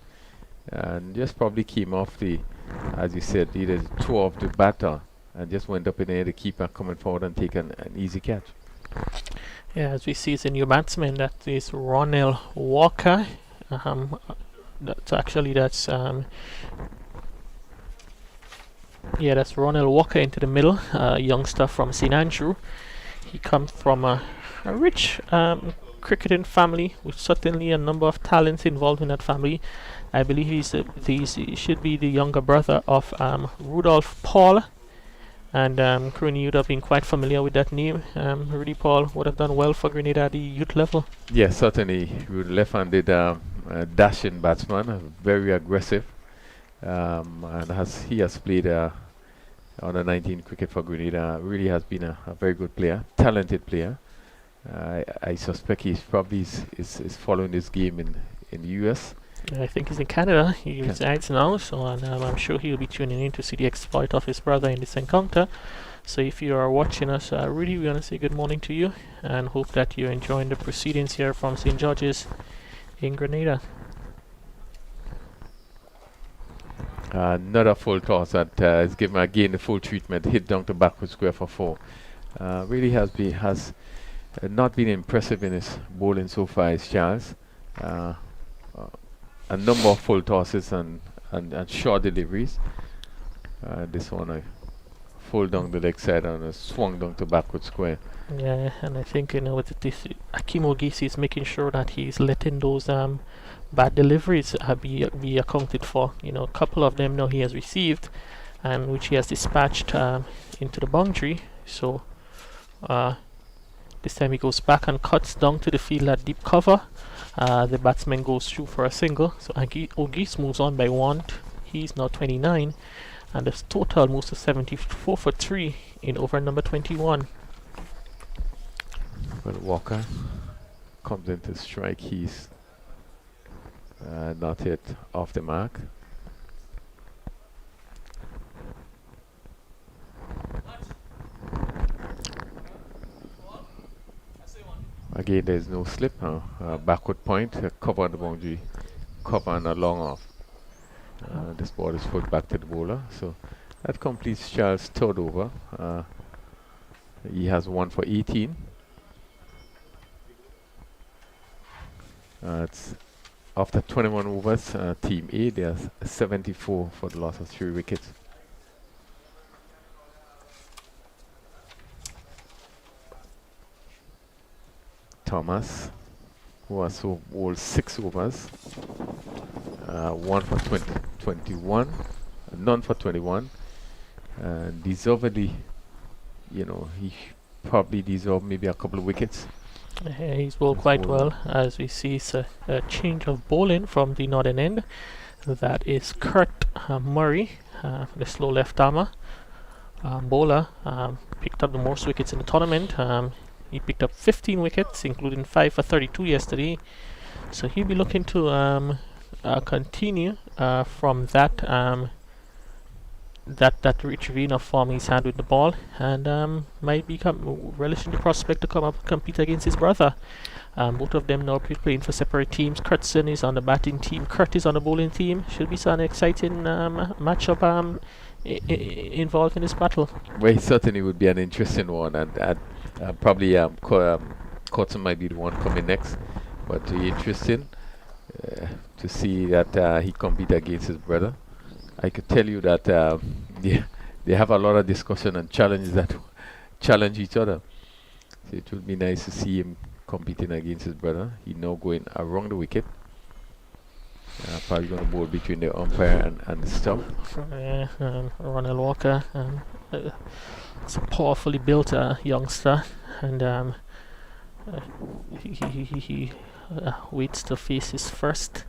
[SPEAKER 1] and just probably came off as you said, either throw off the batter and just went up in the air. The keeper coming forward and take an easy catch.
[SPEAKER 2] Yeah, as we see, it's a new batsman. That is Ronald Walker. That's Ronald Walker into the middle, a youngster from St. Andrew. He comes from a rich cricketing family, with certainly a number of talents involved in that family. I believe he should be the younger brother of Rudolph Paul. And Crooney, you'd have been quite familiar with that name. Rudy Paul would have done well for Grenada at the youth level.
[SPEAKER 1] Yes, certainly. Left-handed dashing batsman, very aggressive. And he has played under 19 cricket for Grenada. Really has been a very good player, talented player. I suspect he's probably is following this game in the US.
[SPEAKER 2] I think he's in Canada. He resides now, so I'm sure he'll be tuning in to see the exploit of his brother in this encounter. So if you are watching us, Rudy, we want to say good morning to you and hope that you're enjoying the proceedings here from St. George's in Grenada.
[SPEAKER 1] Another full toss that is given again the full treatment, hit down to backward square for 4. Really has not been impressive in his bowling so far, is Charles. A number of full tosses and short deliveries. This one I full down the leg side and swung down to backward square.
[SPEAKER 2] Yeah, and I think with this, Akeem Ogisi is making sure that he's letting those bad deliveries be accounted for. A couple of them now he has received, and which he has dispatched into the boundary. So this time he goes back and cuts down to the field at deep cover. The batsman goes through for a single. So Ogis moves on by 1. He's now 29, and the total moves to 74 for 3 in over number 21.
[SPEAKER 1] Well, Walker comes into strike. He's not hit off the mark. Again, there's no slip. Backward point, cover on the boundary, cover and a long off. This ball is put back to the bowler. So that completes Charles' third over. He has 1 for 18. It's after 21 overs, Team A, there's 74 for the loss of 3 wickets. Thomas, who has so all 6 overs, 1 for 21, none for 21, and deservedly, he probably deserved maybe a couple of wickets.
[SPEAKER 2] He's bowled quite well, as we see. It's a change of bowling from the northern end. That is Kurt Murray, the slow left armer bowler. Picked up the most wickets in the tournament. He picked up 15 wickets, including 5 for 32 yesterday. So he'll be looking to continue from that that rich vein of form he's had with the ball, and might become relishing the prospect to come up and compete against his brother. Both of them now playing for separate teams. Kurtson is on the batting team, Kurt is on the bowling team. Should be an exciting matchup involved in this battle.
[SPEAKER 1] Well, it certainly would be an interesting one, and probably Kurtson might be the one coming next, but interesting to see that he compete against his brother. I could tell you that they have a lot of discussion and challenges that challenge each other. So it would be nice to see him competing against his brother. He's now going around the wicket. Probably going to bowl between the umpire and the stump.
[SPEAKER 2] Ronald Walker, it's a powerfully built youngster, and he waits to face his first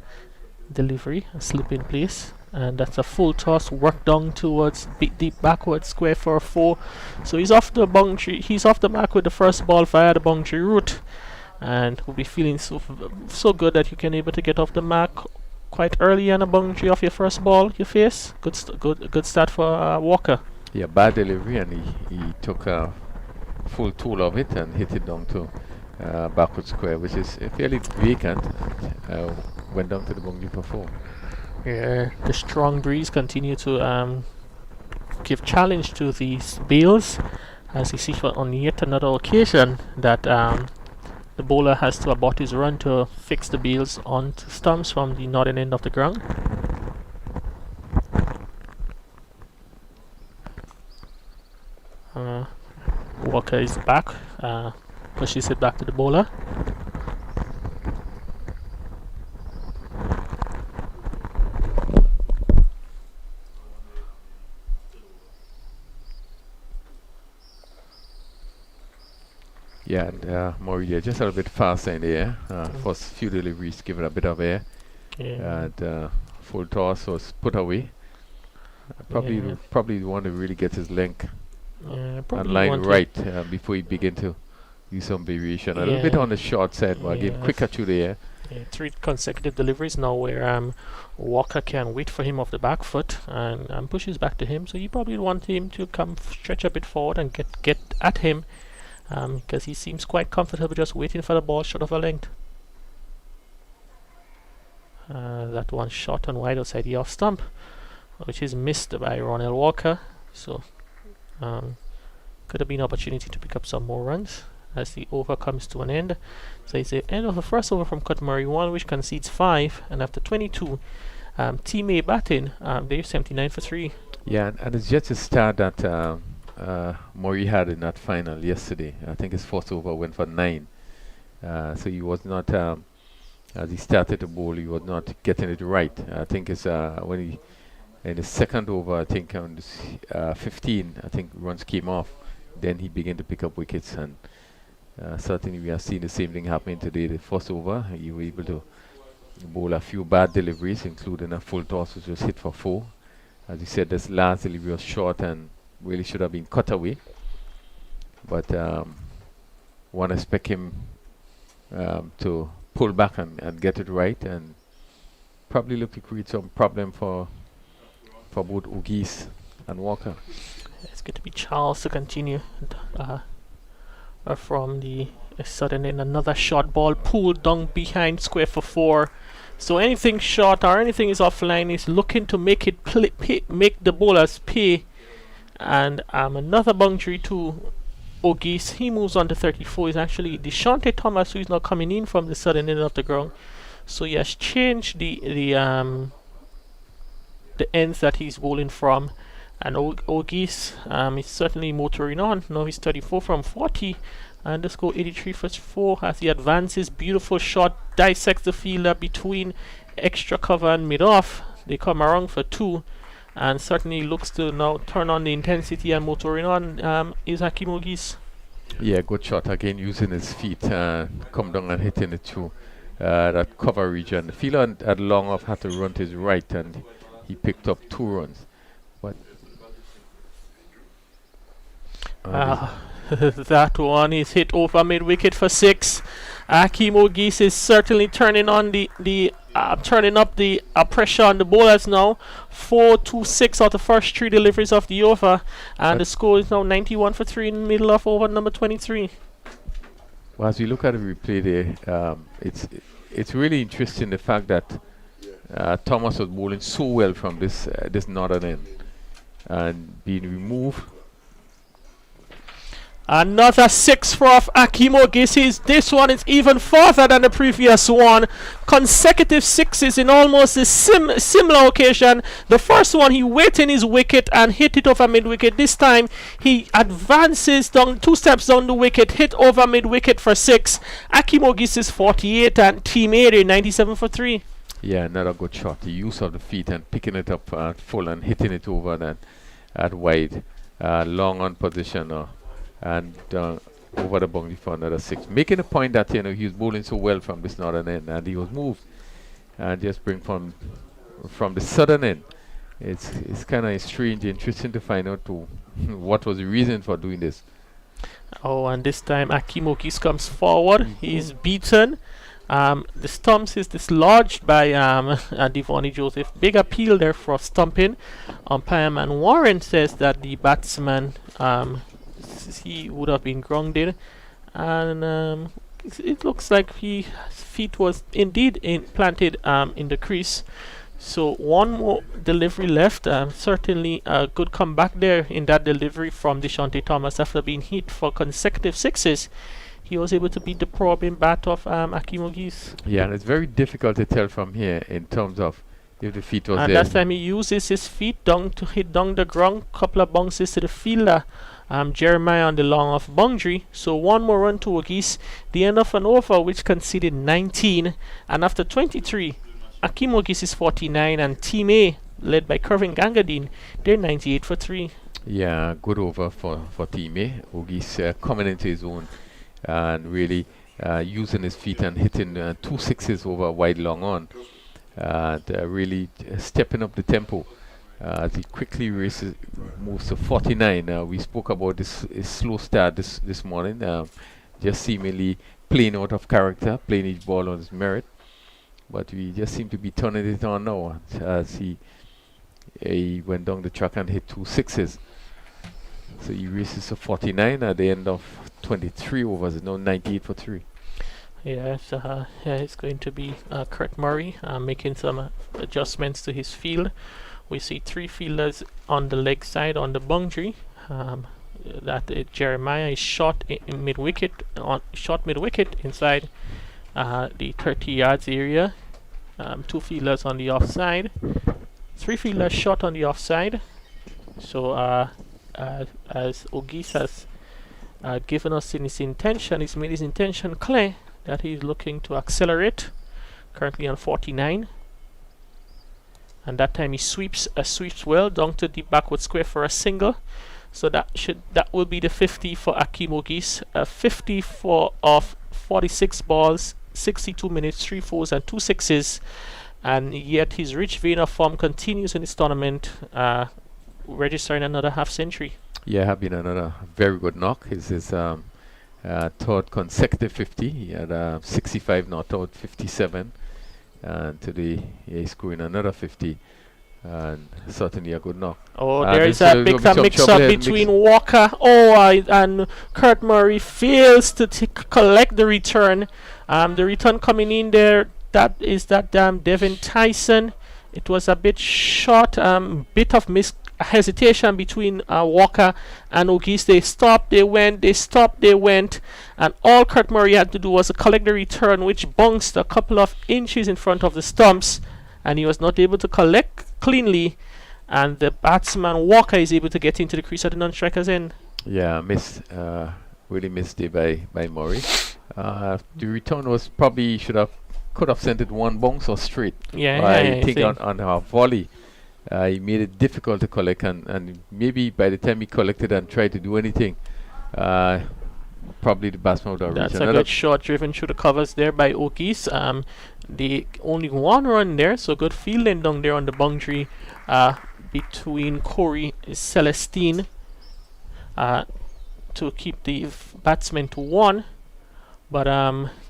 [SPEAKER 2] delivery, a slip in place, and that's a full toss, work down towards deep backward, square for a 4. So he's off the boundary. He's off the mark with the first ball via the boundary route, and will be feeling so good that you can able to get off the mark quite early on a boundary off your first ball you face. Good start for Walker.
[SPEAKER 1] Yeah, bad delivery, and he took a full tool of it and hit it down to backward square, which is fairly vacant. Went down to the boundary for 4.
[SPEAKER 2] Yeah, the strong breeze continue to give challenge to these bails, as you see on yet another occasion that the bowler has to abort his run to fix the bails onto stumps from the northern end of the ground. Walker is back, pushes it back to the bowler.
[SPEAKER 1] Yeah, and Maury just a little bit faster in the air. First few deliveries give it a bit of air.
[SPEAKER 2] Yeah.
[SPEAKER 1] And full toss was put away. Probably the one to really get his length and line right before he begin to use some variation. A little bit on the short side, but again quicker through the air.
[SPEAKER 2] 3 consecutive deliveries now where Walker can wait for him off the back foot and pushes back to him. So you probably want him to come stretch a bit forward and get at him, because he seems quite comfortable just waiting for the ball short of a length. That one shot on wide outside the off stump, which is missed by Ronald Walker. So could have been an opportunity to pick up some more runs as the over comes to an end. So it's the end of the first over from Cut Murray 1, which concedes 5, and after 22, Team A batting, they're 79 for 3.
[SPEAKER 1] Yeah, and it's just a start that Murray had in that final yesterday. I think his first over went for 9. So he was not, as he started the bowl, he was not getting it right. I think it's when he, in the second over, I think on 15, I think runs came off. Then he began to pick up wickets, and certainly we are seeing the same thing happening today. The first over, he was able to bowl a few bad deliveries, including a full toss which was hit for 4. As you said, this last delivery was short and really should have been cut away. But one expect him to pull back and get it right, and probably look to create some problem for both Ogies and Walker.
[SPEAKER 2] It's going to be Charles to continue from the sudden end. Another short ball pulled down behind square for 4. So anything short or anything is offline is looking to make it make the bowlers pay. And another boundary to Ogies. He moves on to 34. Is actually Deshante Thomas, who is now coming in from the southern end of the ground. So he has changed the ends that he's bowling from. And Ogis is certainly motoring on. Now he's 34 from 40. And the score 83 for 4 as he advances. Beautiful shot, dissects the fielder between extra cover and mid-off. They come around for 2. And certainly looks to now turn on the intensity and motoring on is Hakeem Ogis.
[SPEAKER 1] Yeah, good shot again, using his feet and come down and hitting it through that cover region. The fielder at long off had to run to his right, and he picked up 2 runs. But
[SPEAKER 2] that one is hit over mid-wicket for 6. Hakeem Ogis is certainly turning on turning up the pressure on the bowlers now. 4-2-6 out of the first 3 deliveries of the over, and the score is now 91 for 3 in the middle of over number 23.
[SPEAKER 1] well, as we look at the replay there, it's really interesting the fact that Thomas was bowling so well from this northern end and being removed.
[SPEAKER 2] Another 6 for Hakeem Ogis. This one is even farther than the previous one. Consecutive 6s in almost a similar occasion. The first one he waited his wicket and hit it over mid-wicket. This time he advances down 2 steps down the wicket, hit over mid-wicket for 6. Hakeem Ogis is 48 and Team 80 97 for 3.
[SPEAKER 1] Yeah, another good shot. The use of the feet and picking it up full and hitting it over then at wide. Long on position and over the boundary for another 6. Making a point that he was bowling so well from this northern end, and he was moved and just bring from the southern end. It's kind of strange, interesting to find out what was the reason for doing this.
[SPEAKER 2] Oh, and this time Hakeem Ogis comes forward. He's beaten. The stumps is dislodged by Devonnie Joseph. Big appeal there for stumping. Umpire Man Warren says that the batsman he would have been grounded, and it looks like his feet was indeed planted in the crease. So one more delivery left. Certainly a good comeback there in that delivery from Deshante Thomas after being hit for consecutive 6s. He was able to beat the probing bat of Hakeem Ogis.
[SPEAKER 1] Yeah, and it's very difficult to tell from here in terms of if the feet was
[SPEAKER 2] and
[SPEAKER 1] there.
[SPEAKER 2] that time he uses his feet down to hit down the ground. Couple of bounces to the fielder, Jeremiah on the long off boundary. So one more run to Ogis. The end of an over which conceded 19. And after 23, Hakeem Ogis is 49 and Team A, led by Kervin Gangadine, they're 98 for 3.
[SPEAKER 1] Yeah, good over for Team A. Ogis coming into his own and really using his feet and hitting 2 6s over wide long on. Really stepping up the tempo as he quickly moves to 49. We spoke about this slow start this morning, just seemingly playing out of character, playing each ball on his merit. But we just seem to be turning it on now as he went down the track and hit 2 6s. So he races to 49 at the end of 23 overs. It's now 98 for 3.
[SPEAKER 2] Yes, it's going to be Kurt Murray making some adjustments to his field. We see 3 fielders on the leg side on the boundary. Jeremiah is shot in mid-wicket, inside the 30 yards area. 2 fielders on the offside. 3 fielders shot on the offside. So as Ogis has given us in his intention, he's made his intention clear that he's looking to accelerate, currently on 49, and that time he sweeps well down to the backward square for a single. So that will be the 50 for Hakeem Ogis. 50 of 46 balls, 62 minutes, 3 4s and 2 6s, and yet his rich vein of form continues in this tournament, registering another half century.
[SPEAKER 1] Yeah, have been another very good knock. His third consecutive 50. He had 65 not out, 57, and today he's scoring another 50, and certainly a good knock.
[SPEAKER 2] Oh, there is a big mix-up between Walker and Kurt Murray fails to collect the return. The return coming in there, that is Devin Tyson. It was a bit short, bit of a hesitation between Walker and O'Geese. They stopped, they went, they stopped, they went, and all Kurt Murray had to do was collect the return, which bounced a couple of inches in front of the stumps, and he was not able to collect cleanly, and the batsman Walker is able to get into the crease at the non-striker's end.
[SPEAKER 1] Yeah, really missed it by Murray. The return was probably could have sent it one bounce or straight. I think on our volley, he made it difficult to collect, and maybe by the time he collected and tried to do anything, probably the batsman would have reached.
[SPEAKER 2] That's a good shot driven through the covers there by O'Geese. The only one run there, so good fielding down there on the boundary between Corey Celestine to keep the batsman to 1. But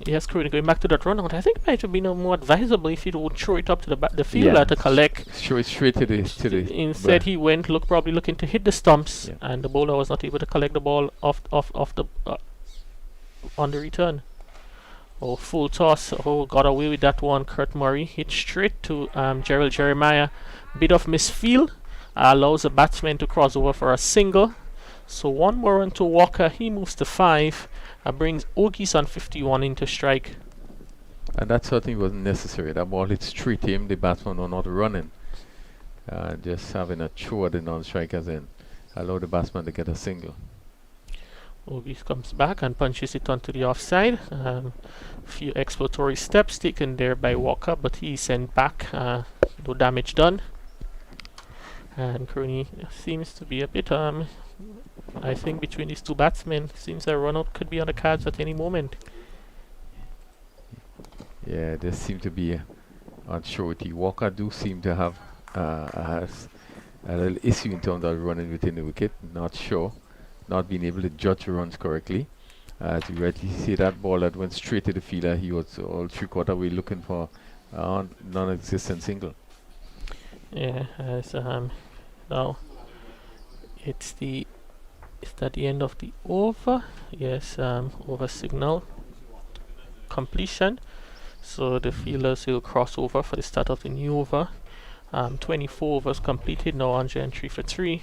[SPEAKER 2] yes, Corey going back to that run out. I think it might have been more advisable if he would throw it up to the fielder to collect.
[SPEAKER 1] Throw it straight to the.
[SPEAKER 2] Instead, he went probably looking to hit the stumps, and the bowler was not able to collect the ball off the on the return. Oh, full toss. Oh, got away with that one. Kurt Murray hit straight to Gerald Jeremiah. Bit of misfield allows the batsman to cross over for a single. So one more run to Walker. He moves to 5. Brings O'Geese on 51 into strike.
[SPEAKER 1] And that certainly wasn't necessary. That ball hit straight to him. The batsman were not running. Just having a throw at the non-strikers end. Allow the batsman to get a single.
[SPEAKER 2] O'Geese comes back and punches it onto the offside. Few exploratory steps taken there by Walker, but he's sent back. No damage done. And Kearney seems to be a bit I think between these two batsmen, seems a run out could be on the cards at any moment.
[SPEAKER 1] Yeah, there seem to be on surety. Walker do seem to have has a little issue in terms of running within the wicket. Not sure, not being able to judge the runs correctly. As you rightly see, that ball that went straight to the fielder, he was all 3/4 way looking for a non-existent single.
[SPEAKER 2] Yeah, as now is that the end of the over? Yes, over signal completion. So the fielders will cross over for the start of the new over. 24 overs completed, now 103 for 3.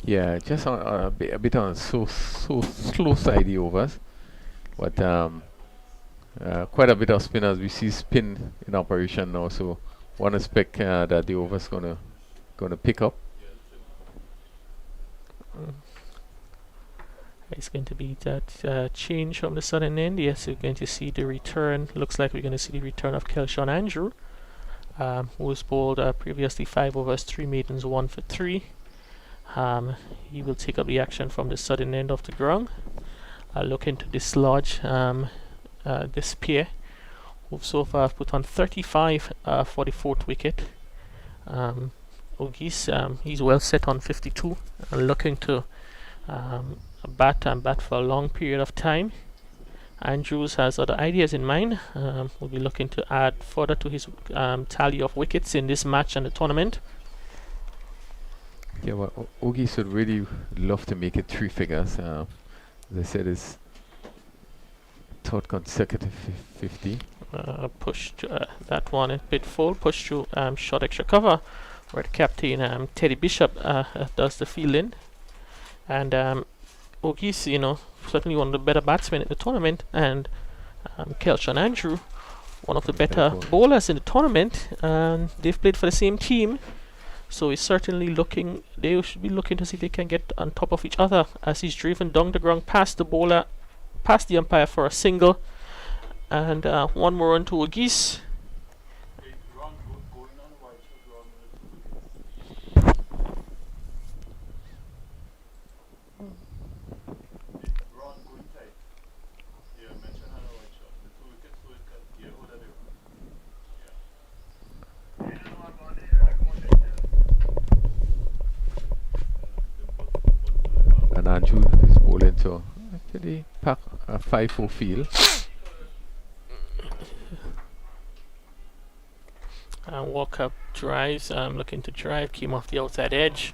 [SPEAKER 1] Yeah, just on a bit on so slow side the overs, but quite a bit of spinners. We see spin in operation now, so one expect that the overs gonna pick up.
[SPEAKER 2] It's going to be that change from the southern end. Yes, we're going to see the return. Looks like we're going to see the return of Kelshawn Andrew, who was bowled previously 5 overs, 3 maidens, 1 for 3. He will take up the action from the southern end of the ground, looking to dislodge this pair, who so far have put on 35 for the 4th wicket. O'Geese, he's well set on 52 and looking to bat for a long period of time. Andrews has other ideas in mind. Will be looking to add further to his tally of wickets in this match and the tournament.
[SPEAKER 1] Yeah, well, O'Geese would really love to make it 3 figures. As I said, it's 3rd consecutive 50.
[SPEAKER 2] Pushed that one a bit full. Pushed through short extra cover, where the captain Teddy Bishop does the fielding. And O'Geese, certainly one of the better batsmen in the tournament, and Kelshawn Andrew, one of the better bowlers in the tournament, and they've played for the same team, so he's certainly they should be looking to see if they can get on top of each other as he's driven down the ground past the bowler, past the umpire for a single, and one more run to O'Geese.
[SPEAKER 1] And Andrew is bowling to actually pack a 5-4 field.
[SPEAKER 2] Walker drives, looking to drive, came off the outside edge.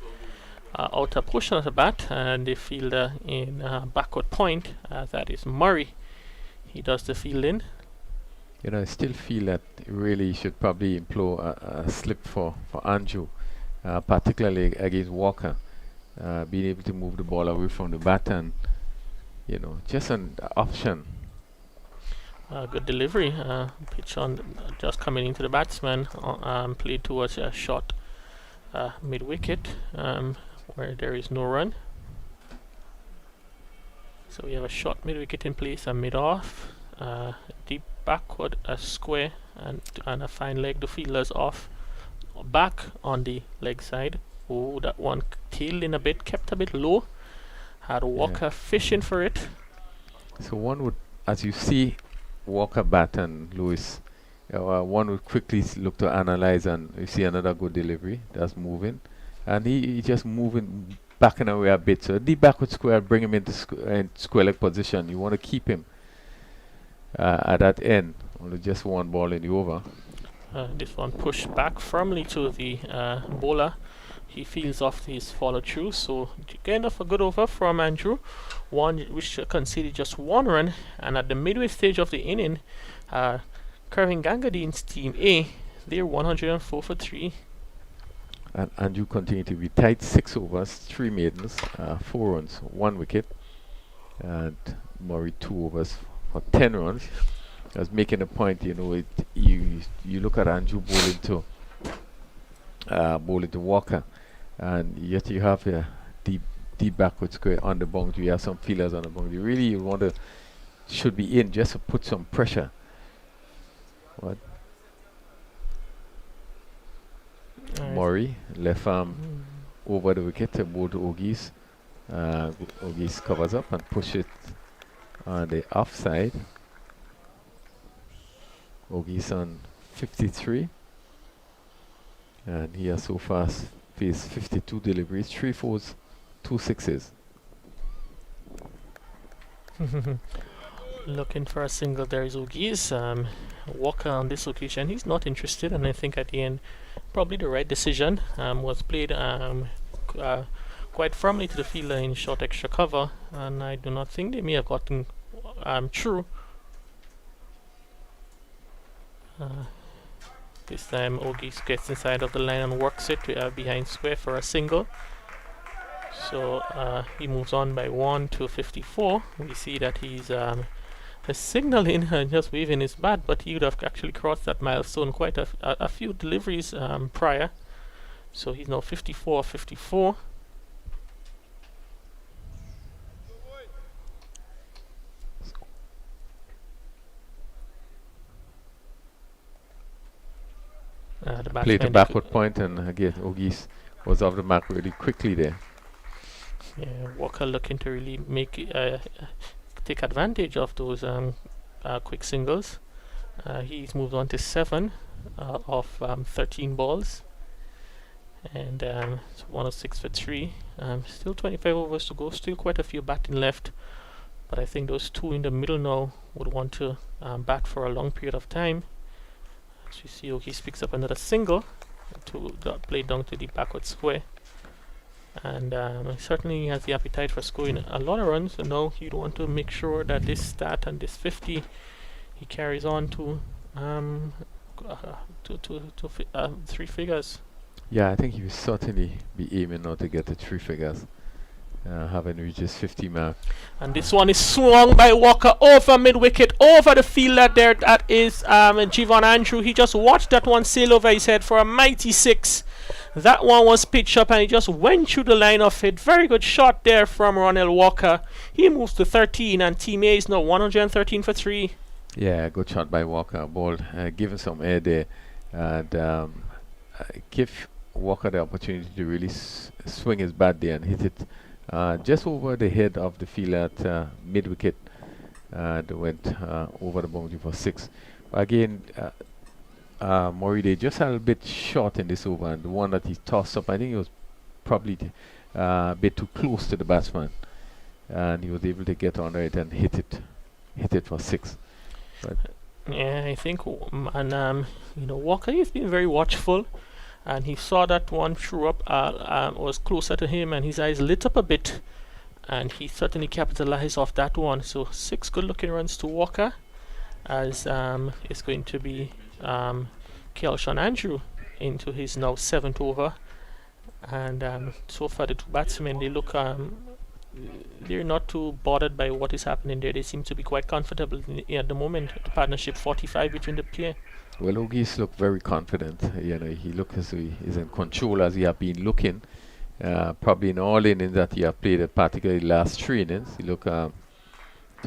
[SPEAKER 2] Outer portion of the bat, and the fielder in backward point, that is Murray. He does the fielding.
[SPEAKER 1] I still feel that really should probably employ a slip for Andrew. particularly against Walker, being able to move the ball away from the bat and, just an option.
[SPEAKER 2] Good delivery. Pitch on, just coming into the batsman. Played towards a short mid wicket, where there is no run. So we have a short mid wicket in place, a mid off, deep backward, a square, and a fine leg. The fielder's off, back on the leg side. Oh, that one tailed in a bit, kept a bit low. Had Walker fishing for it.
[SPEAKER 1] So one would, as you see Walker bat and Lewis, one would quickly look to analyze, and you see another good delivery that's moving, and he just moving backing away a bit. So deep backward square, bring him into square leg position. You want to keep him at that end. Only just one ball in the over.
[SPEAKER 2] This one pushed back firmly to the bowler. He feels off his follow through, so kind of a good over from Andrew. One which conceded just one run, and at the midway stage of the inning, Kervin Gangadine's team A, they're 104 for 3.
[SPEAKER 1] And Andrew continued to be tight. 6 overs, 3 maidens, 4 runs, 1 wicket, and Murray 2 overs for 10 runs. I was making a point, you look at Andrew bowling to Walker, and yet you have a deep backward square on the boundary. You have some fielders on the boundary. Really, you should be in just to put some pressure. What? Murray left arm over the wicket to both Ogies. Ogies covers up and push it on the offside. Ogies on 53, and he has so far faced 52 deliveries, 3 fours, 2 sixes.
[SPEAKER 2] Looking for a single there is Ogies. Walker on this occasion, he's not interested, and I think at the end, probably the right decision. Was played quite firmly to the fielder in short extra cover, and I do not think they may have gotten through. This time Ogies gets inside of the line and works it behind square for a single. So he moves on by 1 to 54. We see that he's signaling and just waving his bat, but he would have actually crossed that milestone quite a few deliveries prior. So he's now 54.
[SPEAKER 1] Played to backward point, and again Ogies was off the mark really quickly there.
[SPEAKER 2] Yeah, Walker looking to really take advantage of those quick singles. He's moved on to 7 of 13 balls, and it's 106 for 3. Still 25 overs to go, still quite a few batting left, but I think those 2 in the middle now would want to bat for a long period of time. As you see, Ogies picks up another single to play down to the backward square, and certainly has the appetite for scoring a lot of runs. So now he'd want to make sure that this stat and this 50 he carries on to 3 figures.
[SPEAKER 1] Yeah, I think he will certainly be aiming now to get to 3 figures, having reached his 50 mark.
[SPEAKER 2] And this one is swung by Walker over mid-wicket, over the fielder there. That is Jivon Andrew. He just watched that one sail over his head for a mighty 6. That one was pitched up and he just went through the line of it. Very good shot there from Ronell Walker. He moves to 13, and Team A is now 113 for 3.
[SPEAKER 1] Yeah, good shot by Walker. Ball giving some air there, and give Walker the opportunity to really swing his bat there and hit it just over the head of the fielder at mid-wicket, and went over the boundary for 6. Again, Murray, they just a little bit short in this over, and the one that he tossed up, I think it was probably a bit too close to the batsman, and he was able to get under it and hit it for 6. But
[SPEAKER 2] yeah, I think, and Walker, he's been very watchful, and he saw that one threw up, was closer to him, and his eyes lit up a bit, and he certainly capitalized off that one. So 6 good-looking runs to Walker, as it's going to be Kelshawn Andrew into his now 7th over, And so far, the two batsmen, they look they're not too bothered by what is happening there. They seem to be quite comfortable at the moment. The partnership 45 between the pair.
[SPEAKER 1] Well, Ogis look very confident. He look as though he is in control as he have been looking. Probably in all innings that he have played, particularly last 3 innings, he look to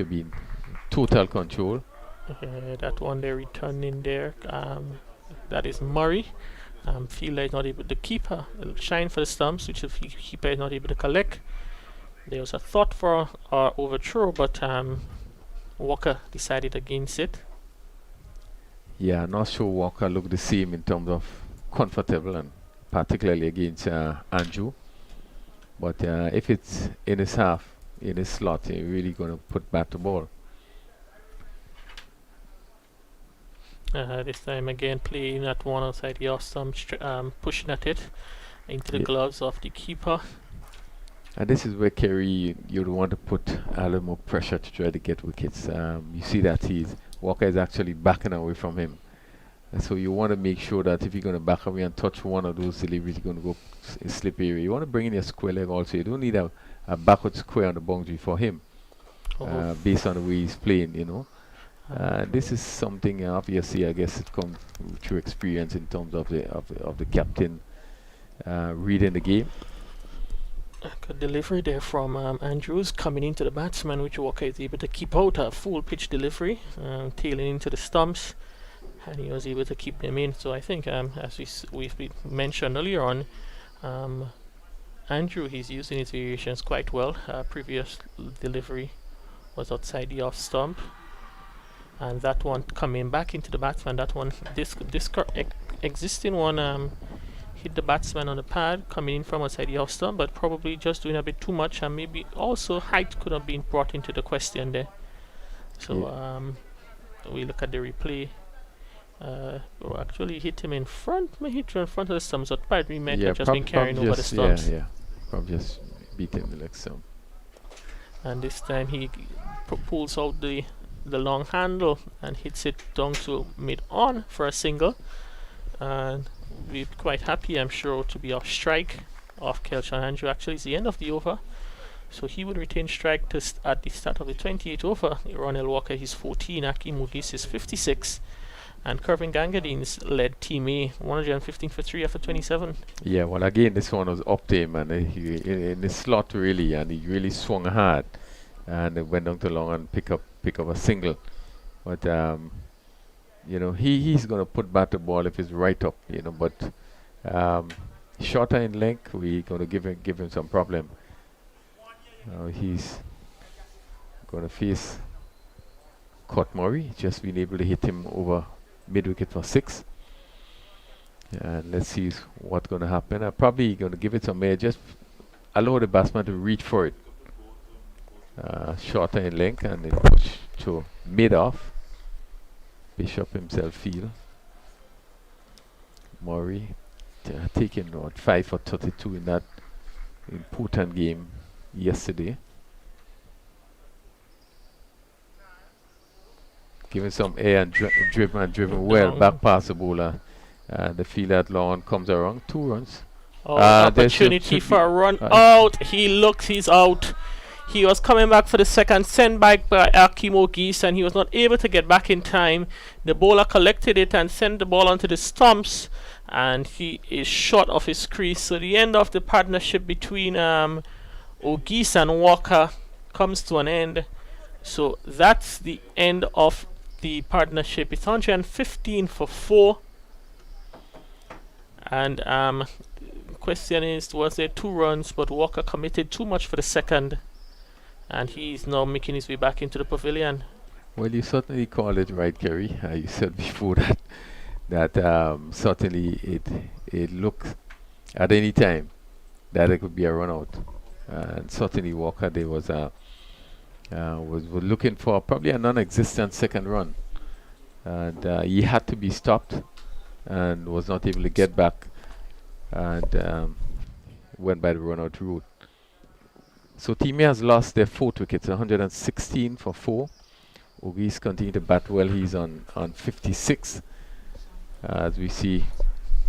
[SPEAKER 1] be in total control.
[SPEAKER 2] That one they return in there. That is Murray. Fielder is not able. The keeper will shine for the stumps, which the keeper is not able to collect. There was a thought for overthrow, but Walker decided against it.
[SPEAKER 1] Yeah, not sure Walker looked the same in terms of comfortable, and particularly against Andrew. But if it's in his half, in his slot, he's really going to put back the ball.
[SPEAKER 2] This time again playing at one outside the off stump, pushing at it into the gloves of the keeper.
[SPEAKER 1] And this is where Kerry, you'd want to put a little more pressure to try to get wickets. You see that Walker is actually backing away from him. And so you want to make sure that if you're going to back away and touch one of those deliveries, you're going to go slip area. You want to bring in your square leg also. You don't need a backward square on the boundary for him, based on the way he's playing, this is something obviously I guess it comes through experience in terms of the captain reading the game.
[SPEAKER 2] Good delivery there from Andrews coming into the batsman, which Walker is able to keep out a full pitch delivery, tailing into the stumps, and he was able to keep them in. So I think as we've mentioned earlier on, Andrew, he's using his variations quite well. Previous delivery was outside the off stump, and that one coming back into the batsman, that one, this existing one hit the batsman on the pad coming in from outside the off stump, but probably just doing a bit too much, and maybe also height could have been brought into the question there. So we look at the replay. Actually hit him in front, hit him in front of the stumps, but probably meant to just been carrying over the stumps.
[SPEAKER 1] Yeah, probably just beat him the leg stump.
[SPEAKER 2] And this time he pulls out the long handle and hits it down to mid-on for a single, and we're quite happy, I'm sure, to be off strike off Kelchan Andrew. Actually, it's the end of the over, so he will retain strike at the start of the 28th over. Ronald Walker is 14, Akim Mugis is 56, and Kervin Gangadines led Team A 115 for 3 after 27.
[SPEAKER 1] Yeah, well, again, this one was up to him, and he in the slot really, and he really swung hard, and it went down to long and pick up a single. But he's going to put back the ball if it's right up, but shorter in length, we're going to give him some problem. He's going to face Cott Murray, just being able to hit him over mid-wicket for 6. And let's see what's going to happen. I'm probably going to give it some air, just allow the batsman to reach for it. Shorter in length, and then push to mid-off. Bishop himself field. Murray taking 5 for 32 in that important game yesterday. Giving some air and driven well back past the bowler. The fielder at long comes around. 2 runs.
[SPEAKER 2] Opportunity for a run out. He's out. He was coming back for the second, sent back by Akimo Geese, and he was not able to get back in time. The bowler collected it and sent the ball onto the stumps, and he is short of his crease. So the end of the partnership between O'Geese and Walker comes to an end. So that's the end of the partnership. It's 115 for 4. And question is, was there 2 runs, but Walker committed too much for the second, and he's now making his way back into the pavilion.
[SPEAKER 1] Well, you certainly called it right, Kerry. You said before that certainly it looked at any time that it could be a run out, and certainly Walker there was looking for probably a non-existent second run, and he had to be stopped and was not able to get back, and went by the run out route. So Team A has lost their 4th wickets, 116 for 4. Ogis continue to bat well. He's on 56. As we see,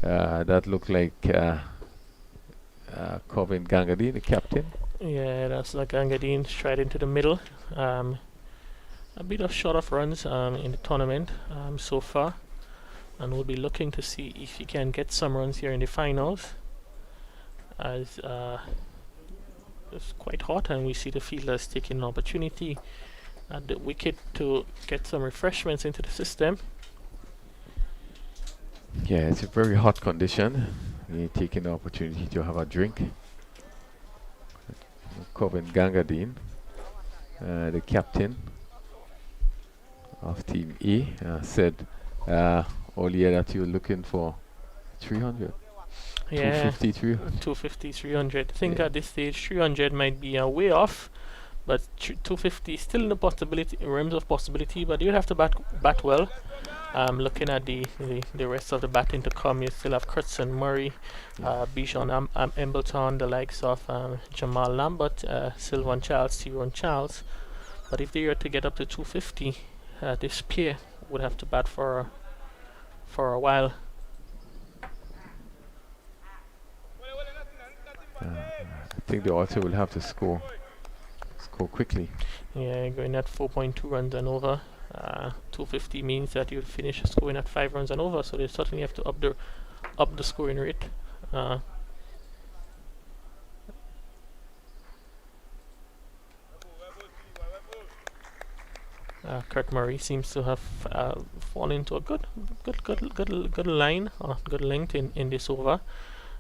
[SPEAKER 1] that looked like Corbin Gangadine, the captain.
[SPEAKER 2] Yeah, that's like Gangadine straight into the middle. A bit of short of runs in the tournament so far, and we'll be looking to see if he can get some runs here in the finals, as it's quite hot and we see the fielders taking an opportunity at the wicket to get some refreshments into the system.
[SPEAKER 1] Yeah, it's a very hot condition. You're taking the opportunity to have a drink. Corbin Gangadine, the captain of Team A, said earlier that you're looking for 300.
[SPEAKER 2] Yeah,
[SPEAKER 1] 253.
[SPEAKER 2] 250, 300. I think
[SPEAKER 1] Yeah.
[SPEAKER 2] at this stage 300 might be way off, but 250 is still in the possibility, realms of possibility. But you'd have to bat well. Looking at the rest of the batting to come, you still have Kurtzen, Murray, Bijan Embleton, the likes of Jamal Lambert, Sylvan Charles, Tyrone Charles. But if they were to get up to 250, this pair would have to bat for a while.
[SPEAKER 1] I think they also will have to score quickly.
[SPEAKER 2] Yeah, going at 4.2 runs and over. 250 means that you'll finish scoring at 5 runs and over, so they certainly have to up the scoring rate. Kurt Murray seems to have fallen into a good line, good length in this over.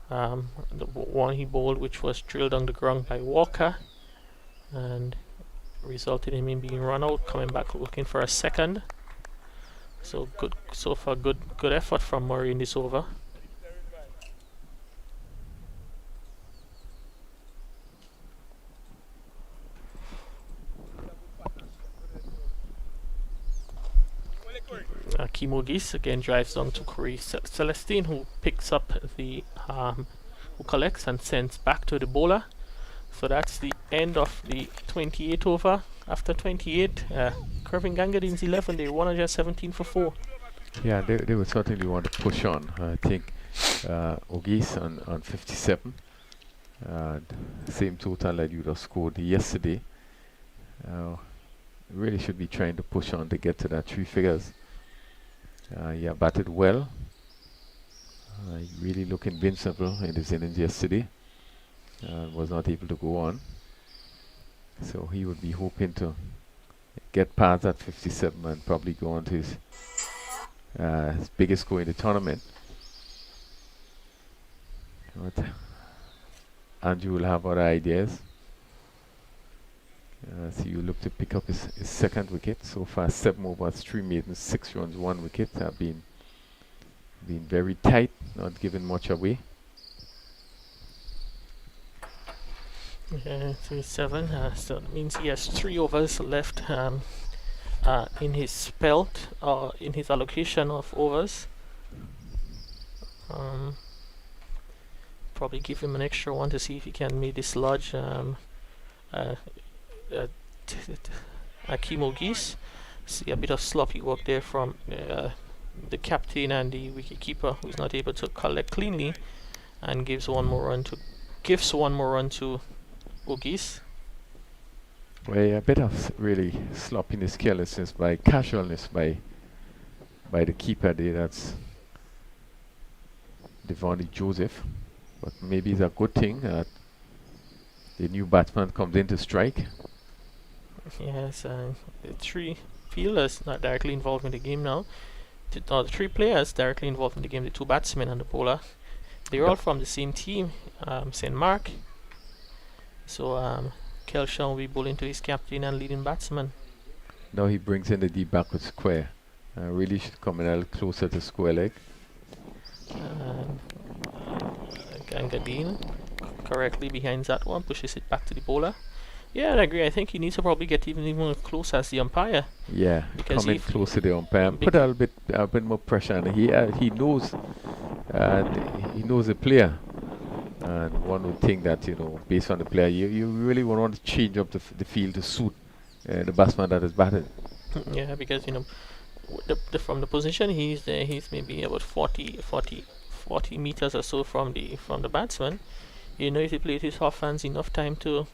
[SPEAKER 2] The one he bowled, which was drilled on the ground by Walker, and resulted in him being run out, coming back looking for a second. So good, so far good effort from Murray in this over. Kimogis again drives on to Corey Celestine, who picks up the who collects and sends back to the bowler. So that's the end of the 28 over. After 28, Kervin Gangadine's 11, they 117 for 4.
[SPEAKER 1] Yeah, they would certainly want to push on. I think Ogis on 57. Same total that you just scored yesterday. Really should be trying to push on to get to that 3 figures. Yeah, batted well. Really looked invincible in his innings yesterday. Was not able to go on. So he would be hoping to get past that 57 and probably go on to his biggest score in the tournament. But Andrew will have other ideas. So you look to pick up his second wicket. So far 7 overs, 3 maidens, 6 runs, 1 wicket. Have been very tight, not giving much away.
[SPEAKER 2] Yeah, 3-7. So that means he has 3 overs left in his spelt, or in his allocation of overs. Probably give him an extra one to see if he can maybe dislodge Akimogis. See a bit of sloppy work there from the captain and the wicketkeeper, who's not able to collect cleanly, and gives one more run to Ogis.
[SPEAKER 1] Well, a bit of really sloppiness, carelessness, by casualness by the keeper there. That's Devon Joseph, but maybe it's a good thing that the new batsman comes in to strike.
[SPEAKER 2] Yes, the 3 fielders not directly involved in the game now. The 3 players directly involved in the game, the 2 batsmen and the bowler. They're all from the same team, St. Mark. So Kelshaw will be bowling to his captain and leading batsman.
[SPEAKER 1] Now he brings in the deep backward square. Really should come in a little closer to square leg.
[SPEAKER 2] Gangadine correctly behind that one, pushes it back to the bowler. Yeah, I agree. I think he needs to probably get even more close as the umpire.
[SPEAKER 1] Yeah,
[SPEAKER 2] because
[SPEAKER 1] coming close to the umpire and put a bit more pressure on. He knows the player, and one would think that, you know, based on the player, you really want to change up the field to suit the batsman that is batting.
[SPEAKER 2] Yeah, because, you know, from the position he's maybe about 40 meters or so from the batsman. You know, if he played his offense enough time to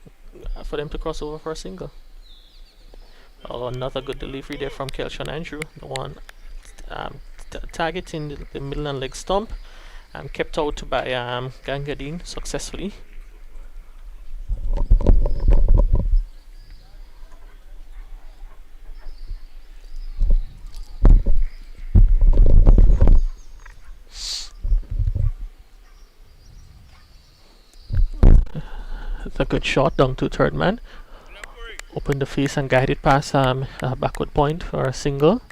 [SPEAKER 2] for them to cross over for a single. Oh, another good delivery there from Kelshawn Andrew. The one targeting the middle and leg stump. Kept out by Gangadin successfully. It's a good shot down to third man. Open the face and guide it past a backward point for a single.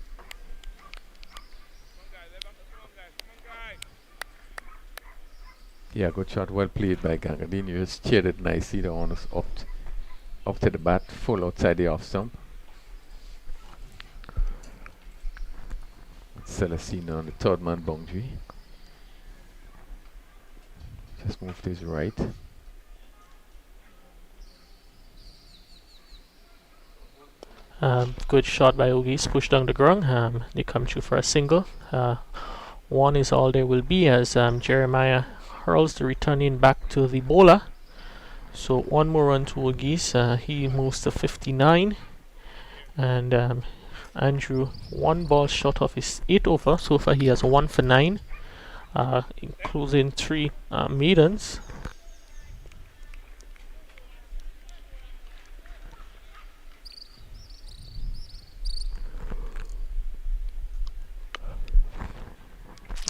[SPEAKER 1] Yeah, good shot. Well played by Gangadin. You just cheered it nicely. The one was up to the bat, full outside the off stump. Celestino on the third man boundary. Just move to his right.
[SPEAKER 2] Good shot by Ogies, push down the ground. They come through for a single. One is all there will be as Jeremiah hurls the returning back to the bowler. So one more run to Ogies. He moves to 59. And Andrew, one ball short of his 8 over. So far he has 1 for 9, including 3 maidens.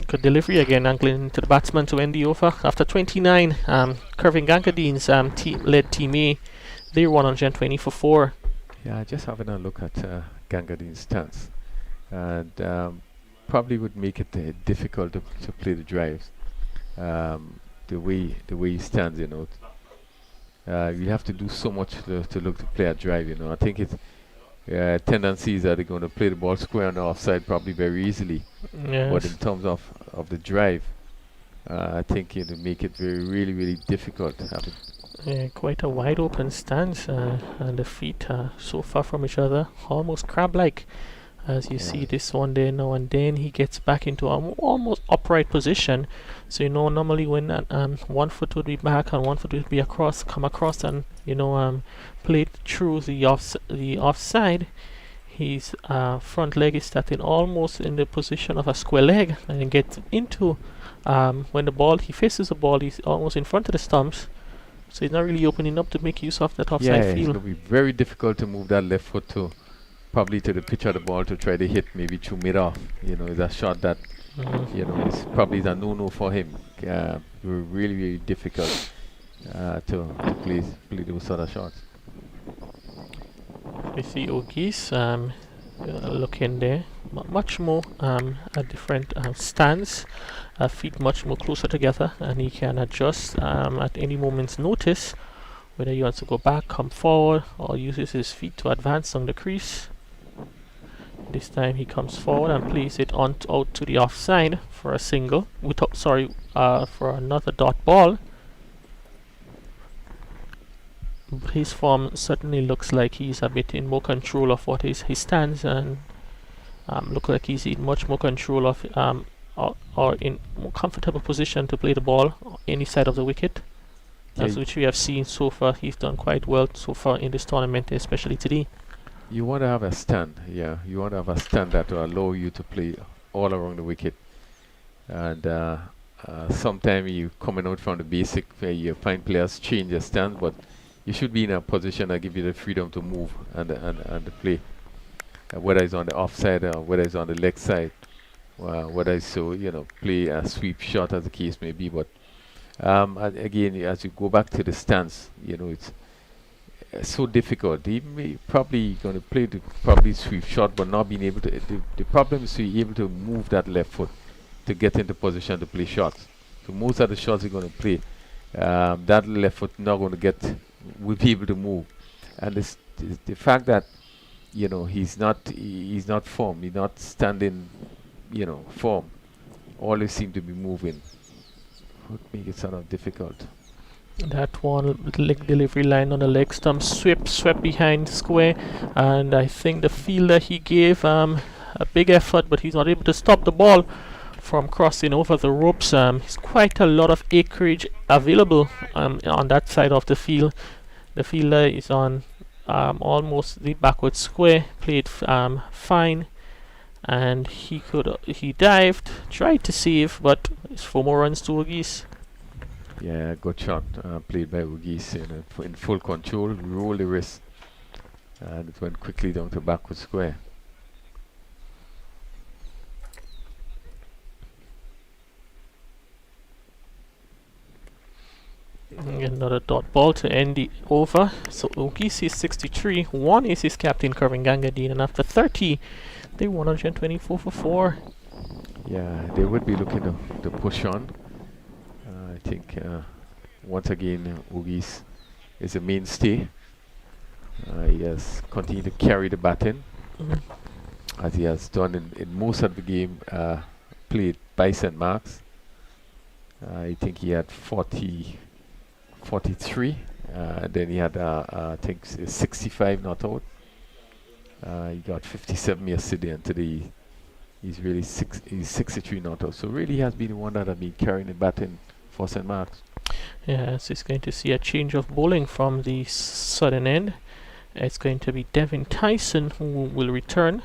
[SPEAKER 2] Good delivery again, angling to the batsman to end the over. After 29, Kervin Gangadin's led Team A, they're 120 for 4.
[SPEAKER 1] Yeah, just having a look at Gangadin's stance, and probably would make it difficult to play the drives. The way he stands, you know, you have to do so much to look to play a drive. You know, I think it's tendencies that they're going to play the ball square on the offside probably very easily.
[SPEAKER 2] Yes.
[SPEAKER 1] But in terms of the drive, I think it'll make it really difficult.
[SPEAKER 2] Yeah, quite a wide open stance, and the feet are so far from each other, almost crab-like. As you see this one there now and then, he gets back into almost upright position. So you know, normally when one foot would be back and one foot would be come across, and you know, played through the offside. His front leg is starting almost in the position of a square leg, and then gets into when he faces the ball, he's almost in front of the stumps. So he's not really opening up to make use of that offside
[SPEAKER 1] it's
[SPEAKER 2] field.
[SPEAKER 1] going to be very difficult to move that left foot to probably to the pitch of the ball to try to hit maybe through mid-off. You know, it's a shot that you know, it's probably a no-no for him. Really difficult to play those sort of shots.
[SPEAKER 2] We see Ogies looking there, much more a different stance, feet much more closer together, and he can adjust at any moment's notice whether he wants to go back, come forward, or uses his feet to advance on the crease. This time he comes forward and plays it out to the offside for a single, for another dot ball. His form certainly looks like he's a bit in more control of what is his stance, and look like he's in much more control of or in more comfortable position to play the ball any side of the wicket. As which we have seen so far, he's done quite well so far in this tournament, especially today.
[SPEAKER 1] You want to have a stand, you want to have a stand that will allow you to play all around the wicket. And sometimes you coming out from the basic where you find players change their stand, but you should be in a position that give you the freedom to move and to play, whether it's on the offside or whether it's on the leg side, whether it's play a sweep shot as the case may be. But again, as you go back to the stance, it's so difficult. He may probably going to play the sweep shot, but not being able to. The problem is to be able to move that left foot to get into position to play shots. So most of the shots you're going to play, that left foot not going to will be able to move. And the fact that he's not form, he's not standing, form. Always seem to be moving. Would make it sort of difficult.
[SPEAKER 2] That one leg delivery line on the leg stump, swept behind square, and I think the fielder he gave a big effort, but he's not able to stop the ball from crossing over the ropes. There's quite a lot of acreage available on that side of the field. The fielder is on almost the backward square, played fine, and he dived, tried to save, but it's 4 more runs to Ogies.
[SPEAKER 1] Yeah, good shot played by Ogies in full control, rolled the wrist, and it went quickly down to backward square.
[SPEAKER 2] Another dot ball to end the over. So Ogies is 63, 1 is his captain Kervin Gangadine, and after 30 they 124 for 4.
[SPEAKER 1] Yeah, they would be looking to push on. I think once again Ogies is a mainstay. He has continued to carry the baton as he has done in most of the game played by St. Mark's. I think he had 43. Then he had I think 65 not out. He got 57 yesterday, and today he's really he's 63 not out. So really he has been the one that has been carrying the baton for St. Mark's.
[SPEAKER 2] Yes, it's going to see a change of bowling from the southern end. It's going to be Devin Tyson who will return.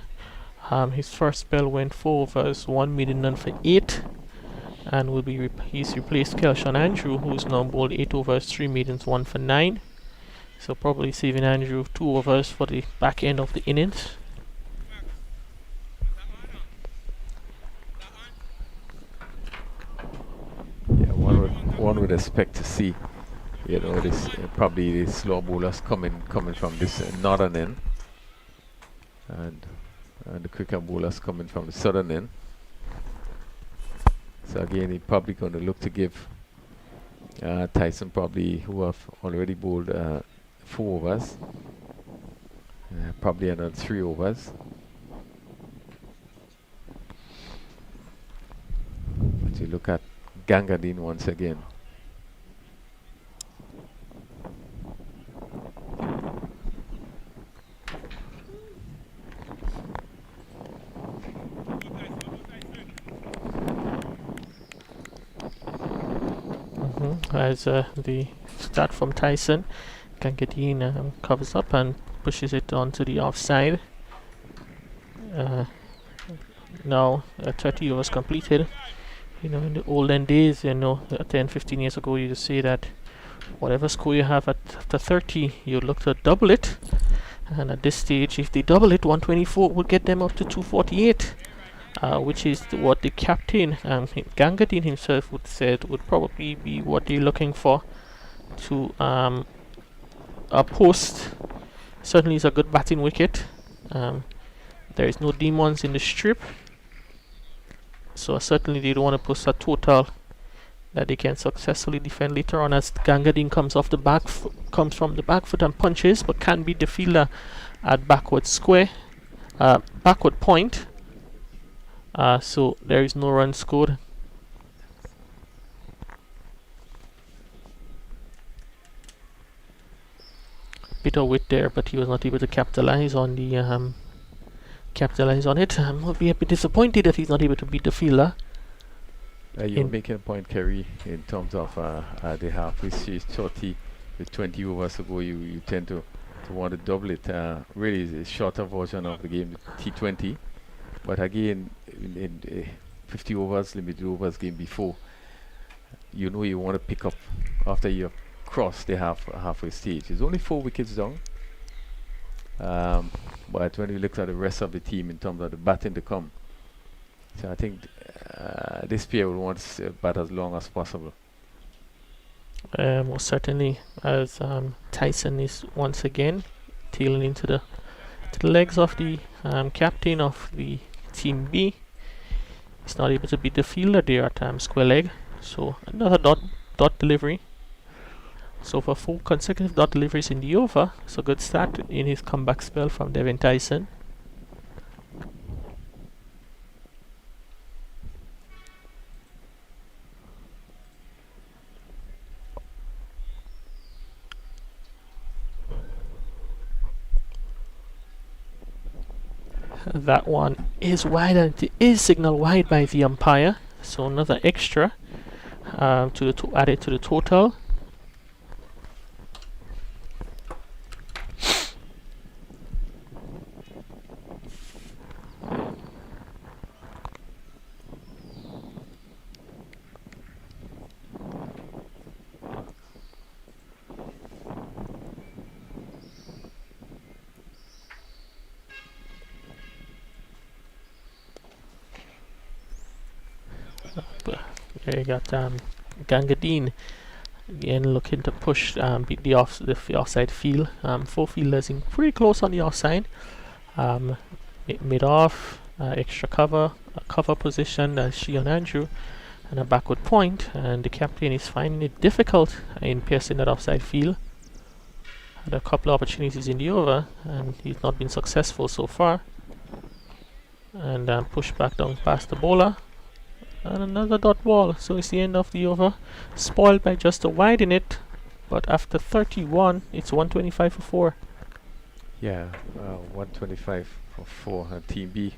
[SPEAKER 2] His first spell went 4 overs, 1 maiden none for 8, and will be he's replaced Kelshawn Andrew, who's now bowled 8 overs, 3 maidens, 1 for 9. So probably saving Andrew 2 overs for the back end of the innings.
[SPEAKER 1] Yeah, one would expect to see, this probably the slow bowlers coming from this northern end, and the quicker bowlers coming from the southern end. So again, he's probably going to look to give Tyson, probably who have already bowled 4 overs, probably another 3 overs. But you look at Gangadine once again.
[SPEAKER 2] As the start from Tyson, Gangadine covers up and pushes it onto the offside. Now 30 overs completed. In the olden days, 10-15 years ago, you just say that whatever score you have after 30, you look to double it. And at this stage, if they double it, 124 would get them up to 248. Which is what the captain, Gangadine himself, would probably be what they're looking for to a post. Certainly is a good batting wicket. There is no demons in the strip, so certainly they don't want to post a total that they can successfully defend later on, as Gangadine comes from the back foot and punches, but can beat the fielder at backward point. So there is no run scored. Bit of width there, but he was not able to capitalize on it. I'll be a bit disappointed that he's not able to beat the fielder.
[SPEAKER 1] You're making a point, Kerry, in terms of the halfway stage 30 with 20 overs to go. You tend to want to double it. Really, it's a shorter version of the game, T20. But again, in 50 overs, limited overs game before, you want to pick up after you've crossed the halfway stage. It's only 4 wickets down. But when you look at the rest of the team in terms of the batting to come, so I think this player will want to bat as long as possible.
[SPEAKER 2] Most certainly, as Tyson is once again tailing into the legs of the captain of the Team B. He's not able to beat the fielder there at square leg. So another dot delivery. So for 4 consecutive dot deliveries in the over, it's a good start in his comeback spell from Devin Tyson. That one is wide, and it is signaled wide by the umpire. So another extra added to the total. There you got Gangadine again looking to push beat the offside field. Four fielders in pretty close on the offside. Mid off, extra cover, a cover position, Shion Andrew, and a backward point. And the captain is finding it difficult in piercing that offside field. Had a couple of opportunities in the over, and he's not been successful so far. And push back down past the bowler. And another dot ball, so it's the end of the over. Spoiled by just a wide in it, but after 31, it's 125 for 4.
[SPEAKER 1] Yeah, 125 for 4. Team B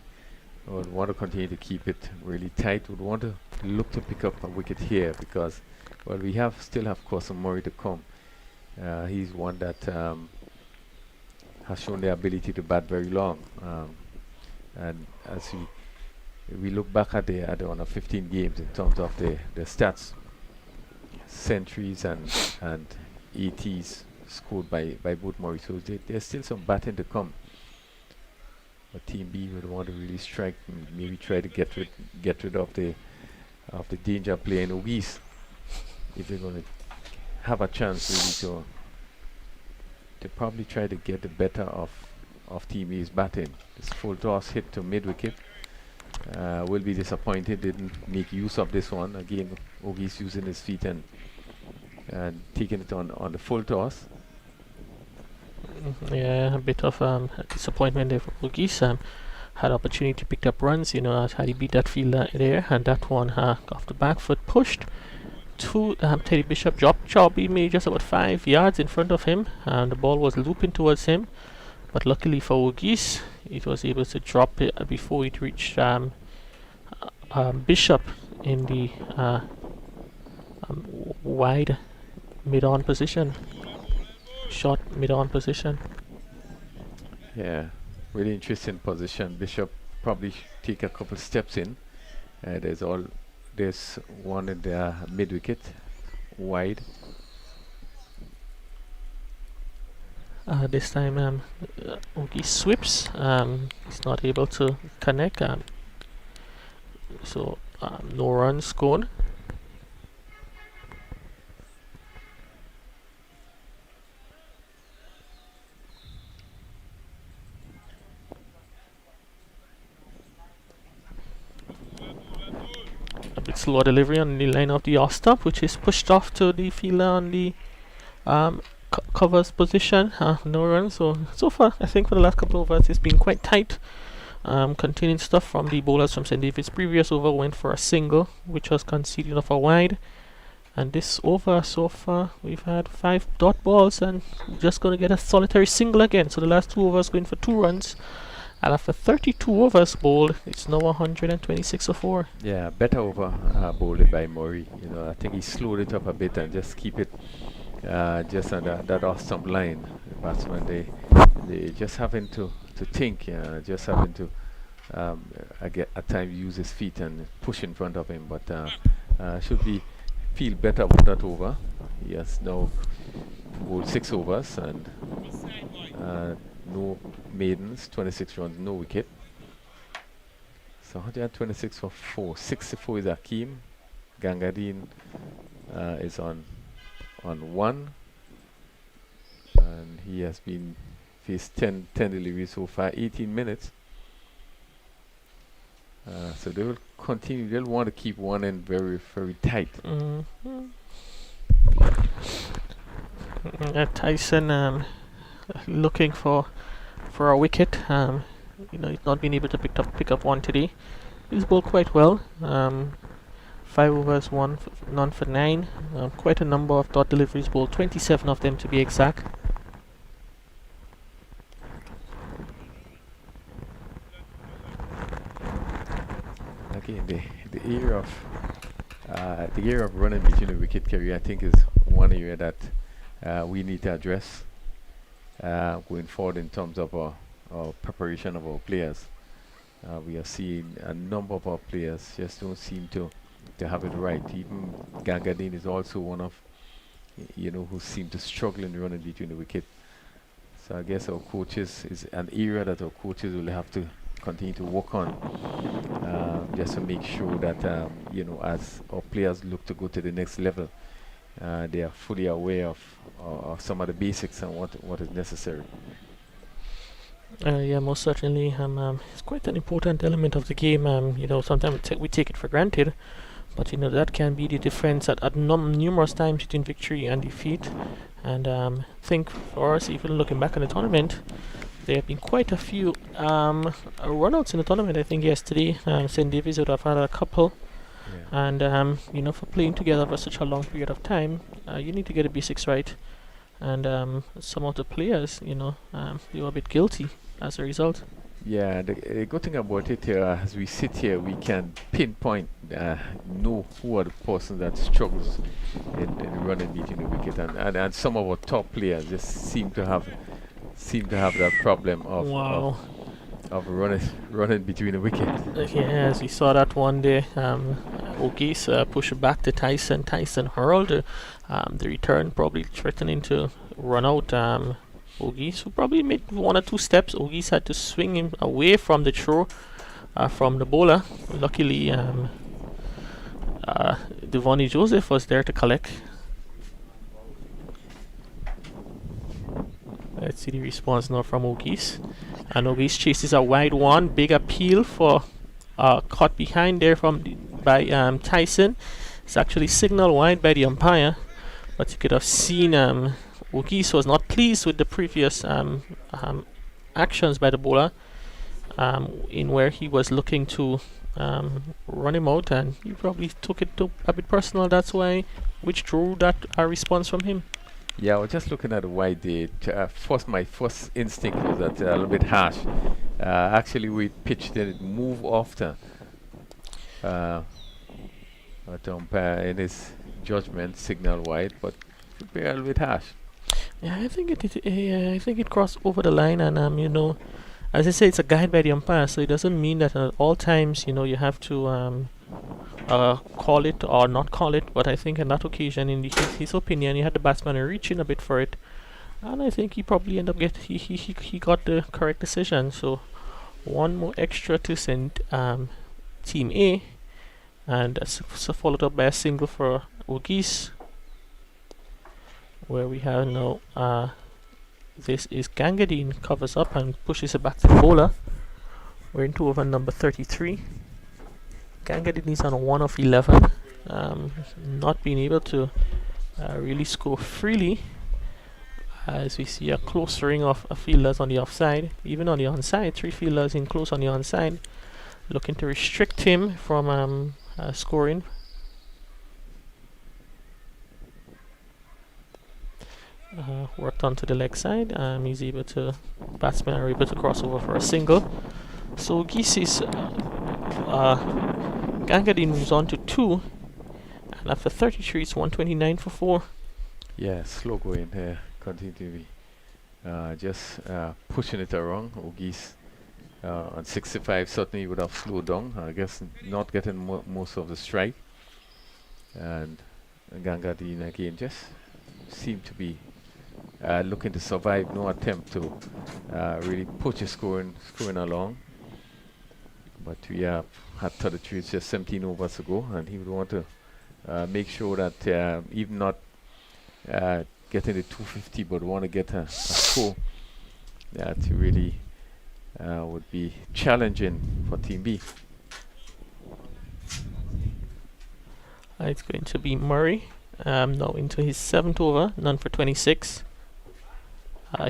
[SPEAKER 1] would want to continue to keep it really tight. Would want to look to pick up a wicket here because, well, we still have Corson Murray to come. He's one that has shown the ability to bat very long, and as we look back at the under 15 games in terms of the stats, centuries and ETs scored by both Murray, so there's still some batting to come. But Team B would want to really strike and maybe try to get rid of the danger of playing Ogis if they're going to have a chance really to probably try to get the better of Team A's batting. This full toss hit to mid wicket. Will be disappointed, didn't make use of this one. Again, Ogis using his feet and taking it on the full toss.
[SPEAKER 2] Yeah, a bit of disappointment there for Ogis. Had opportunity to pick up runs, had he beat that fielder there, and that one off the back foot pushed to Teddy Bishop. Chobby made just about 5 yards in front of him, and the ball was looping towards him. But luckily for Ogis, it was able to drop it before it reached Bishop in the wide mid-on position. Short mid-on position.
[SPEAKER 1] Yeah, really interesting position. Bishop probably take a couple steps in. There's one in the mid wicket, wide.
[SPEAKER 2] This time Ogis sweeps. He's not able to connect. So no runs scored. A bit slower delivery on the line of the off stump, which is pushed off to the fielder on the covers position. No runs. So far, I think for the last couple of overs, it's been quite tight. Containing stuff from the bowlers from St. David's. Previous over went for a single, which was conceded off a wide. And this over so far, we've had 5 dot balls and just going to get a solitary single again. So the last 2 overs going for 2 runs. And after 32 overs bowled, it's now 126 for 4.
[SPEAKER 1] Yeah, better over bowled by Murray. I think he slowed it up a bit and just keep it just on that off stump line. The batsman, they just having to think, just having to at times use his feet and push in front of him. But should feel better about that over. He has now bowled 6 overs and no maidens, 26 runs, no wicket. So 126 for 4. 64 is Akeem. Gangadine is on 1. And he has been faced 10 deliveries so far, 18 minutes. So they will continue. They'll want to keep one end very, very tight.
[SPEAKER 2] Tyson looking for a wicket. He's not been able to pick up one today. He's bowled quite well. 5 overs, none for 9. Quite a number of dot deliveries bowled, 27 of them to be exact. Again,
[SPEAKER 1] the area of running between the wicket, Kerry, I think is one area that we need to address going forward in terms of our preparation of our players. We are seeing a number of our players just don't seem to have it right. Even Gangadin is also one of, who seem to struggle in running between the wicket. So I guess our coaches is an area that our coaches will have to continue to work on, just to make sure that as our players look to go to the next level, they are fully aware of some of the basics and what is necessary.
[SPEAKER 2] Yeah, most certainly. It's quite an important element of the game. Sometimes we take it for granted, but that can be the difference at numerous times between victory and defeat. And I think for us, even looking back on the tournament, there have been quite a few runouts in the tournament. I think yesterday, St. David's would have had a couple.
[SPEAKER 1] Yeah.
[SPEAKER 2] And for playing together for such a long period of time, you need to get the basics right. And some of the players, they were a bit guilty as a result.
[SPEAKER 1] Yeah, the good thing about it here, as we sit here, we can pinpoint, know who are the person that struggles in running between the wicket, and some of our top players just seem to have that problem of
[SPEAKER 2] Wow.
[SPEAKER 1] of running between the wicket.
[SPEAKER 2] Yes, we saw that one day. O'Geese pushed back to Tyson. Tyson hurled the return, probably threatening to run out. O'Geese, who probably made one or two steps. O'Geese had to swing him away from the throw from the bowler. Luckily, Devonnie Joseph was there to collect. Let's see the response now from O'Geese. And O'Geese chases a wide one. Big appeal for caught behind there by Tyson. It's actually signaled wide by the umpire. But you could have seen O'Geese was not pleased with the previous actions by the bowler, in where he was looking to run him out, and he probably took it a bit personal. That's why withdrew that response from him.
[SPEAKER 1] Yeah, I was just looking at the wide day. My first instinct was that a little bit harsh. Actually, we pitched it, move after. But umpire, in his judgment, signal wide, but could be a little bit harsh.
[SPEAKER 2] Yeah, I think it crossed over the line, and as I say, it's a guide by the umpire, so it doesn't mean that at all times, you have to call it or not call it. But I think on that occasion, in his opinion, he had the batsman reaching a bit for it, and I think he probably ended up he got the correct decision. So one more extra to send Team A, and so followed up by a single for O'Geese, where we have now this is Gangadin covers up and pushes it back to the bowler. We're into over number 33. Gangadin is on a 1 of 11, not being able to really score freely, as we see a close ring of fielders on the offside, even on the onside. 3 fielders in close on the onside, looking to restrict him from scoring. Worked onto the leg side. He's able to, batsmen are able to cross over for a single. So Geese's Gangadin moves on to 2, and after 33 it's 129 for 4.
[SPEAKER 1] Yeah, slow going here. Continue to be just pushing it around. O'Geese on 65 certainly would have slowed down. I guess not getting most of the strike. And Gangadin again just seemed to be looking to survive. No attempt to really push his scoring along. But we have had 33, it's just 17 overs to go, and he would want to make sure that even not getting the 250, but want to get a score that really would be challenging for Team B.
[SPEAKER 2] It's going to be Murray now into his 7th over, none for 26.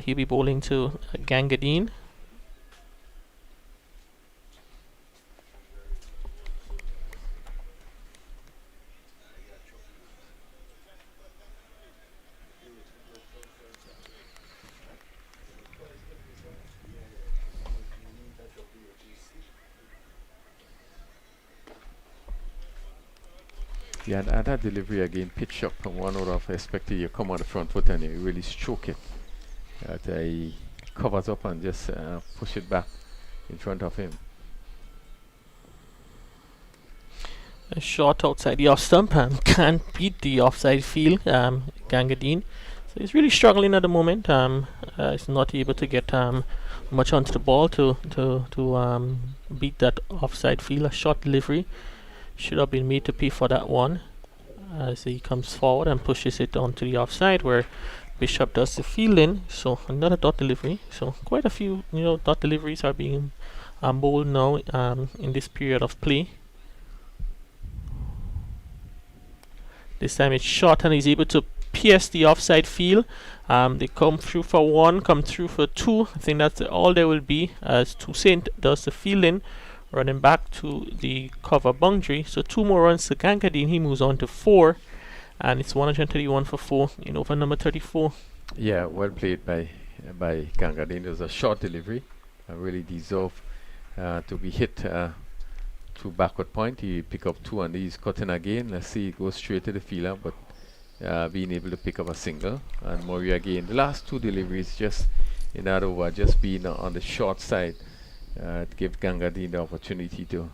[SPEAKER 2] He'll be bowling to Gangadin.
[SPEAKER 1] Yeah, and that delivery again, pitch up from one out of expected you come on the front foot and you really stroke it. He covers up and just push it back in front of him.
[SPEAKER 2] A shot outside the off stump can't beat the offside field, Gangadine. So he's really struggling at the moment. He's not able to get much onto the ball to beat that offside field. A short delivery should have been made to pay for that one, as he comes forward and pushes it onto the offside where Bishop does the fielding. So another dot delivery. So quite a few dot deliveries are being bowled now in this period of play. This time it's short and he's able to pierce the offside field. They come through for one, come through for two. I think that's all there will be, as Toussaint does the fielding, running back to the cover boundary. So 2 more runs to Gangadine. He moves on to 4, and it's 131 for 4 in over number 34.
[SPEAKER 1] Yeah, well played by Gangadine. It was a short delivery. Really deserved to be hit to backward point. He pick up 2 and he's cutting again. Let's see, it goes straight to the fielder, but being able to pick up a single. And Murray again, the last 2 deliveries just in that over, just being on the short side to give Gangadine the opportunity to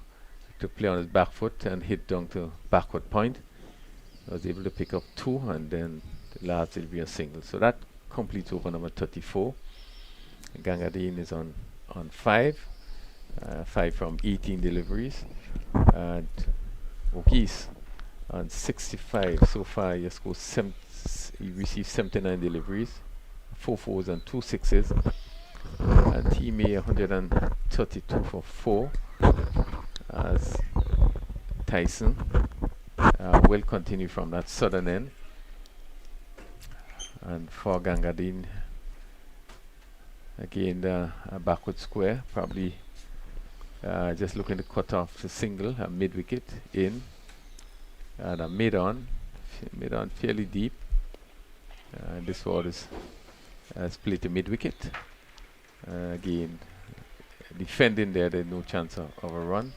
[SPEAKER 1] play on his back foot and hit down to backward point. I was able to pick up 2 and then the last will be a single. So that completes over number 34. Gangadine is on 5. 5 from 18 deliveries, and O'Geese on 65 so far. He has he received 79 deliveries, 4 fours and 2 sixes, and he made 132 for 4. As Tyson will continue from that southern end, and for Gangadine again a backward square, probably just looking to cut off the single, a mid wicket in, and a mid on fairly deep. This one is split to mid wicket. Again, defending there's no chance of a run.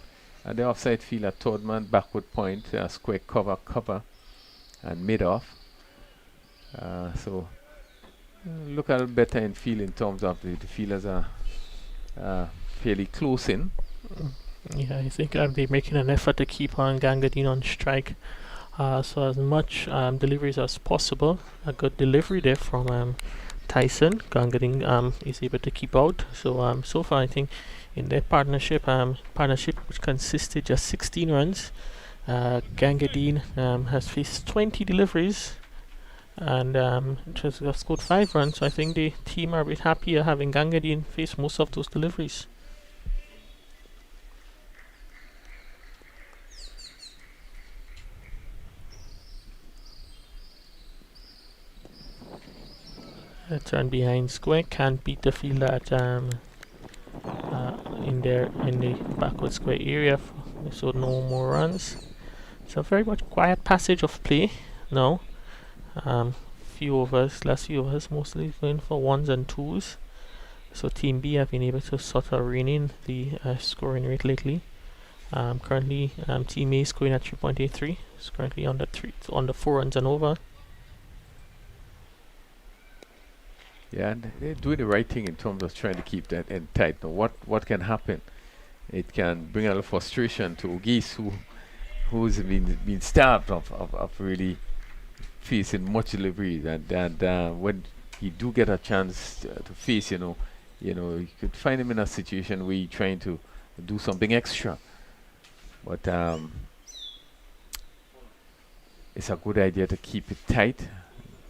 [SPEAKER 1] And the offside field at third man, backward point, square cover, and mid off. So look a little better in field in terms of the fielders are fairly close in.
[SPEAKER 2] Yeah, I think they're making an effort to keep on Gangadine on strike. So as much deliveries as possible. A good delivery there from Tyson. Gangadine is able to keep out. So so far I think in their partnership which consisted just 16 runs, Gangadine has faced 20 deliveries and just scored 5 runs. So I think the team are a bit happier having Gangadine face most of those deliveries. A turn behind square, can't beat the fielder at in the backward square area, so no more runs. So very much quiet passage of play now. Last few overs mostly going for 1s and 2s. So Team B have been able to sort of rein in the scoring rate lately. Currently Team A is scoring at 3.83. It's currently on the 4 runs and over.
[SPEAKER 1] Yeah, and they're doing the right thing in terms of trying to keep that end tight. Now, what can happen? It can bring a lot of frustration to O'Geese, who's been starved of really facing much deliveries, and when he do get a chance to face, you could find him in a situation where he's trying to do something extra. But it's a good idea to keep it tight.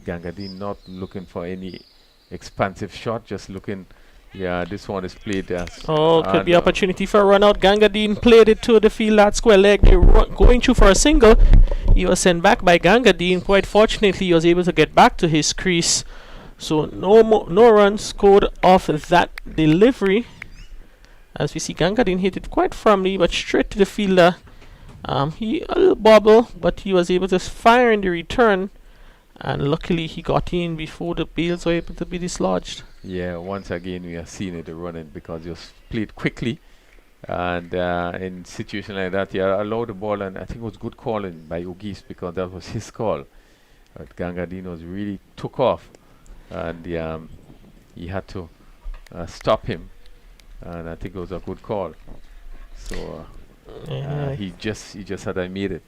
[SPEAKER 1] Gangadine not looking for any expansive shot, just looking. Yeah, this one is played as
[SPEAKER 2] could be opportunity for a run out. Gangadine played it to the field at square leg. They're going through for a single. He was sent back by Gangadine. Quite fortunately, he was able to get back to his crease. So no runs scored off that delivery. As we see, Gangadine hit it quite firmly, but straight to the fielder. He a little bobble, but he was able to fire in the return. And luckily he got in before the bails were able to be dislodged.
[SPEAKER 1] Yeah, once again we are seeing it running because he was played quickly And in situation like that, you allow the ball, and I think it was good calling by Ogis because that was his call. But Gangadino's really took off, and he had to stop him, and I think it was a good call. So he just had made it.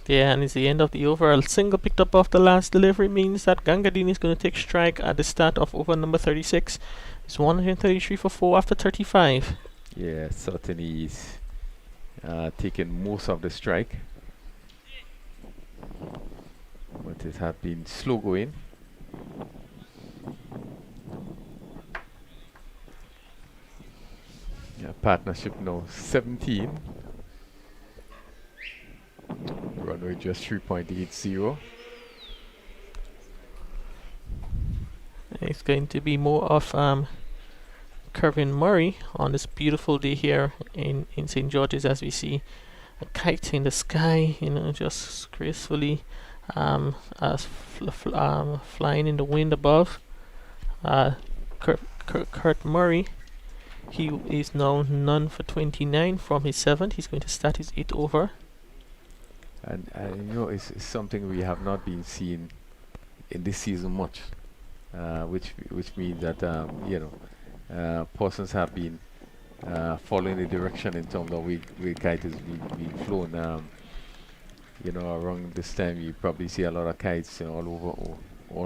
[SPEAKER 2] Yeah, and it's the end of the over. A single picked up off the last delivery means that Gangadini is going to take strike at the start of over number 36. It's 133 for 4 after 35.
[SPEAKER 1] Yeah, certainly he's taken most of the strike, but it had been slow going. Yeah, partnership now 17. Runway just 3.80.
[SPEAKER 2] It's going to be more of Kevin Murray on this beautiful day here in St. George's, as we see a kite in the sky, just gracefully flying in the wind above. Kurt Murray, he is now none for 29 from his 7th. He's going to start his 8th over.
[SPEAKER 1] And it's something we have not been seeing in this season much, which means that persons have been following the direction in terms of where kite is being flown. Around this time you probably see a lot of kites all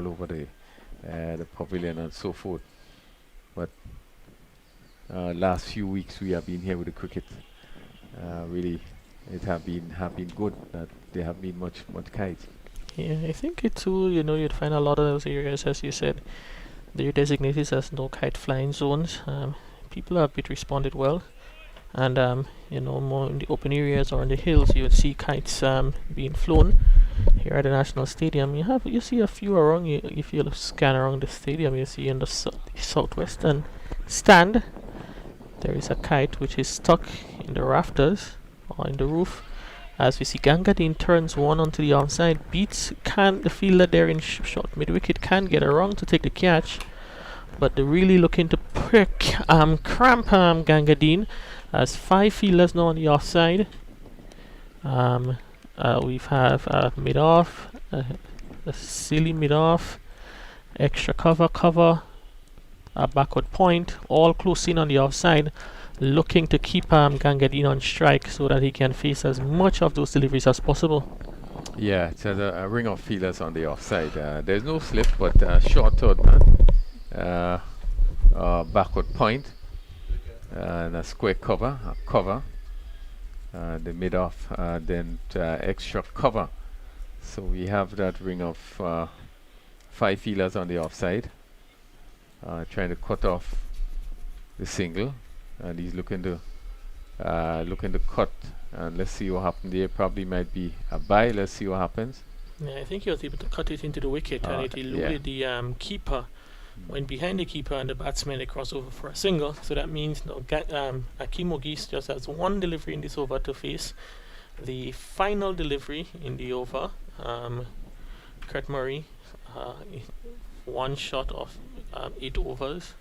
[SPEAKER 1] over the pavilion and so forth. But last few weeks we have been here with the cricket. Really, it have been good that there have been much kites.
[SPEAKER 2] Yeah, I think it too. You'd find a lot of those areas, as you said, they're designated as no kite flying zones. People have been responded well, and more in the open areas or in the hills, you would see kites being flown. Here at the National Stadium, you see a few around. If you scan around the stadium, you see in the southwestern stand there is a kite which is stuck in the rafters or in the roof. As we see, Gangadin turns one onto the outside, beats the fielder there in short mid-wicket, can get around to take the catch, but they're really looking to cramp Gangadin, as 5 fielders now on the offside. We have mid-off, a silly mid-off, extra cover, a backward point, all close in on the offside, looking to keep Gangadin on strike so that he can face as much of those deliveries as possible.
[SPEAKER 1] Yeah, it's a ring of fielders on the offside. There's no slip, but short third man, backward point, and a square cover, the mid off, then extra cover. So we have that ring of 5 fielders on the offside, trying to cut off the single. And he's looking to cut, and let's see what happens there. Probably might be a bye. Let's see what happens.
[SPEAKER 2] Yeah, I think he was able to cut it into the wicket, and it eluded the keeper. Went behind the keeper, and the batsman they cross over for a single. So that means Akim Ogis just has 1 delivery in this over to face the final delivery in the over. Kurt Murray, 1 shot of 8 overs.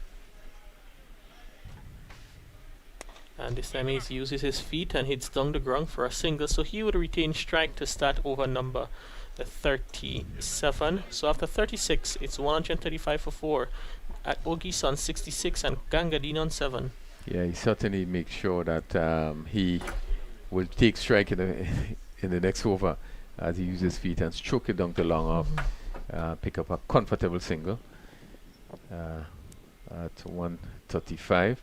[SPEAKER 2] And this time he uses his feet and hits down the ground for a single, so he would retain strike to start over number 37. So after 36, it's 135 for 4 at Ogis on 66 and Gangadin on 7.
[SPEAKER 1] Yeah, he certainly makes sure that he will take strike in the next over as he uses his feet and stroke it down to long off, pick up a comfortable single at 135.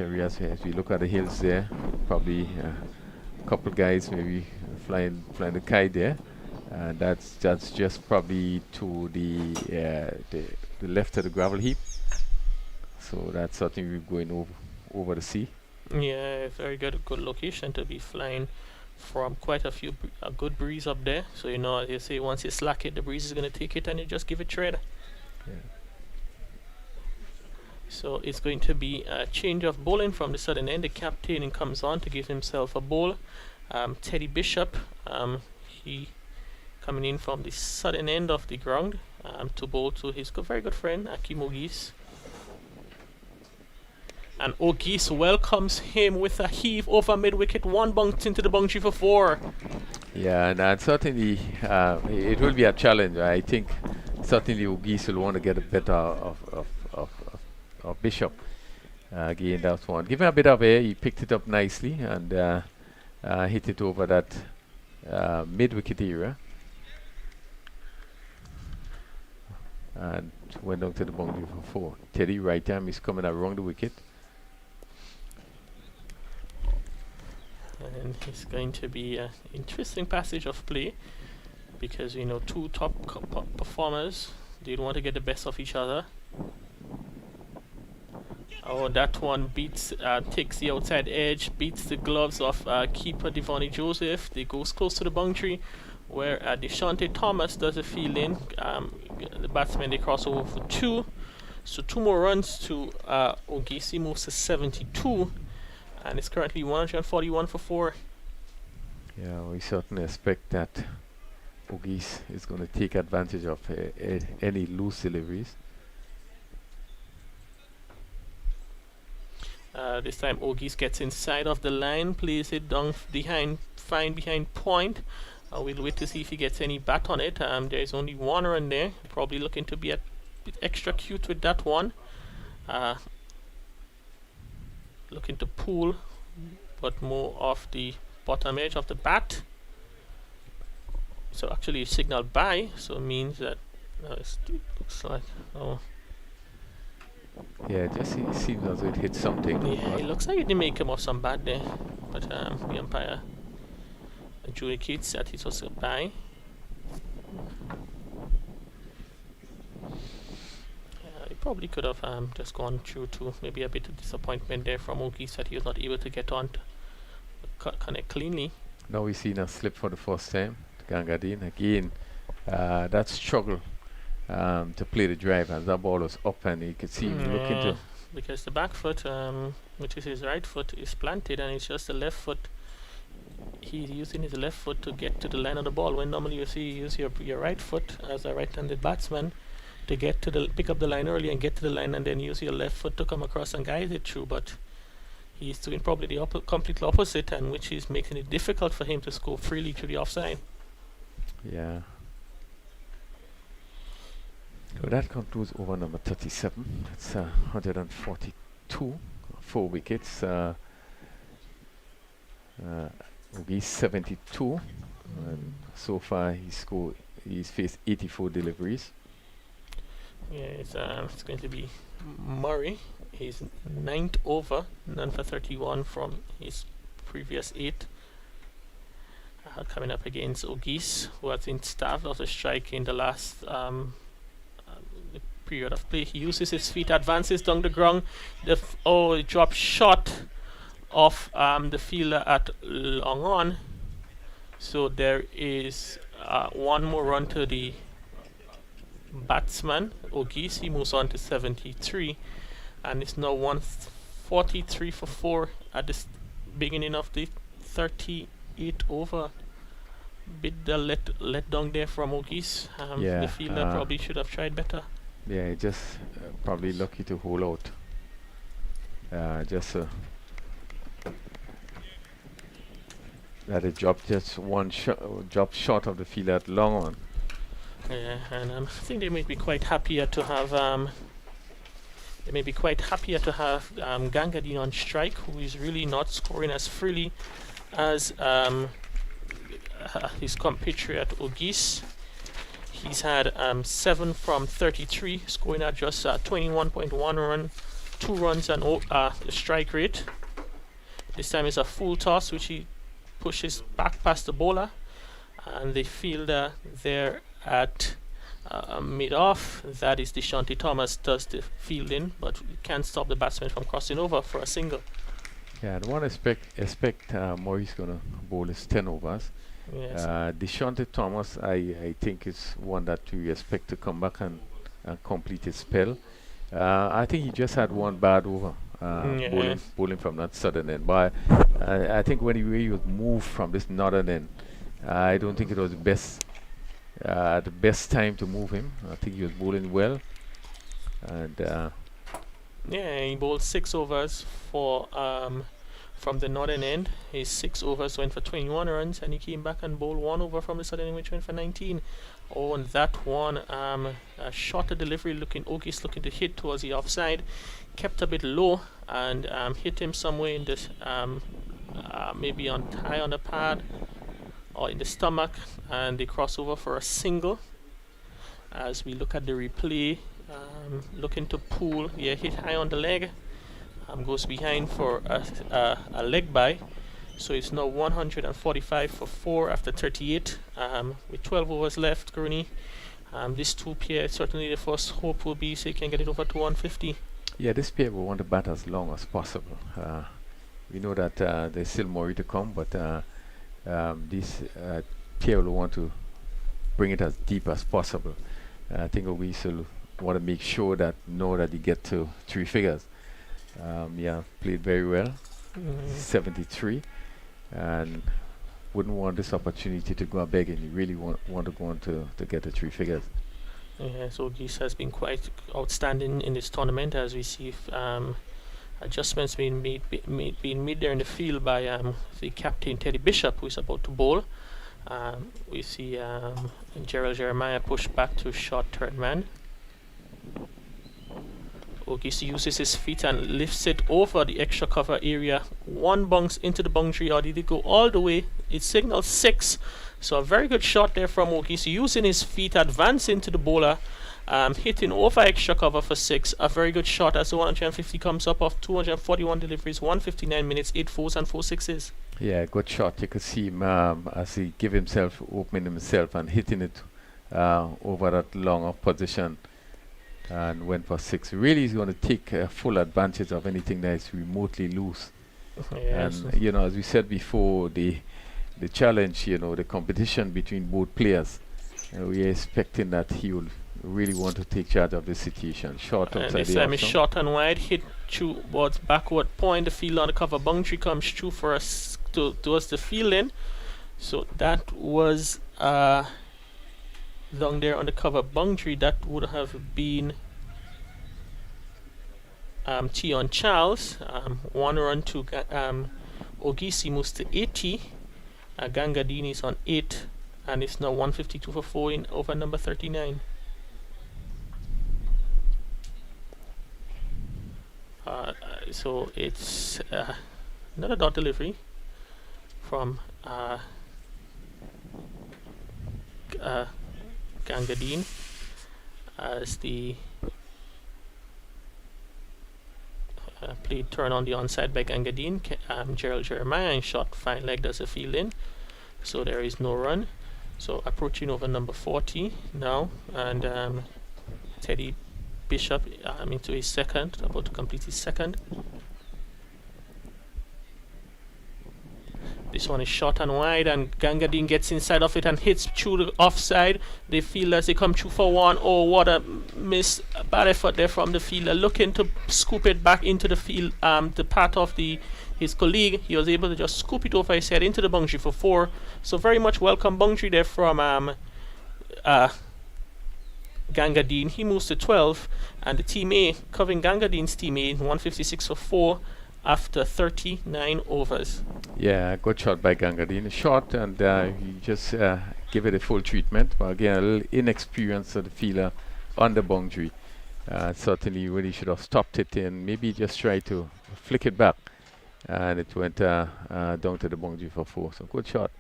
[SPEAKER 1] As we look at the hills there, probably a couple guys maybe flying the kite there, and that's just probably to the left of the gravel heap. So that's something we're going over the sea.
[SPEAKER 2] Yeah, very good location to be flying from. Quite a good breeze up there. So as you say, once you slack it, the breeze is going to take it, and you just give it tread.
[SPEAKER 1] Yeah.
[SPEAKER 2] So it's going to be a change of bowling from the southern end. The captain comes on to give himself a bowl. Teddy Bishop, he coming in from the southern end of the ground to bowl to his very good friend Akim Ogis. And O'Geese welcomes him with a heave over mid-wicket. One bunked into the boundary for 4.
[SPEAKER 1] Yeah, and certainly it will be a challenge. I think certainly O'Geese will want to get a better of Bishop. Again, that's one. Give him a bit of air. He picked it up nicely and hit it over that mid-wicket area. And went down to the boundary for 4. Teddy right arm is coming around the wicket.
[SPEAKER 2] And it's going to be an interesting passage of play because, you know, two top performers, they want to get the best of each other. Oh, that one beats, takes the outside edge, beats the gloves of keeper Devonnie Joseph. They goes close to the boundary where Deshante Thomas does a fielding. The batsmen, they cross over for 2. So 2 more runs to O'Geese moves to 72. And it's currently 141 for 4.
[SPEAKER 1] Yeah, we certainly expect that O'Geese is going to take advantage of any loose deliveries.
[SPEAKER 2] This time O'Geese gets inside of the line, plays it down behind point. We'll wait to see if he gets any bat on it. There is only 1 run there. Probably looking to be a bit extra cute with that one. Looking to pull, but more off the bottom edge of the bat. So actually signal by, so it means that it looks like, oh.
[SPEAKER 1] Yeah, it just seems as though it hit something.
[SPEAKER 2] Yeah, it looks like it did make him off some bat there, but the umpire adjudicates that it was a bye. He probably could have just gone through to maybe a bit of disappointment there from O'Geese that he was not able to get on to connect cleanly.
[SPEAKER 1] Now we've seen a slip for the first time to Gangadin. Again, that struggle to play the drive as that ball was up and you could see him looking to...
[SPEAKER 2] Because the back foot, which is his right foot, is planted and it's just the left foot. He's using his left foot to get to the line of the ball, when normally you see you use your right foot as a right-handed batsman to get to the pick up the line early and get to the line, and then use your left foot to come across and guide it through. But he's doing probably the completely opposite, and which is making it difficult for him to score freely through the offside.
[SPEAKER 1] Yeah. So that concludes over number 37. That's 142, 4 wickets. O'Geese 72, and so far he's faced 84 deliveries.
[SPEAKER 2] Yeah, it's going to be Murray. His 9th over, none for 31 from his previous 8. Coming up against O'Geese, who has been starved of a strike in the last period of play. He uses his feet, advances down the ground. It dropped short of the fielder at long on. So there is 1 more run to the batsman. O'Geese, he moves on to 73, and it's now 143 for 4 at the beginning of the 38 over. Bit let down there from O'Geese. The fielder probably should have tried better.
[SPEAKER 1] Yeah, just probably lucky to hold out. That it dropped just one drop short of the fielder at long on.
[SPEAKER 2] Yeah, and I think they may be quite happier to have Gangadin on strike, who is really not scoring as freely as his compatriot O'Geese. He's had 7 from 33, scoring at just 21.1 run, 2 runs and the strike rate. This time it's a full toss, which he pushes back past the bowler, and the fielder there at mid-off, that is Deshante Thomas, does the fielding, but can't stop the batsman from crossing over for a single.
[SPEAKER 1] Yeah, and one expect Maurice gonna bowl his 10 overs.
[SPEAKER 2] Yes.
[SPEAKER 1] Deshante Thomas, I think is one that we expect to come back and complete his spell. I think he just had 1 bad over, bowling from that southern end. But I think when he was moved from this northern end, I don't think it was the best time to move him. I think he was bowling well, and
[SPEAKER 2] Yeah, he bowled 6 overs for from the northern end. His 6 overs went for 21 runs, and he came back and bowled 1 over from the southern end, which went for 19. Oh, and that one, a shorter delivery Ogies looking to hit towards the offside, kept a bit low and hit him somewhere in this, maybe high on the pad or in the stomach, and they cross over for a single. As we look at the replay, looking to pull, yeah, hit high on the leg, goes behind for a leg bye. So it's now 145 for 4 after 38, with 12 overs left, Gurney. This two pair, certainly the first hope will be so he can get it over to 150.
[SPEAKER 1] Yeah, this pair will want to bat as long as possible. We know that there's still more to come, but this pair will want to bring it as deep as possible. I think we still want to make sure that he get to 3 figures. Yeah, played very well. 73, and wouldn't want this opportunity to go begging. You really want to go on to get the 3 figures.
[SPEAKER 2] Yeah, so Geese has been quite outstanding in this tournament, as we see adjustments being made there in the field by the captain Teddy Bishop, who is about to bowl. We see Gerald Jeremiah push back to short third man. Ogies uses his feet and lifts it over the extra cover area. One bounce into the boundary, or did it go all the way? It signals 6. So a very good shot there from Ogies, using his feet, advancing to the bowler, hitting over extra cover for 6. A very good shot as the 150 comes up of 241 deliveries, 159 minutes, 8 fours and 4 sixes.
[SPEAKER 1] Yeah, good shot. You could see him as he give himself, opening himself and hitting it over that long position, and went for 6. Really is going to take full advantage of anything that is remotely loose.
[SPEAKER 2] Yes.
[SPEAKER 1] And as we said before, the challenge, the competition between both players, we are expecting that he will really want to take charge of the situation. Short outside
[SPEAKER 2] this
[SPEAKER 1] the
[SPEAKER 2] time is
[SPEAKER 1] option.
[SPEAKER 2] short and wide, hit towards backward point. The field on the cover boundary comes through for us towards the fielding. So that was down there on the cover boundary. That would have been Tion Charles. 1 run to Ogisi moves to 80. Gangadini is on 8, and it's now 152 for 4 in over number 39. So it's another dot delivery from Gangadine, as the played turn on the onside by Gangadine. Gerald Jeremiah and shot fine leg does a field in, so there is no run. So approaching over number 40 now, and Teddy Bishop into his second, about to complete his second. This one is short and wide, and Gangadine gets inside of it and hits through the offside. The fielders, they come through for 1. Oh, what a miss, a bad effort there from the fielder, looking to scoop it back into the field, the path of his colleague. He was able to just scoop it over his head into the boundary for 4. So very much welcome boundary there from Gangadine. He moves to 12, and the team A, covering Gangadine's team A, 156 for 4 after 39 overs.
[SPEAKER 1] Yeah, good shot by Gangadine. Short, and you just give it a full treatment. But again, a little inexperience of the fielder on the boundary. Certainly really should have stopped it and maybe just try to flick it back. And it went down to the boundary for 4. So good shot.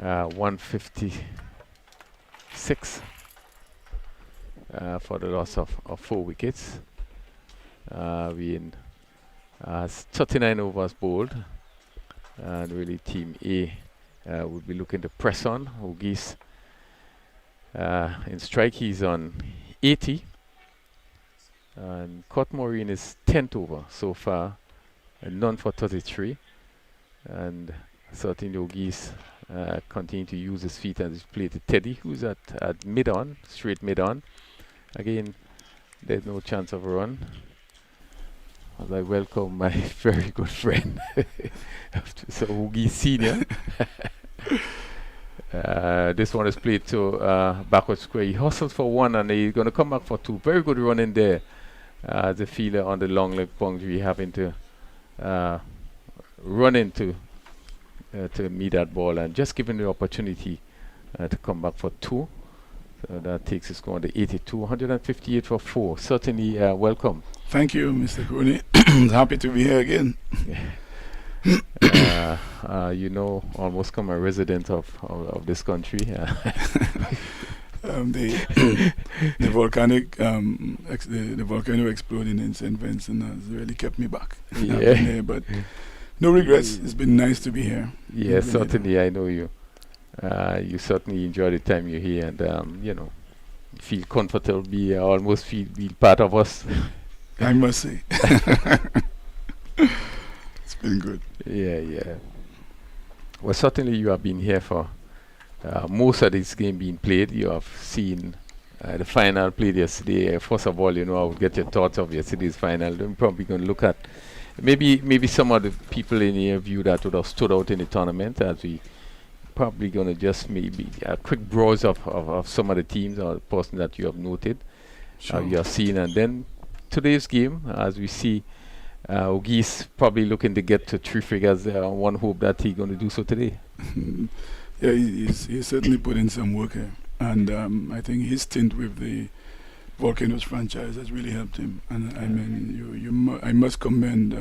[SPEAKER 1] Uh, 156 for the loss of 4 wickets. We in 39 overs bowled, and really team A would be looking to press on. Ogies in strike, he's on 80, and Cot Maureen is 10th over so far, and none for 33, and certainly Ogies continue to use his feet and his play to Teddy, who's at mid-on, straight mid-on. Again, there's no chance of a run. As I welcome my very good friend, so Oogie Senior. This one is played to backward square. He hustles for one and he's going to come back for two. Very good run in there. The fielder on the long leg boundary having to run into to meet that ball and just given the opportunity to come back for two. So that takes his score to 82, 158 for four. Certainly welcome.
[SPEAKER 7] Thank you, Mr. Cooney. Happy to be here again.
[SPEAKER 1] You know, almost come a resident of this country.
[SPEAKER 7] The volcanic the volcano exploding in St. Vincent has really kept me back.
[SPEAKER 1] Yeah.
[SPEAKER 7] But no regrets. It's been nice to be here.
[SPEAKER 1] Yeah, certainly. I know you. You certainly enjoy the time you're here, and you know, feel comfortable. Almost feel part of us.
[SPEAKER 7] I must say, it's been good.
[SPEAKER 1] Yeah. Well, certainly you have been here for most of this game being played. You have seen the final played yesterday. First of all, you know, I would get your thoughts of yesterday's final. Then we're probably going to look at maybe some of the people in your view that would have stood out in the tournament, as we probably going to just maybe a quick browse of some of the teams or the person that you have noted, you have seen, and then today's game, as we see, Ogis probably looking to get to three figures. One hope that he's going to do so today.
[SPEAKER 7] Yeah, he's certainly put in some work here, and I think his stint with the Volcanoes franchise has really helped him. And I mean, I must commend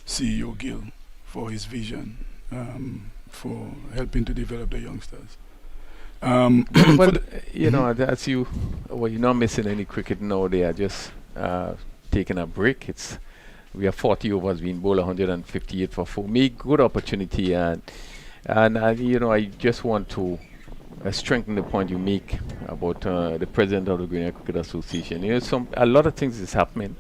[SPEAKER 7] CEO Gill for his vision, for helping to develop the youngsters.
[SPEAKER 1] Well, you know, that's you. Well, you're not missing any cricket now. They are just taking a break. We have 40 overs being bowled, 158 for four. Make good opportunity, and you know, I just want to strengthen the point you make about the president of the Grenada Cricket Association. You know, a lot of things is happening,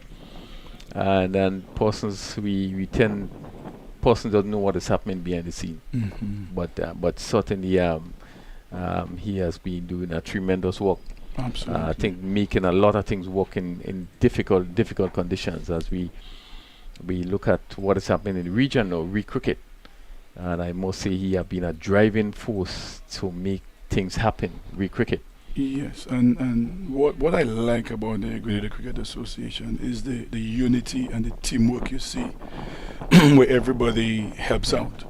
[SPEAKER 1] and then persons doesn't know what is happening behind the scene. But certainly he has been doing a tremendous work.
[SPEAKER 7] Absolutely.
[SPEAKER 1] I think making a lot of things work in difficult conditions, as we look at what is happening in the region now, cricket. And I must say he has been a driving force to make things happen, cricket.
[SPEAKER 7] Yes, and what I like about the Grenada Cricket Association is the unity and the teamwork you see, where everybody helps out.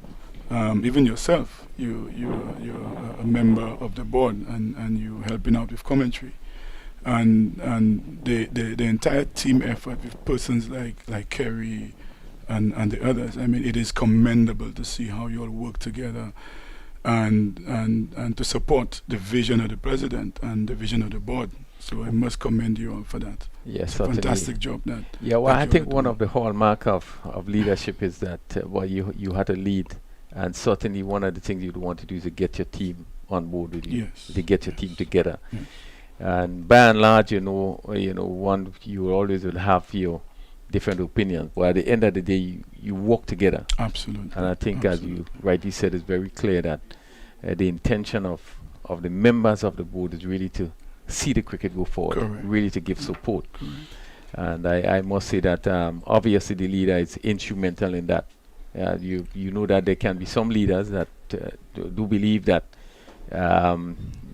[SPEAKER 7] Even yourself, you're a member of the board, and you helping out with commentary, and the entire team effort with persons like Kerry and the others. I mean, it is commendable to see how you all work together, and to support the vision of the president and the vision of the board. So I must commend you all for that.
[SPEAKER 1] Yes,
[SPEAKER 7] it's a fantastic job.
[SPEAKER 1] Well, I think one of the hallmark of leadership is that you had to lead, and certainly one of the things you'd want to do is to get your team on board with you, to get your team together.
[SPEAKER 7] Yes.
[SPEAKER 1] And by and large, you always will have your different opinions, but at the end of the day, you work together.
[SPEAKER 7] Absolutely.
[SPEAKER 1] And I think, as you rightly said, it's very clear that the intention of the members of the board is really to see the cricket go forward.
[SPEAKER 7] Correct.
[SPEAKER 1] Really to give support.
[SPEAKER 7] Correct.
[SPEAKER 1] And I must say that obviously the leader is instrumental in that. You know that there can be some leaders that do believe that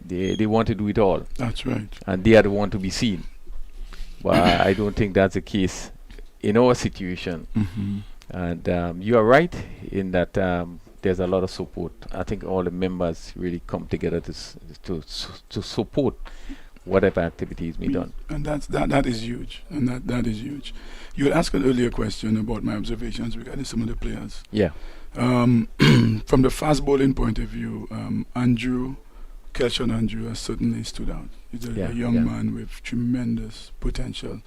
[SPEAKER 1] they want to do it all.
[SPEAKER 7] That's right.
[SPEAKER 1] And they are the one to be seen. But I don't think that's the case in our situation. And you are right in that there's a lot of support. I think all the members really come together to support whatever activities be done.
[SPEAKER 7] And that is huge. And that is huge. You had asked an earlier question about my observations regarding some of the players.
[SPEAKER 1] Yeah.
[SPEAKER 7] From the fast bowling point of view, Kelshon Andrew has certainly stood out. He's a young man with tremendous potential.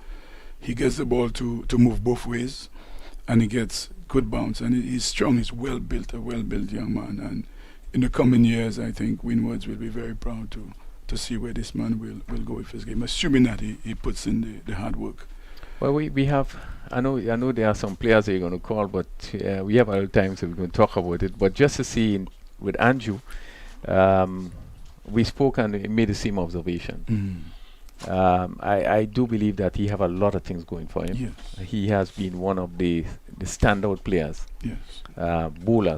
[SPEAKER 7] He gets the ball to move both ways, and he gets good bounce, and he's strong. He's a well-built young man. And in the coming years, I think Windwards will be very proud to see where this man will go with his game, assuming that he puts in the hard work.
[SPEAKER 1] Well, we have, I know there are some players that you're going to call, but we have other times that we're going to talk about it. But just to see with Andrew, we spoke and made the same observation. I do believe that he have a lot of things going for him.
[SPEAKER 7] Yes.
[SPEAKER 1] He has been one of the standout players,
[SPEAKER 7] Yes.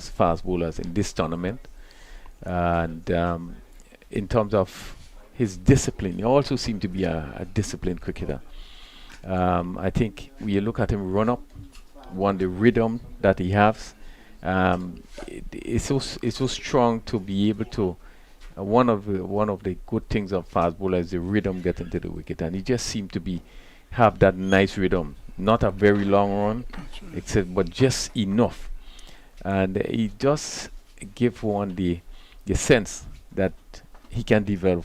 [SPEAKER 1] fast bowlers in this tournament. And in terms of his discipline, he also seemed to be a disciplined cricketer. I think when you look at him run up, the rhythm that he has, it's so strong to be able to. One of the good things of fast bowler is the rhythm getting to the wicket, and he just seemed to have that nice rhythm. Not a very long run, except but just enough, and he just give one the sense that he can develop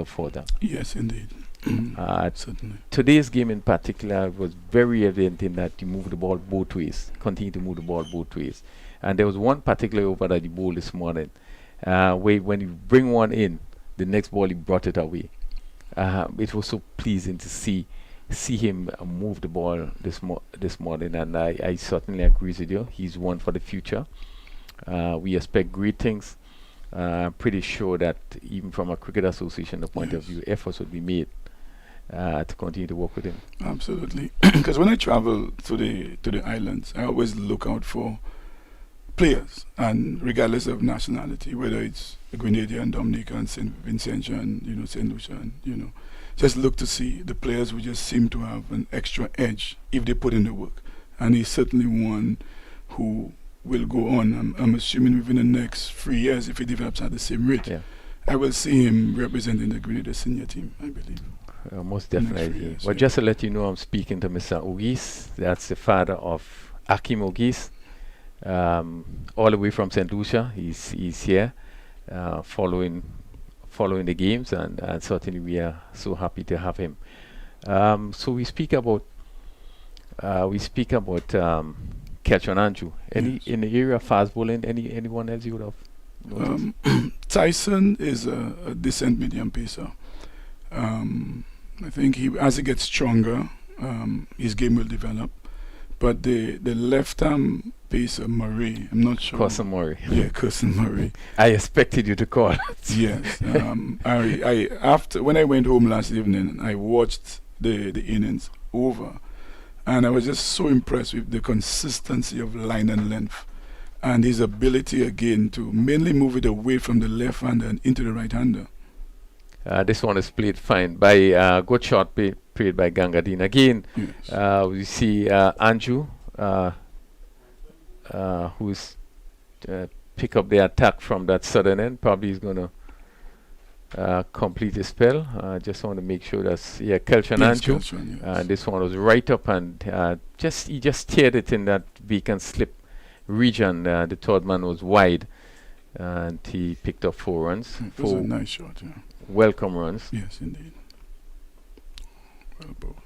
[SPEAKER 1] further.
[SPEAKER 7] Yes, indeed. Certainly.
[SPEAKER 1] Today's game in particular was very evident in that he moved the ball both ways, continued to move the ball both ways. And there was one particular over that he bowled this morning, where when you bring one in, the next ball he brought it away. It was so pleasing to see him move the ball this morning, and I certainly agree with you. He's one for the future. We expect great things. I'm pretty sure that even from a cricket association point of view, efforts would be made to continue to work with him.
[SPEAKER 7] Absolutely, because when I travel to the islands, I always look out for players, and regardless of nationality, whether it's a Grenadian, Dominican, St. Vincentian, St. Lucian, just look to see the players who just seem to have an extra edge if they put in the work. And he's certainly one who will go on. I'm assuming within the next 3 years, if he develops at the same rate, I will see him representing the Grenada senior team, I believe.
[SPEAKER 1] Most definitely. But just to let you know, I'm speaking to Mr. Ogis. That's the father of Akim Ogis, all the way from St. Lucia. He's here following the games, and certainly we are so happy to have him. So we speak about Kelchon Andrew. In the area of fast bowling, anyone else you would have noticed?
[SPEAKER 7] Tyson is a decent medium pacer. I think as he gets stronger, his game will develop. But the left-arm pacer, Murray, I'm not sure.
[SPEAKER 1] Cousin Murray.
[SPEAKER 7] Yeah, Cousin Murray.
[SPEAKER 1] I expected you to call.
[SPEAKER 7] Yes. I after when I went home last evening, I watched the innings over, and I was just so impressed with the consistency of line and length, and his ability again to mainly move it away from the left hander and into the right hander.
[SPEAKER 1] This one is played fine by good shot played by Gangadin. Again, we see Andrew, who's pick up the attack from that southern end. Probably is going to complete his spell. Just want to make sure that's Kelchon Andrew.
[SPEAKER 7] Yes.
[SPEAKER 1] This one was right up, and he just teared it in that vacant slip region. The third man was wide, and he picked up 4 runs.
[SPEAKER 7] It was a nice shot. Yeah.
[SPEAKER 1] Welcome runs.
[SPEAKER 7] Yes, indeed. Well bowled.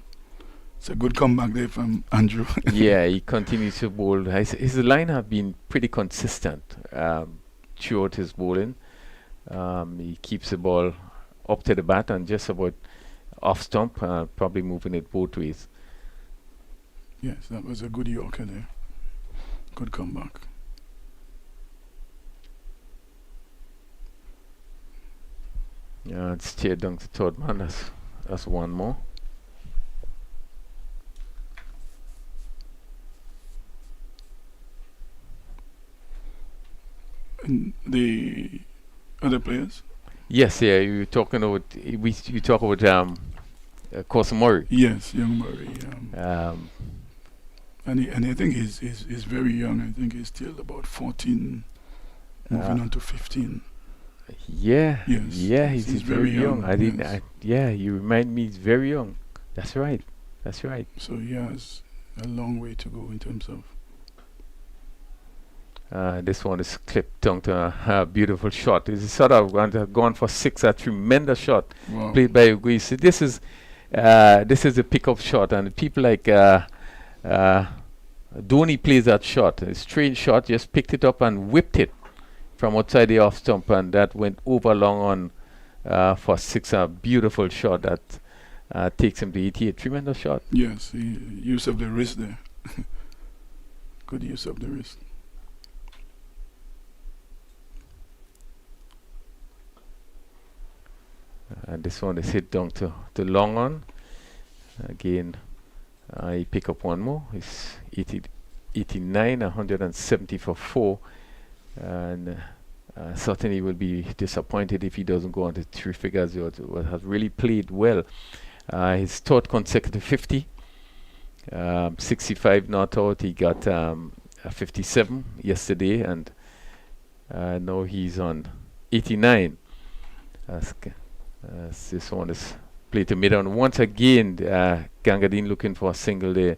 [SPEAKER 7] It's a good comeback there from Andrew.
[SPEAKER 1] Yeah, he continues to bowl. His line have been pretty consistent throughout his bowling. He keeps the ball up to the bat and just about off stump, probably moving it both ways.
[SPEAKER 7] Yes, that was a good Yorker there. Good comeback.
[SPEAKER 1] It's steered down to third man. That's one more.
[SPEAKER 7] And the other players?
[SPEAKER 1] Yes, you talking about you talk about Cousin Murray.
[SPEAKER 7] Yes, young Murray. And I think he's very young. I think he's still about 14, moving on to 15.
[SPEAKER 1] Yeah,
[SPEAKER 7] yes,
[SPEAKER 1] yeah, he's very young. You remind me, he's very young. That's right.
[SPEAKER 7] So he has a long way to go in terms of.
[SPEAKER 1] This one is clipped down to a beautiful shot. It's sort of gone for 6. A tremendous shot played by Uguisi. This is a pickup shot, and people like Dhoni plays that shot. A straight shot, just picked it up and whipped it from outside the off stump, and that went over long on for 6. A beautiful shot that takes him to 88. Tremendous shot.
[SPEAKER 7] Yes, use of the wrist there. Good use of the wrist.
[SPEAKER 1] And this one is hit down to long on. Again, he pick up one more. It's 89, 170 for 4. And certainly will be disappointed if he doesn't go on to three figures. He has really played well. His third consecutive 50, 65 not out. He got a 57 yesterday, and now he's on 89. This one is played to mid on. Once again, Gangadin looking for a single there,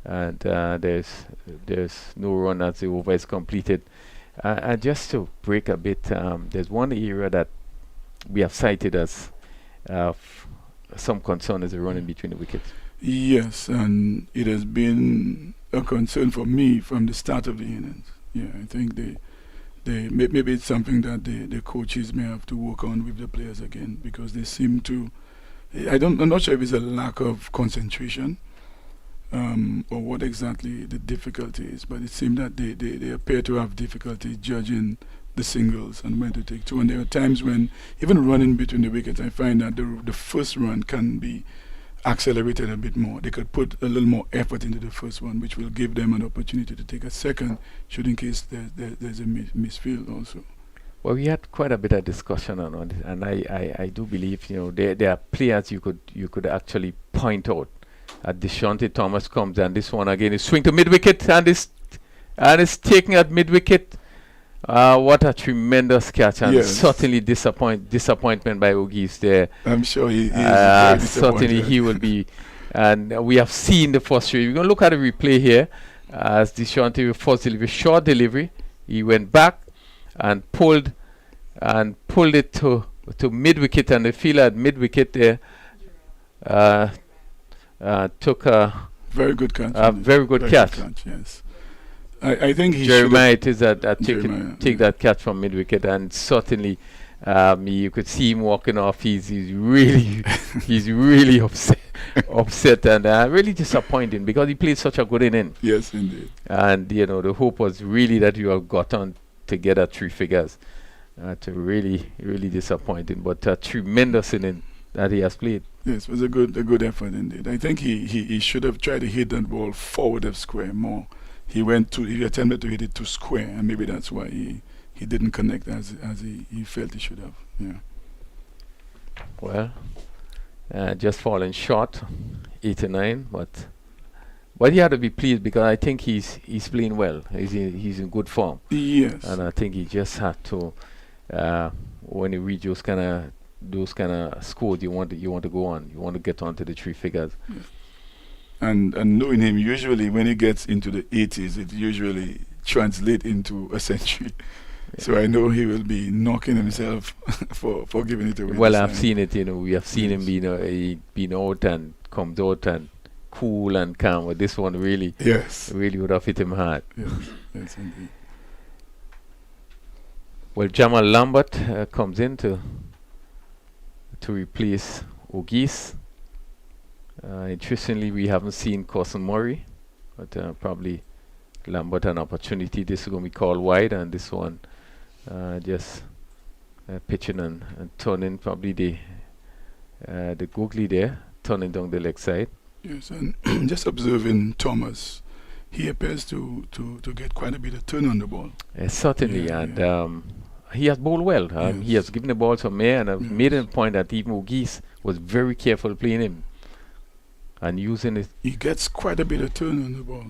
[SPEAKER 1] and there's no run as the over is completed. And just to break a bit, there's one area that we have cited as some concern is the running between the wickets.
[SPEAKER 7] Yes, and it has been a concern for me from the start of the innings. Yeah, I think maybe it's something that the coaches may have to work on with the players again, because they seem to. I'm not sure if it's a lack of concentration or what exactly the difficulty is, but it seems that they appear to have difficulty judging the singles and when to take two. And there are times when, even running between the wickets, I find that the first run can be accelerated a bit more. They could put a little more effort into the first one, which will give them an opportunity to take a second, should in case there's a misfield also.
[SPEAKER 1] Well, we had quite a bit of discussion on it, and I do believe, you know, there are players you could actually point out. Deshante Thomas comes, and this one again is swing to mid wicket, and is taken at mid wicket. What a tremendous catch, and certainly disappointment by Ogies there.
[SPEAKER 7] I'm sure he is
[SPEAKER 1] certainly he will be, and we have seen the first three. We're going to look at the replay here as Deshante first delivery, short delivery. He went back and pulled it to mid wicket, and the fielder at mid wicket there took a
[SPEAKER 7] very good catch.
[SPEAKER 1] Very good catch.
[SPEAKER 7] Yes. I think he
[SPEAKER 1] Jeremiah it is that take that catch from mid wicket, and certainly you could see him walking off. He's really upset and really disappointing, because he played such a good inning.
[SPEAKER 7] Yes, indeed.
[SPEAKER 1] And you know, the hope was really that you have got on to get at three figures. To really disappointing, but a tremendous inning that he has played.
[SPEAKER 7] Yes, it was a good effort indeed. I think he should have tried to hit that ball forward of square more. He attempted to hit it to square, and maybe that's why he didn't connect as he felt he should have. Yeah.
[SPEAKER 1] Well, just falling short, 89, but he had to be pleased, because I think he's playing well. He's in good form.
[SPEAKER 7] Yes.
[SPEAKER 1] And I think he just had to, when you reach those kind of scores, you want to go on. You want to get on to the three figures.
[SPEAKER 7] Yeah. And knowing him, usually when he gets into the 80s, it usually translates into a century. Yeah. So I know he will be knocking himself for giving it away.
[SPEAKER 1] Well, I've seen it. You know, we have seen him being out and comes out and cool and calm. But this one really would have hit him hard.
[SPEAKER 7] Yes, indeed.
[SPEAKER 1] Well, Jamal Lambert comes in to replace Ogies. Interestingly, we haven't seen Corson Murray, but probably Lambert an opportunity. This is going to be called wide, and this one just pitching and turning, probably the googly there, turning down the leg side.
[SPEAKER 7] Yes, and just observing Thomas, he appears to get quite a bit of turn on the ball.
[SPEAKER 1] Certainly, he has bowled well. He has given the ball some air, and I've made a point that even Ogies was very careful playing him and using it.
[SPEAKER 7] He gets quite a bit of turn on the ball,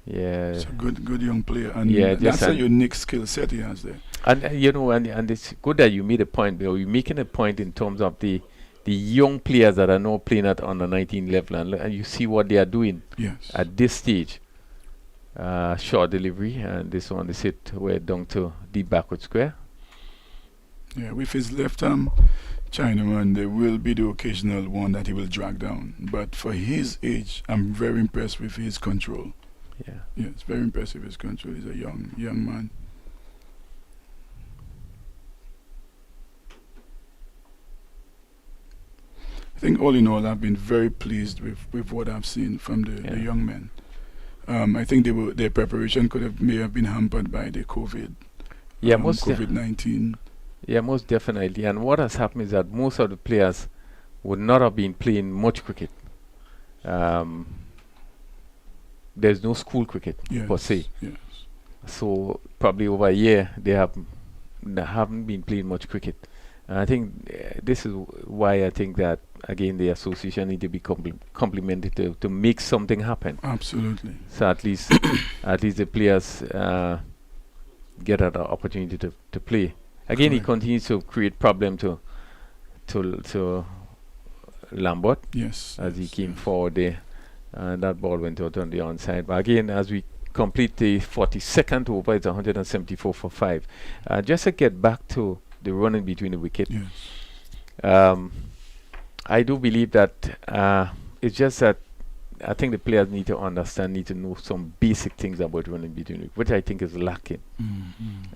[SPEAKER 1] Yeah,
[SPEAKER 7] it's a good young player, and that's a unique skill set he has there.
[SPEAKER 1] And you know, and it's good that you made a point. You're making a point in terms of the young players that are now playing at under 19 level, and you see what they are doing at this stage. Short delivery, and this one is hit way down to deep backward square.
[SPEAKER 7] Yeah, with his left arm Chinaman, there will be the occasional one that he will drag down, but for his age, I'm very impressed with his control. It's very impressive, his control. He's a young man. I think all in all, I've been very pleased with what I've seen from the young men. I think their preparation may have been hampered by the COVID. COVID-19.
[SPEAKER 1] Yeah, most definitely. And what has happened is that most of the players would not have been playing much cricket. There's no school cricket per se.
[SPEAKER 7] Yes.
[SPEAKER 1] So probably over a year they haven't been playing much cricket. And I think this is why I think that again the association need to be complemented to make something happen.
[SPEAKER 7] Absolutely.
[SPEAKER 1] So at least the players get an opportunity to play. Again, he
[SPEAKER 7] Correct.
[SPEAKER 1] continues to create problem to Lambert
[SPEAKER 7] Yes.
[SPEAKER 1] as he
[SPEAKER 7] yes,
[SPEAKER 1] came
[SPEAKER 7] yes.
[SPEAKER 1] forward there, and that ball went out on the onside. But again, as we complete the 42nd over, it's 174 for 5. Just to get back to the running between the wicket,
[SPEAKER 7] Yes.
[SPEAKER 1] I do believe that it's just that I think the players need to understand, need to know some basic things about running between the, which I think is lacking.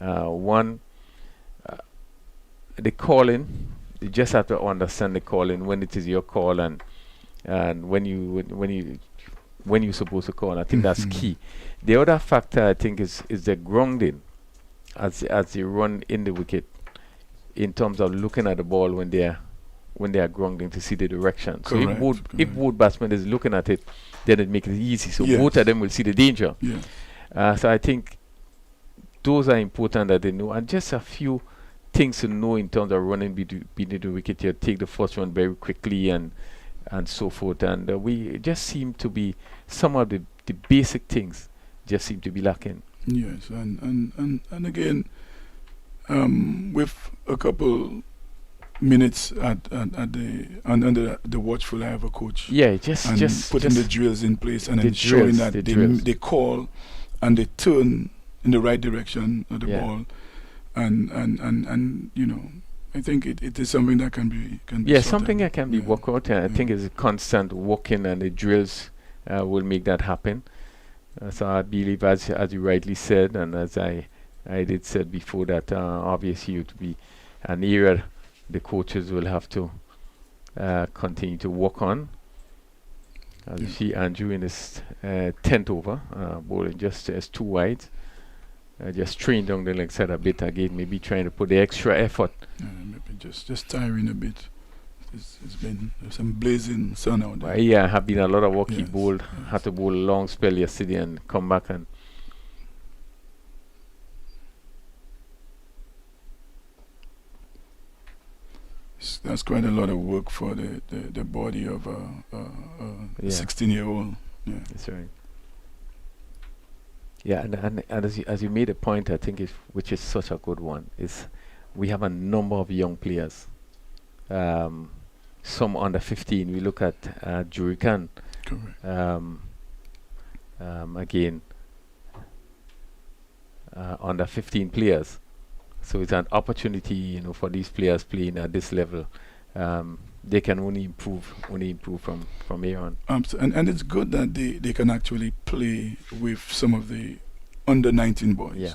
[SPEAKER 1] One, the calling. You just have to understand the calling, when it is your call, and when you're supposed to call. I think that's key. The other factor I think is the grounding as you run in the wicket, in terms of looking at the ball when they are grounding to see the direction. So if both batsmen is looking at it, then it makes it easy. So
[SPEAKER 7] Yes.
[SPEAKER 1] both of them will see the danger.
[SPEAKER 7] Yeah.
[SPEAKER 1] So I think those are important that they know, and just a few things to know in terms of running between the wicket. You take the first one very quickly and so forth, and we just seem to be some of the basic things just seem to be lacking.
[SPEAKER 7] Yes, and again, with a couple minutes under the watchful eye of a coach.
[SPEAKER 1] Yeah, just
[SPEAKER 7] putting the drills in place and
[SPEAKER 1] the
[SPEAKER 7] ensuring
[SPEAKER 1] drills,
[SPEAKER 7] that
[SPEAKER 1] the drills.
[SPEAKER 7] they call and they turn in the right direction of the
[SPEAKER 1] Yeah.
[SPEAKER 7] ball, and you know, I think it is something that can be
[SPEAKER 1] Yeah,
[SPEAKER 7] sorted.
[SPEAKER 1] something that can be
[SPEAKER 7] Yeah.
[SPEAKER 1] worked out. I
[SPEAKER 7] Yeah.
[SPEAKER 1] think is a constant working, and the drills will make that happen. So I believe, as you rightly said, and as I did said before, that obviously it would be an area the coaches will have to continue to work on. As you
[SPEAKER 7] Yeah.
[SPEAKER 1] see Andrew in his 10th over, bowling just as 2 wide. Just train down the leg side a bit again, maybe trying to put the extra effort.
[SPEAKER 7] Maybe just tiring a bit. It's been some blazing sun out there.
[SPEAKER 1] Yeah, have been a lot of work. He
[SPEAKER 7] Yes,
[SPEAKER 1] bowled,
[SPEAKER 7] yes.
[SPEAKER 1] had to bowl a long spell yesterday and come back and
[SPEAKER 7] That's quite a lot of work for the body of a
[SPEAKER 1] Yeah.
[SPEAKER 7] 16-year-old. Yeah.
[SPEAKER 1] that's right. Yeah, and as you made a point, I think which is such a good one, is we have a number of young players. Some under 15. We look at Jurikan.
[SPEAKER 7] Correct.
[SPEAKER 1] Again, under 15 players. So it's an opportunity, for these players playing at this level. They can only improve from here on.
[SPEAKER 7] And it's good that they can actually play with some of the under 19 boys.
[SPEAKER 1] Yeah.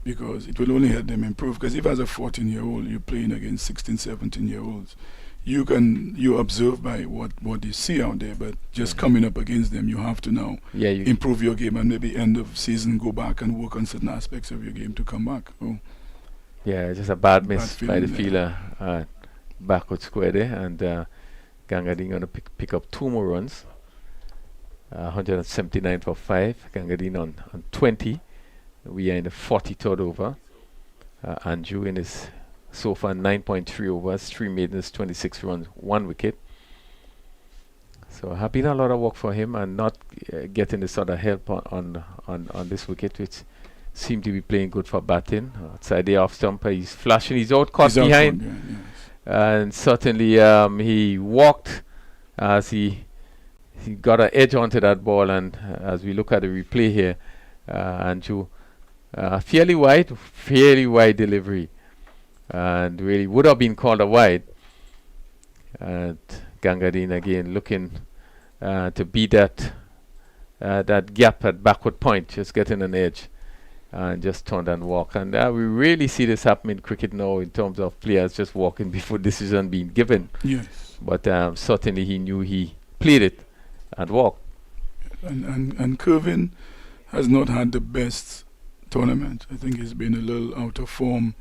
[SPEAKER 7] Because it will only help them improve. Because if as a 14-year-old you're playing against 16, 17-year-olds, you observe by what you see out there, but just coming up against them, you have to now improve your game, and maybe end of season go back and work on certain aspects of your game to come back.
[SPEAKER 1] Yeah, just a bad miss
[SPEAKER 7] Bad
[SPEAKER 1] by the
[SPEAKER 7] feeling
[SPEAKER 1] fielder backward square there, and Gangadin going to pick up 2 more runs. 179 for 5. Gangadin on 20. We are in the 43rd over. Andrew in his so far 9.3 overs, 3 maidens, 26 runs, 1 wicket. So have been a lot of work for him, and not getting the sort of help on this wicket, which seemed to be playing good for batting. Outside the off stumper, he's flashing, he's out caught behind.
[SPEAKER 7] Yes.
[SPEAKER 1] And certainly he walked as he got an edge onto that ball, and as we look at the replay here, Andrew, fairly wide delivery, and really would have been called a wide. And Gangadin again looking to beat that gap at backward point, just getting an edge, and just turned and walked. And we really see this happen in cricket now, in terms of players just walking before decision being given.
[SPEAKER 7] Yes.
[SPEAKER 1] But certainly he knew he played it and walked.
[SPEAKER 7] And Kervin has not had the best tournament. I think he's been a little out of form.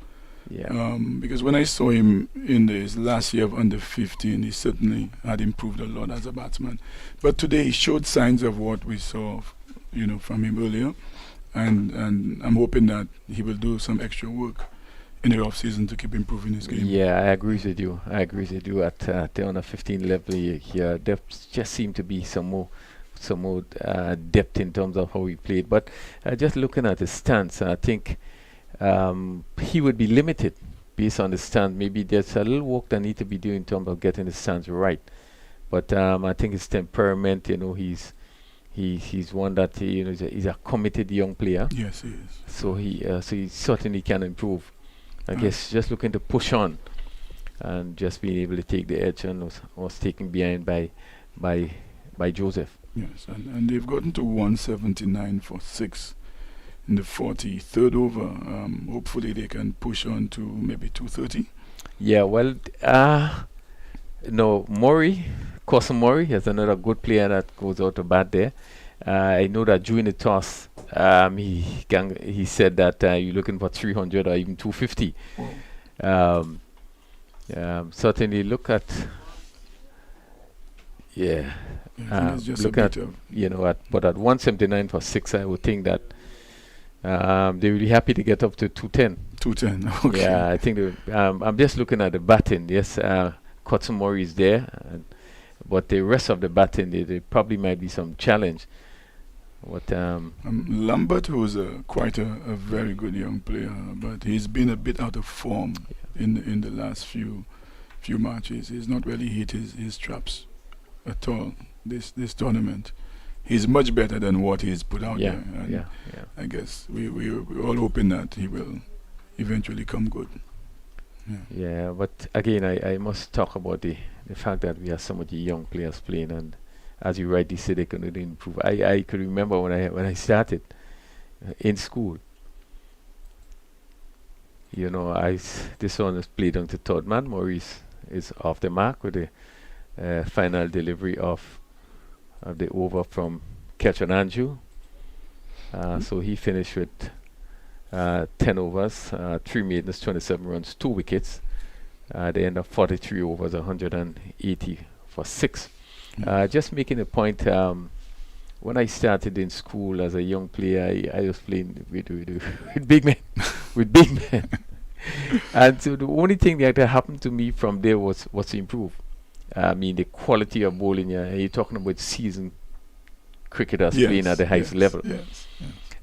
[SPEAKER 1] Yeah.
[SPEAKER 7] Because when I saw him in his last year of under 15, he certainly had improved a lot as a batsman. But today he showed signs of what we saw, from him earlier. and I'm hoping that he will do some extra work in the off season to keep improving his game.
[SPEAKER 1] Yeah, I agree with you. At the under 15 level here, there just seemed to be some more depth in terms of how he played. But just looking at his stance, I think he would be limited based on the stance. Maybe there's a little work that needs to be done in terms of getting the stance right. But I think his temperament, he's one that he's a committed young player.
[SPEAKER 7] Yes, he is.
[SPEAKER 1] So he certainly can improve. I guess just looking to push on and just being able to take the edge and was taken behind by Joseph.
[SPEAKER 7] Yes, and they've gotten to 179 for 6 in the 43rd over. Hopefully they can push on to maybe 230.
[SPEAKER 1] Yeah, well, no, Cousin Murray is another good player that goes out to bat there. I know that during the toss, he said that you're looking for 300 or even 250. Certainly look at look at but at 179 for 6, I would think that they will be happy to get up to 210.
[SPEAKER 7] 210. Okay.
[SPEAKER 1] Yeah, I think I'm just looking at the batting. Yes, Cousin Murray is there, but the rest of the batting, there probably might be some challenge. What
[SPEAKER 7] Lambert, who's quite a very good young player, but he's been a bit out of form in the last few matches. He's not really hit his traps at all this tournament. He's much better than what he's put out there. And I guess we're all hoping that he will eventually come good.
[SPEAKER 1] Yeah, but again, I must talk about the fact that we have so many young players playing, and as you rightly said, they can really improve. I could remember when I started in school. This one is played on the third man. Maurice is off the mark with the final delivery of the over from Ketch and Andrew. So he finished with 10 overs, 3 maidens, 27 runs, 2 wickets. They end up 43 overs, 180 for 6. Just making a point, when I started in school as a young player, I was playing with big men. With big men. And so the only thing that happened to me from there was to improve. I mean, the quality of bowling, you're talking about seasoned cricketers playing at the highest level.
[SPEAKER 7] Yes.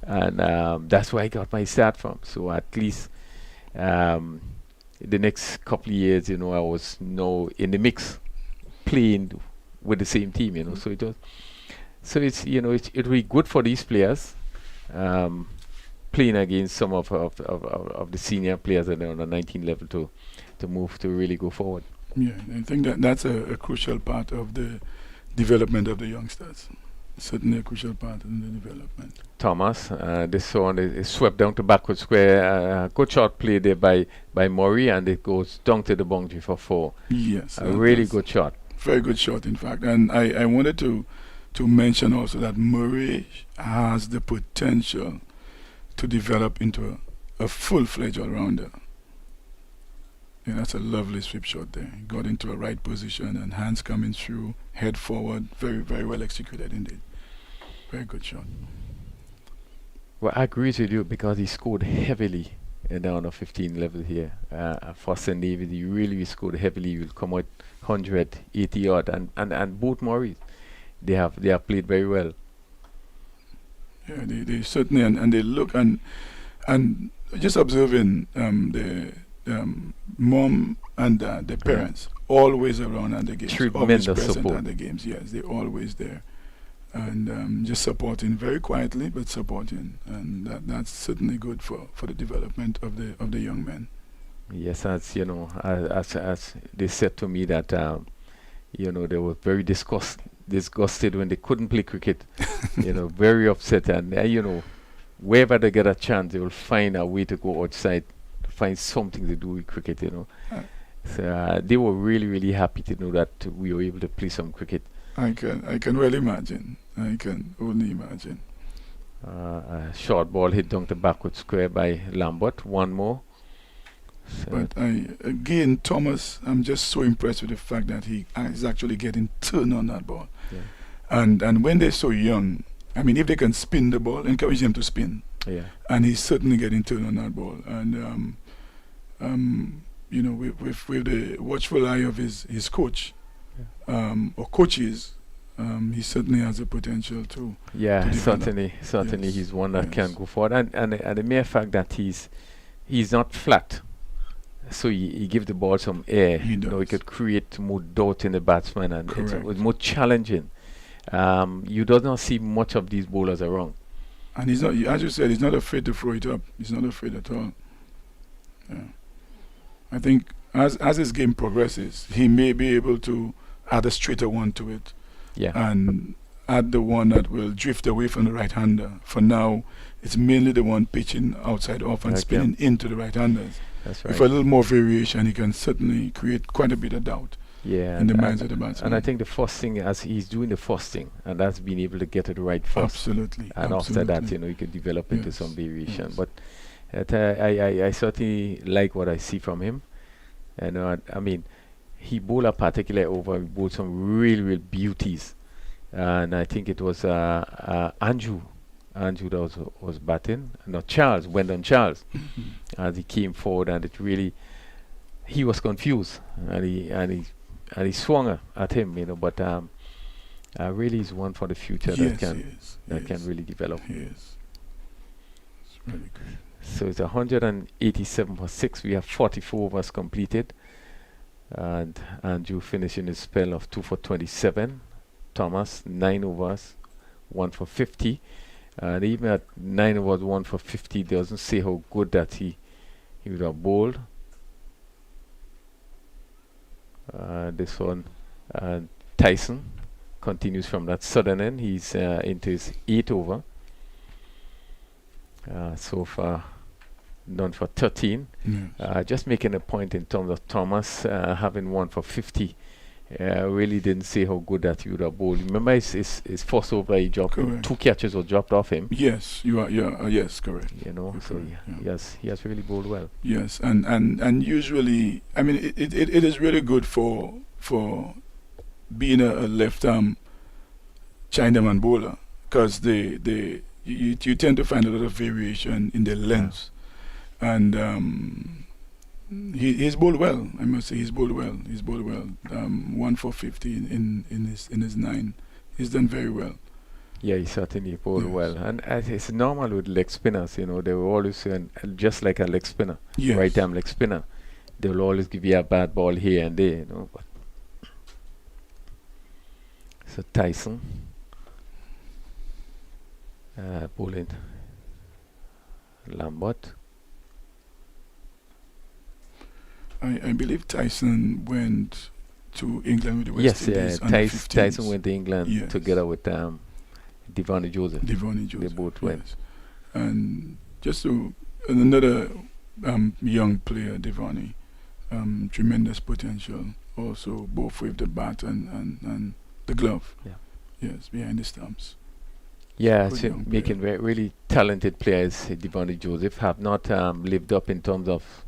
[SPEAKER 1] And that's where I got my start from. So at least the next couple of years, I was in the mix, playing with the same team, So it was, it will be good for these players, playing against some of the senior players at the under 19 level to move to really go forward.
[SPEAKER 7] Yeah, I think that's a crucial part of the development of the youngsters. Certainly a crucial part in the development.
[SPEAKER 1] Thomas, this one is swept down to backward square. Good shot play there by Murray, and it goes down to the boundary for 4.
[SPEAKER 7] Yes,
[SPEAKER 1] a really good shot.
[SPEAKER 7] Very good shot, in fact. And I wanted to mention also that Murray has the potential to develop into a full-fledged all-rounder. Yeah, that's a lovely sweep shot there. Got into a right position and hands coming through, head forward. Very, very well executed indeed. Very good shot.
[SPEAKER 1] Well, I agree with you because he scored heavily in the under 15 level here. For St. David, he really scored heavily. He will come out 180 odd, and both Murrays, they have played very well.
[SPEAKER 7] Yeah, they certainly and they look and just observing the mom and the parents always around at the games, always present
[SPEAKER 1] support
[SPEAKER 7] at the games. Yes, they're always there, and just supporting very quietly, but supporting, and that's certainly good for the development of the young men.
[SPEAKER 1] Yes, as as they said to me that they were very disgusted when they couldn't play cricket. Very upset, and wherever they get a chance, they will find a way to go outside, find something to do with cricket. So they were really, really happy to know that we were able to play some cricket.
[SPEAKER 7] I can well imagine. I can only imagine.
[SPEAKER 1] A short ball hit down the backward square by Lambert. One more. So
[SPEAKER 7] but again, Thomas, I'm just so impressed with the fact that he is actually getting turn on that ball.
[SPEAKER 1] Yeah.
[SPEAKER 7] And when they're so young, I mean, if they can spin the ball, encourage them to spin.
[SPEAKER 1] Yeah.
[SPEAKER 7] And he's certainly getting turned on that ball. And you know, with the watchful eye of his coach or coaches, he certainly has the potential to.
[SPEAKER 1] Yeah,
[SPEAKER 7] to develop.
[SPEAKER 1] certainly,
[SPEAKER 7] Yes,
[SPEAKER 1] he's one that
[SPEAKER 7] yes.
[SPEAKER 1] can go forward, and the mere fact that he's not flat, so he give the ball some air.
[SPEAKER 7] He
[SPEAKER 1] You know, he
[SPEAKER 7] does.
[SPEAKER 1] could create more doubt in the batsman, and it
[SPEAKER 7] Correct.
[SPEAKER 1] was more challenging. You do not see much of these bowlers around.
[SPEAKER 7] And he's not, as you said, he's not afraid to throw it up. He's not afraid at all. Yeah. I think as his game progresses, he may be able to add a straighter one to it
[SPEAKER 1] Yeah,
[SPEAKER 7] and add the one that will drift away from the right-hander. For now, it's mainly the one pitching outside off and
[SPEAKER 1] Okay.
[SPEAKER 7] spinning into the right-handers.
[SPEAKER 1] that's
[SPEAKER 7] With
[SPEAKER 1] right.
[SPEAKER 7] a little more variation, he can certainly create quite a bit of doubt
[SPEAKER 1] Yeah,
[SPEAKER 7] in the
[SPEAKER 1] and,
[SPEAKER 7] minds of the batsmen.
[SPEAKER 1] and I think the first thing, as he's doing the first thing, and that's being able to get it right first.
[SPEAKER 7] Absolutely.
[SPEAKER 1] And after that, you know, you could develop into
[SPEAKER 7] Yes,
[SPEAKER 1] some variation.
[SPEAKER 7] yes.
[SPEAKER 1] But I certainly like what I see from him. And I mean, he bowled a particular over, he bowled some real beauties. And I think it was Andrew that was batting. No, Charles, Wendon Charles, as he came forward, and it really, he was confused, and he swung at him, you know. But really is one for the future
[SPEAKER 7] Yes,
[SPEAKER 1] that
[SPEAKER 7] yes,
[SPEAKER 1] can really develop.
[SPEAKER 7] Yes. It's really good.
[SPEAKER 1] So it's 187 for 6. We have 44 overs completed. And Andrew finishing his spell of 2 for 27. Thomas, 9 overs, 1 for 50. And even at 9 overs, 1 for 50, doesn't say how good that he would have bowled. This one, Tyson continues from that southern end. He's into his 8th over. So far, done for 13.
[SPEAKER 7] Yes.
[SPEAKER 1] Just making a point in terms of Thomas having 1 for 50. Really didn't say how good that he would have bowled. Remember his first over, he dropped
[SPEAKER 7] Correct.
[SPEAKER 1] 2 catches were dropped off him.
[SPEAKER 7] Yes, you are. Yeah, yes, correct.
[SPEAKER 1] You know,
[SPEAKER 7] You're
[SPEAKER 1] so
[SPEAKER 7] correct, yeah.
[SPEAKER 1] he has really bowled well.
[SPEAKER 7] Yes, and usually, I mean, it is really good for being a left arm Chinaman bowler, because you tend to find a lot of variation in the lengths, and he's bowled well. I must say he's bowled well. 1 for 50 in his 9. He's done very well.
[SPEAKER 1] Yeah, he certainly bowled
[SPEAKER 7] Yes.
[SPEAKER 1] well. And it's normal with leg spinners, you know, they will always, just like a leg spinner,
[SPEAKER 7] Yes.
[SPEAKER 1] right arm leg spinner, they will always give you a bad ball here and there, you know. But so Tyson bowling Lambert.
[SPEAKER 7] I believe Tyson went to England with the West
[SPEAKER 1] Yes,
[SPEAKER 7] Indies under 15s.
[SPEAKER 1] Tyson went to England
[SPEAKER 7] Yes.
[SPEAKER 1] together with Devon Joseph.
[SPEAKER 7] Devon Joseph.
[SPEAKER 1] They both went.
[SPEAKER 7] Yes. And just to another young player, Devani, tremendous potential. Also, both with the bat and the glove.
[SPEAKER 1] Yeah.
[SPEAKER 7] Yes, behind the stumps.
[SPEAKER 1] Yeah,
[SPEAKER 7] Good
[SPEAKER 1] so
[SPEAKER 7] young
[SPEAKER 1] making really talented players. Devon Joseph have not lived up in terms of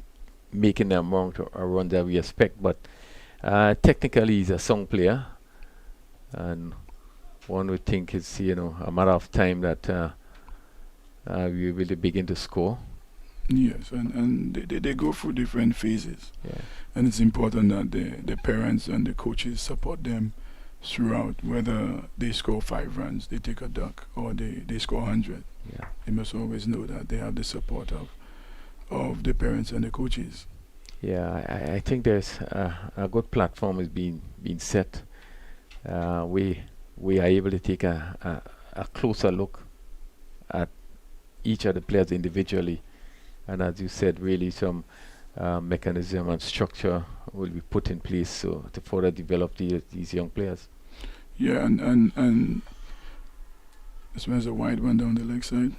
[SPEAKER 1] making the amount of runs that we expect, but technically he's a song player, and one would think it's a matter of time that we really begin to score.
[SPEAKER 7] Yes, and they go through different phases.
[SPEAKER 1] Yeah.
[SPEAKER 7] And it's important that the parents and the coaches support them throughout, whether they score 5 runs, they take a duck, or they score 100.
[SPEAKER 1] Yeah.
[SPEAKER 7] They must always know that they have the support of the parents and the coaches.
[SPEAKER 1] Yeah, I think there's a good platform is being set. We are able to take a closer look at each of the players individually, and as you said, really some mechanism and structure will be put in place so to further develop these young players.
[SPEAKER 7] Yeah, and this was a wide one down the leg side.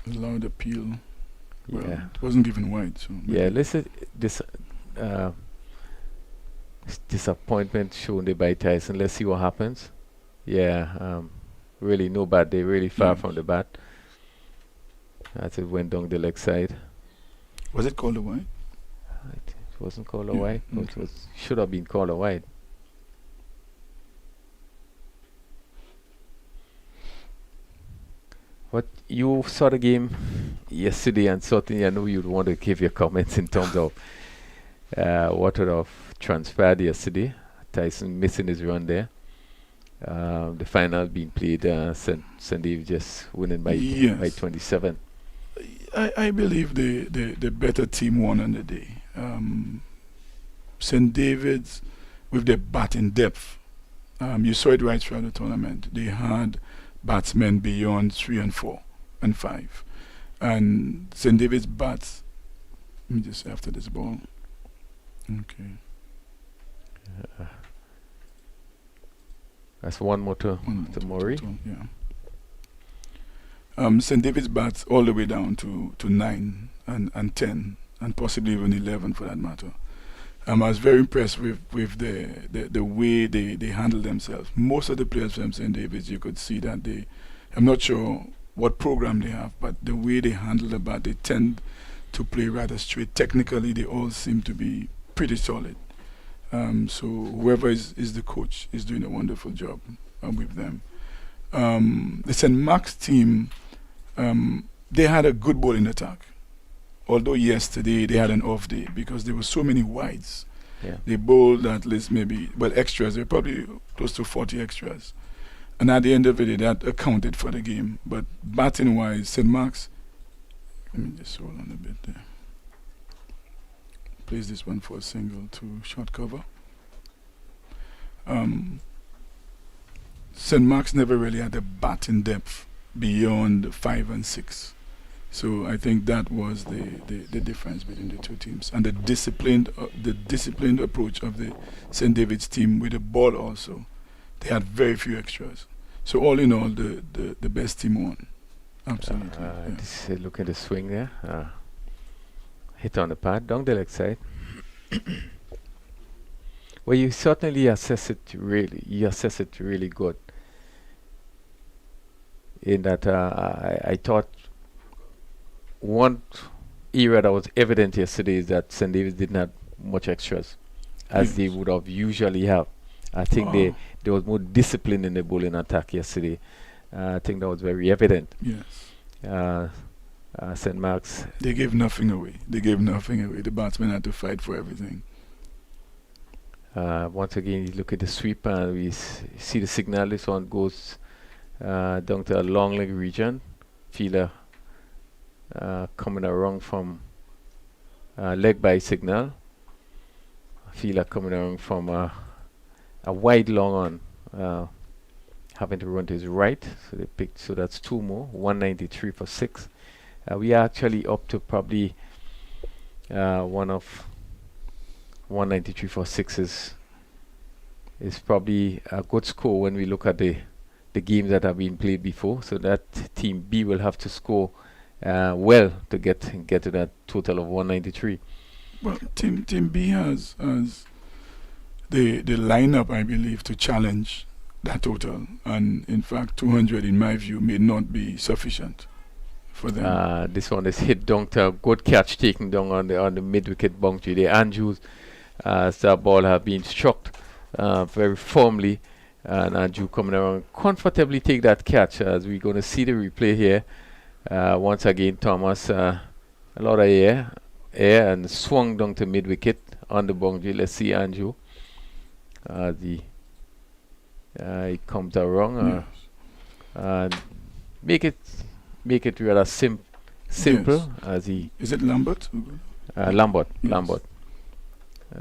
[SPEAKER 7] Allowed appeal. Well,
[SPEAKER 1] Yeah.
[SPEAKER 7] it wasn't given wide, so
[SPEAKER 1] Yeah, listen, this disappointment shown there by Tyson. Let's see what happens. Yeah, really no bad day, really far
[SPEAKER 7] Yes.
[SPEAKER 1] from the bat. As it went down the leg side.
[SPEAKER 7] was it called a wide?
[SPEAKER 1] It wasn't called a
[SPEAKER 7] Yeah,
[SPEAKER 1] wide, but
[SPEAKER 7] okay.
[SPEAKER 1] it should have been called a wide. What you saw the game yesterday, and certainly I know you'd want to give your comments in terms of what would have transpired yesterday. Tyson missing his run there. The final being played, St. Dave just winning by
[SPEAKER 7] Yes.
[SPEAKER 1] 27.
[SPEAKER 7] I believe the better team won on the day. St. David's, with their batting depth, you saw it right throughout the tournament. They had batsmen beyond 3 and 4 and 5. And St. David's bats, let me just after this ball. Okay.
[SPEAKER 1] That's one more to Murray.
[SPEAKER 7] Yeah. St. David's bats all the way down to 9 and 10 and possibly even 11 for that matter. I was very impressed with the way they handle themselves. Most of the players from St. David's, you could see that I'm not sure what program they have, but the way they handle the bat, they tend to play rather straight. Technically, they all seem to be pretty solid. So whoever is the coach is doing a wonderful job with them. The St. Mark's team, they had a good bowling attack. Although yesterday they had an off day because there were so many wides.
[SPEAKER 1] Yeah.
[SPEAKER 7] They bowled at least extras. There were probably close to 40 extras. And at the end of the day, that accounted for the game. But batting-wise, St. Mark's, let me just hold on a bit there. Place this one for a single to short cover. St. Mark's never really had a batting depth beyond 5 and 6. So I think that was the difference between the two teams, and the disciplined approach of the St. David's team with the ball also. They had very few extras. So all in all, the best team won. Absolutely.
[SPEAKER 1] Look at the swing there. Hit on the pad, down the leg side. Well, you certainly assess it really good. In that, I thought one area that was evident yesterday is that St. David's didn't have much extras, as they would have usually have. I think there was more discipline in the bowling attack yesterday. I think that was very evident.
[SPEAKER 7] Yes.
[SPEAKER 1] St. Mark's.
[SPEAKER 7] They gave nothing away. The batsmen had to fight for everything.
[SPEAKER 1] Once again, you look at the sweep and we see the signal. This one goes down to a long leg region. Fielder coming around from leg by signal. Fielder coming around from a wide long on, having to run to his right. So they picked. So that's 2 more. 193 for 6. We are actually up to probably one of 193 for 6 is probably a good score when we look at the games that have been played before. So that team B will have to score well to get to that total of 193.
[SPEAKER 7] Well, team B has the lineup, I believe, to challenge that total, and in fact 200 in my view may not be sufficient for them.
[SPEAKER 1] This one is hit down to a good catch taken down on the mid wicket boundary. The Andrews, that ball have been struck very firmly, and Andrew coming around comfortably take that catch, as we're going to see the replay here. Once again, Thomas, a lot of air and swung down to mid wicket on the boundary. Let's see Andrew. He comes around. Make it rather simple.
[SPEAKER 7] Yes.
[SPEAKER 1] As he
[SPEAKER 7] is it Lambert?
[SPEAKER 1] Lambert.
[SPEAKER 7] Yes.
[SPEAKER 1] Lambert.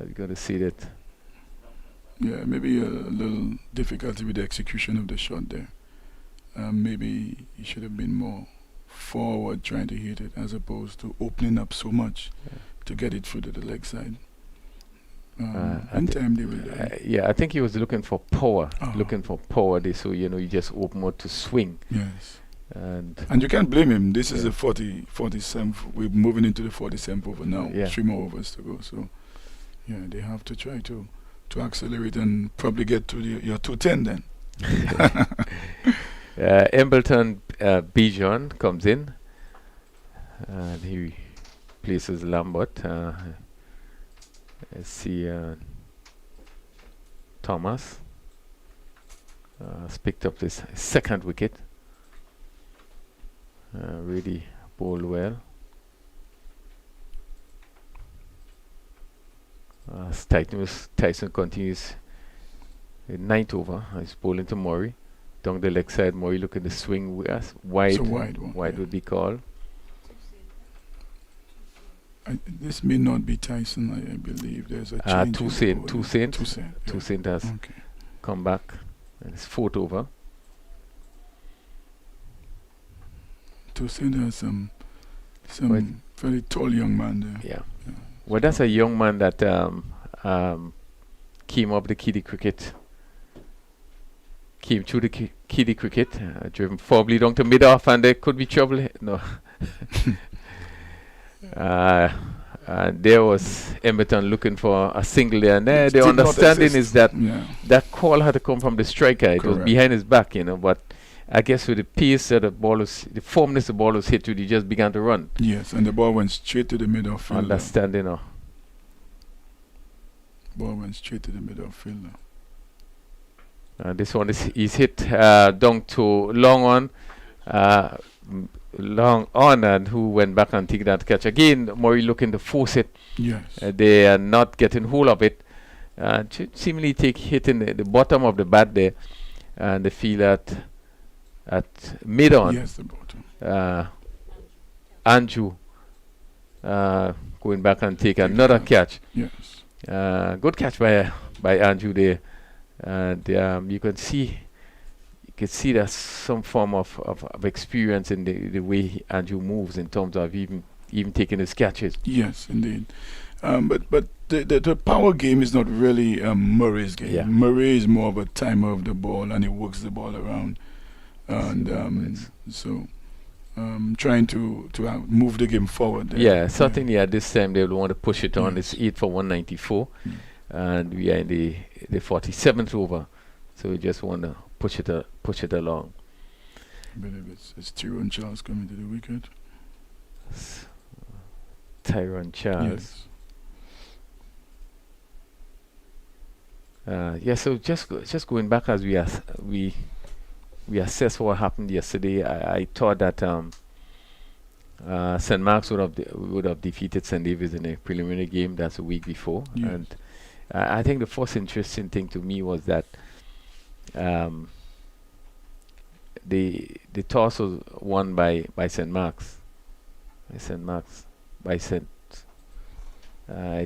[SPEAKER 1] You got to see that.
[SPEAKER 7] Yeah, maybe a little difficulty with the execution of the shot there. Maybe he should have been more forward trying to hit it, as opposed to opening up so much to get it through to the leg side. In time they will.
[SPEAKER 1] I think he was looking for power. So you just open more to swing.
[SPEAKER 7] Yes.
[SPEAKER 1] And
[SPEAKER 7] you can't blame him. This is the 47th. We're moving into the 47th over now. 3 more overs to go. So they have to try to accelerate and probably get to your 210 then.
[SPEAKER 1] Embleton Bijan comes in and he places Lambert. Let's see, Thomas has picked up this second wicket. really bowled well. Tyson continues in 9th over. He's bowling to Murray. Down the leg side, Murray looking to swing wide.
[SPEAKER 7] It's a wide one.
[SPEAKER 1] Wide would be called.
[SPEAKER 7] This may not be Tyson, I believe. There's a change.
[SPEAKER 1] Toussaint has come back. And it's 4th over.
[SPEAKER 7] Toussaint has some very tall young man there.
[SPEAKER 1] Yeah. Well, that's a young man that came up the kiddie cricket. Came through the kiddie cricket, driven probably down to mid-off, and there could be trouble. No. And there was Emberton looking for a single there, and the understanding is that that call had to come from the striker. It was behind his back, but I guess with the pace that the firmness the ball was hit with, he just began to run.
[SPEAKER 7] Yes, and the ball went straight to the middle fielder.
[SPEAKER 1] Understanding,
[SPEAKER 7] Ball went straight to the middle fielder.
[SPEAKER 1] This one is hit down to long on, and who went back and took that catch again. Murray looking to force it.
[SPEAKER 7] Yes,
[SPEAKER 1] they are not getting hold of it. Seemingly hitting the bottom of the bat there, and they feel at mid on.
[SPEAKER 7] Yes, the bottom.
[SPEAKER 1] Andrew going back and take another catch.
[SPEAKER 7] Yes,
[SPEAKER 1] good catch by Andrew there. And you can see there's some form of experience in the way Andrew moves in terms of even taking his catches.
[SPEAKER 7] Yes, indeed. But the power game is not really Murray's game.
[SPEAKER 1] Yeah.
[SPEAKER 7] Murray is more of a timer of the ball, and he works the ball around, and trying to move the game forward.
[SPEAKER 1] Yeah, certainly at this time they will want to push it on. It's 8 for 194. And we are in the 47th over, so we just want to push it along.
[SPEAKER 7] I believe it's Tyrone Charles coming to the wicket.
[SPEAKER 1] Tyrone Charles.
[SPEAKER 7] Yes.
[SPEAKER 1] So just going back as we assess what happened yesterday, I thought that St. Mark's would have defeated St. David's in a preliminary game. That's a week before, and I think the first interesting thing to me was that the toss was won by St. Mark's. I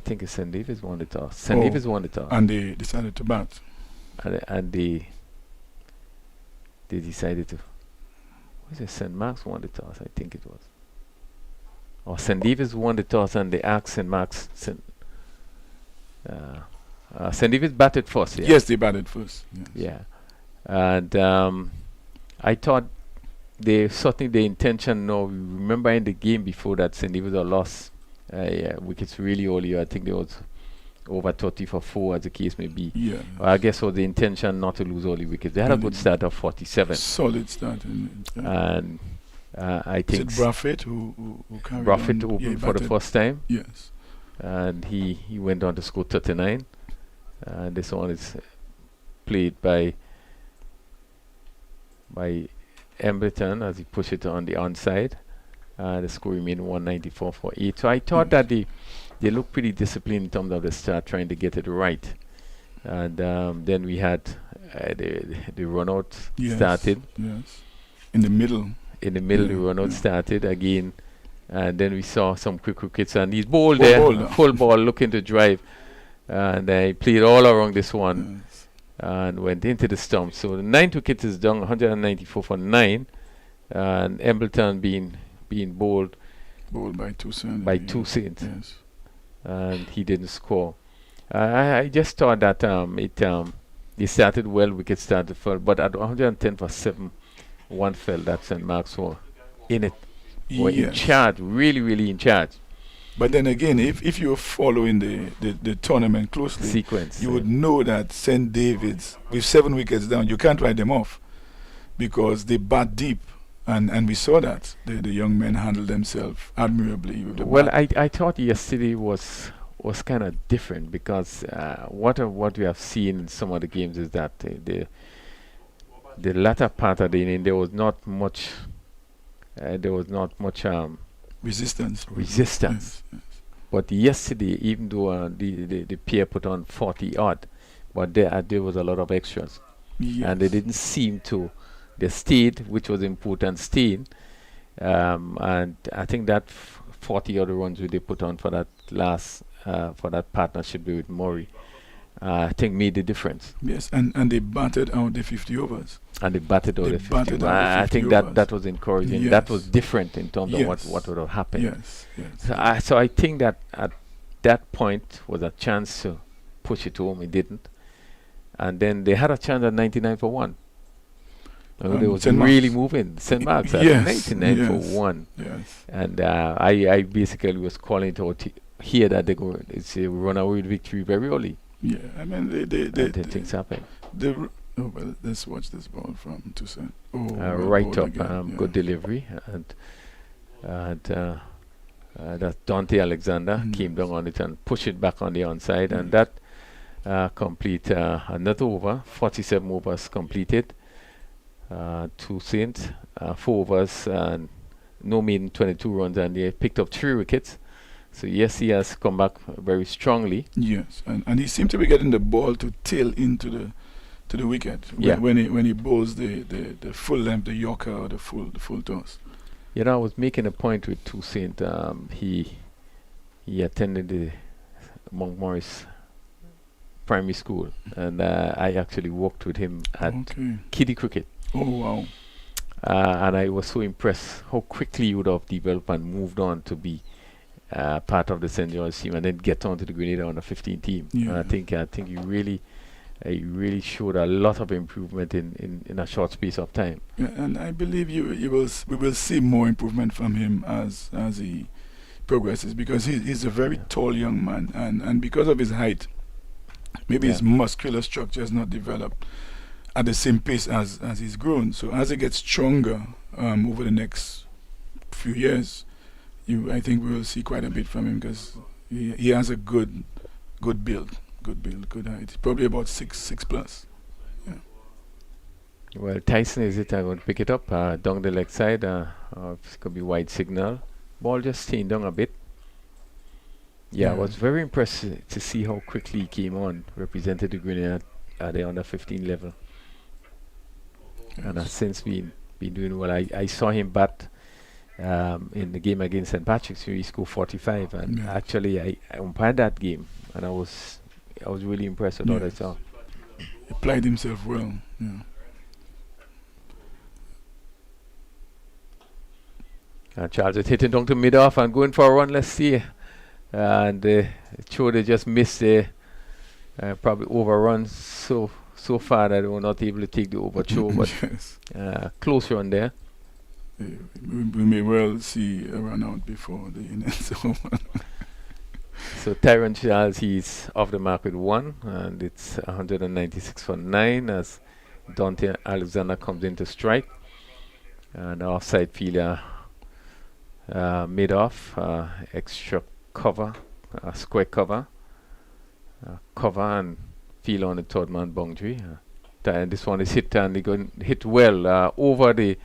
[SPEAKER 1] think St. David's won the toss. St. David's won the toss.
[SPEAKER 7] And they decided to bat.
[SPEAKER 1] And they decided to. Was it St. Mark's won the toss? I think it was. Or St. David's won the toss, and they asked St. Mark's. St. David's batted first. Yeah?
[SPEAKER 7] Yes, they batted first.
[SPEAKER 1] Yeah,
[SPEAKER 7] Yes.
[SPEAKER 1] and I thought certainly the intention. No, remember in the game before that, St. David's lost wickets really early. I think there was over 30 for 4, as the case may be.
[SPEAKER 7] Yeah.
[SPEAKER 1] I guess was the intention not to lose early wickets. They had a good start of 47.
[SPEAKER 7] Solid start.
[SPEAKER 1] And I think
[SPEAKER 7] is it Braffett who carried
[SPEAKER 1] Braffett
[SPEAKER 7] on?
[SPEAKER 1] opened for the first time.
[SPEAKER 7] Yes.
[SPEAKER 1] And he went on to score 39. This one is played by Emberton as he pushed it on the onside. The score remained 194 for 8. So I thought that they looked pretty disciplined in terms of the start, trying to get it right. And then we had the run out started.
[SPEAKER 7] Yes. In the middle,
[SPEAKER 1] the run out started again. And then we saw some quick wickets, and he's bowled there, full ball, looking to drive. And I played all around this one and went into the stump. So the 9th wicket is down, 194 for 9. And Embleton being bowled
[SPEAKER 7] by Toussaint.
[SPEAKER 1] Yes. And he didn't score. I just thought that it started well, wicket started well, but at 110 for 7, one fell. That St. Mark's were in it. Were in charge, really, really in charge.
[SPEAKER 7] But then again, if you're following the tournament closely,
[SPEAKER 1] sequence,
[SPEAKER 7] you would know that St. David's, with 7 wickets down, you can't write them off because they bat deep. And we saw that. The young men handled themselves admirably with the bat.
[SPEAKER 1] I thought yesterday was kind of different because what we have seen in some of the games is that the latter part of the inning, there was not much there was not much
[SPEAKER 7] Resistance.
[SPEAKER 1] resistance.
[SPEAKER 7] Yes,
[SPEAKER 1] But yesterday, even though the pair put on 40 odd, but there was a lot of extras.
[SPEAKER 7] yes.
[SPEAKER 1] And they didn't seem to, they stayed, which was important, staying. And I think that 40 other runs they put on for that last, for that partnership with Murray, I think made the difference.
[SPEAKER 7] Yes, and they batted out the 50 overs.
[SPEAKER 1] And they batted out
[SPEAKER 7] They
[SPEAKER 1] the 50.
[SPEAKER 7] batted out the
[SPEAKER 1] I
[SPEAKER 7] 50
[SPEAKER 1] think that
[SPEAKER 7] overs.
[SPEAKER 1] that was encouraging. That was
[SPEAKER 7] Yes.
[SPEAKER 1] different in terms of
[SPEAKER 7] Yes.
[SPEAKER 1] what would have happened.
[SPEAKER 7] Yes, yes.
[SPEAKER 1] So I think that at that point was a chance to push it home. It didn't. And then they had a chance at 99 for 1. They was
[SPEAKER 7] St.
[SPEAKER 1] really
[SPEAKER 7] Mark's.
[SPEAKER 1] moving. St. Mark's at
[SPEAKER 7] Yes,
[SPEAKER 1] 99
[SPEAKER 7] yes.
[SPEAKER 1] for 1.
[SPEAKER 7] Yes.
[SPEAKER 1] And I basically was calling it out here that they go, it's a runaway victory very early.
[SPEAKER 7] Yeah, I mean,
[SPEAKER 1] And then things happen.
[SPEAKER 7] oh, well, let's watch this ball from Toussaint. Oh,
[SPEAKER 1] Right
[SPEAKER 7] ball
[SPEAKER 1] up,
[SPEAKER 7] again, yeah.
[SPEAKER 1] good delivery. And that Dante Alexander came down on it and pushed it back on the onside. And that complete another over, 47 overs completed. Toussaint, 4 overs, and no maiden 22 runs, and they picked up 3 wickets. So yes, he has come back very strongly.
[SPEAKER 7] Yes, and he seemed to be getting the ball to tail into the wicket
[SPEAKER 1] Yeah.
[SPEAKER 7] when he bowls the full length, the Yorker or the full toss.
[SPEAKER 1] You know, I was making a point with Toussaint. He attended the Montmorris Primary School, and I actually worked with him at
[SPEAKER 7] Okay.
[SPEAKER 1] kiddie cricket.
[SPEAKER 7] Oh wow.
[SPEAKER 1] And I was so impressed how quickly he would have developed and moved on to be part of the St. George team, and then get on to the Grenada under 15 team.
[SPEAKER 7] Yeah.
[SPEAKER 1] And I think he really showed a lot of improvement in a short space of time.
[SPEAKER 7] Yeah, and I believe we will see more improvement from him as he progresses, because he's a very tall young man, and because of his height, maybe his muscular structure has not developed at the same pace as he's grown. So as he gets stronger over the next few years, I think we will see quite a bit from him, because he has a good build, good height, probably about 6 plus.
[SPEAKER 1] Well, Tyson is it. I'm going to pick it up down the leg side. It could be wide signal. Ball just staying down a bit. Yeah, I
[SPEAKER 7] Yeah.
[SPEAKER 1] was very impressed to see how quickly he came on, represented the Grenada at the under 15 level, and has since been doing well. I saw him bat in the game against St. Patrick's where he scored 45, and
[SPEAKER 7] Yeah.
[SPEAKER 1] actually I umpired that game, and I was really impressed with what I
[SPEAKER 7] Yes.
[SPEAKER 1] saw.
[SPEAKER 7] He applied himself well. Yeah.
[SPEAKER 1] Charles is hitting down to mid-off and going for a run. Let's see. And they just missed the probably overrun so far that they were not able to take the overthrow, but
[SPEAKER 7] Yes.
[SPEAKER 1] close run there.
[SPEAKER 7] We may well see a run out before the innings over.
[SPEAKER 1] So Tyron Charles, he's off the mark with 1, and it's 196 for 9 as Dante Alexander comes in to strike. And the offside fielder mid off, extra cover, square cover, and field on the third man boundary. And this one is hit, and they going hit well over the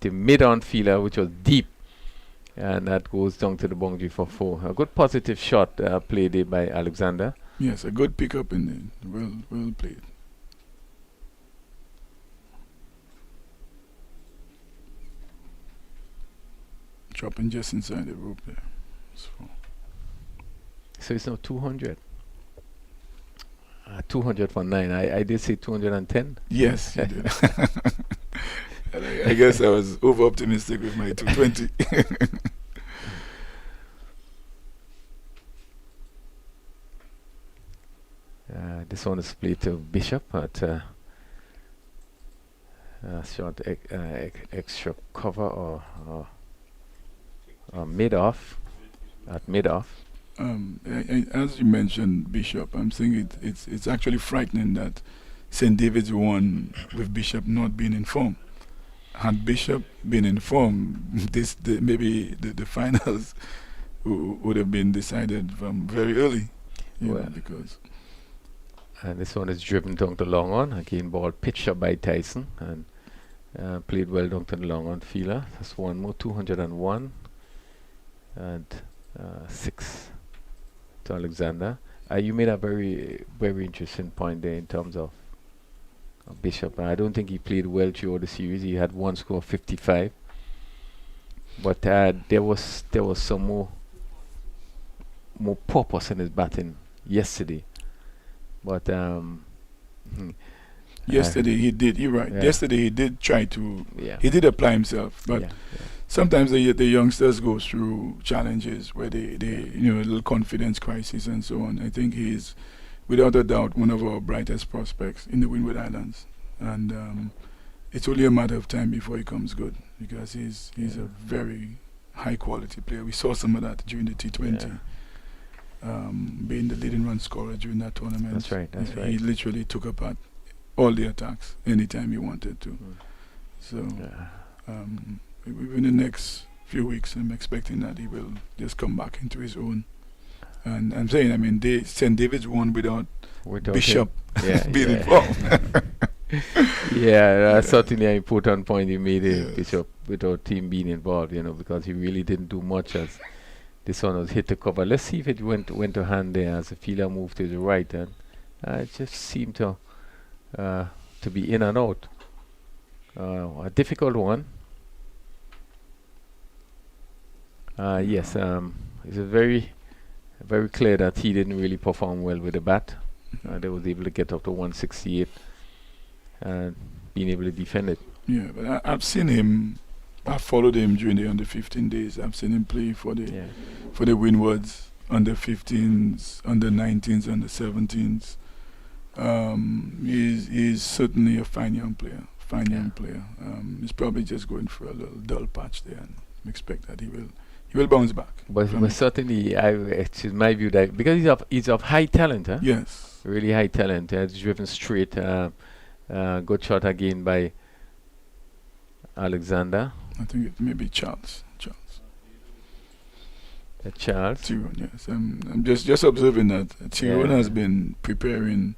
[SPEAKER 1] mid on fielder, which was deep, and that goes down to the boundary for 4. A good positive shot played there by Alexander.
[SPEAKER 7] Yes, a good pickup in the well played. Dropping just inside the rope there.
[SPEAKER 1] So it's now 200. 200 for 9. I did say 210.
[SPEAKER 7] Yes, you did. I guess I was over optimistic with my 220.
[SPEAKER 1] This one is played to Bishop at short extra cover or mid-off. At mid-off.
[SPEAKER 7] As you mentioned, Bishop, I'm saying it's actually frightening that St. David's won with Bishop not being informed. Had Bishop been informed, maybe the finals would have been decided from very early. Because
[SPEAKER 1] and this one is driven down the long on. Again, ball pitched up by Tyson, and Played well down to the long on fielder. That's one more, 201 and 6 to Alexander. You made a very, very interesting point there in terms of Bishop. I don't think he played well throughout the series. He had one score of 55, but there was some more purpose in his batting yesterday. But
[SPEAKER 7] yesterday he did. You're right.
[SPEAKER 1] Yeah.
[SPEAKER 7] Yesterday he did try to.
[SPEAKER 1] Yeah.
[SPEAKER 7] He did apply himself, but
[SPEAKER 1] yeah.
[SPEAKER 7] sometimes the youngsters go through challenges where they a little confidence crisis and so on. I think he's without a doubt one of our brightest prospects in the Windward Islands, and it's only a matter of time before he comes good, because he's a very high quality player. We saw some of that during the T20. Being the leading run scorer during that tournament.
[SPEAKER 1] That's right.
[SPEAKER 7] He literally took apart all the attacks anytime he wanted to. So within the next few weeks, I'm expecting that he will just come back into his own. And I'm saying, I mean, St. David's won without Bishop being involved.
[SPEAKER 1] That's certainly an important point you made, Bishop, without team being involved, because he really didn't do much as this one was hit to cover. Let's see if it went to hand there as the fielder moved to the right, and it just seemed to be in and out. A difficult one. Yes, it's very clear that he didn't really perform well with the bat. They was able to get up to 168 and being able to defend it.
[SPEAKER 7] Yeah, but I've seen him. I followed him during the under 15 days. I've seen him play for the Windwards, under 15s, under 19s, under 17s. He's certainly a fine young player. He's probably just going for a little dull patch there, and expect that he will bounce back.
[SPEAKER 1] But certainly, it's my view that because he's of high talent, huh?
[SPEAKER 7] Yes,
[SPEAKER 1] really high talent. Driven straight. Good shot again by Alexander.
[SPEAKER 7] I think it may be Charles.
[SPEAKER 1] Charles.
[SPEAKER 7] Tyrone, yes. I'm just observing that Tyrone has been preparing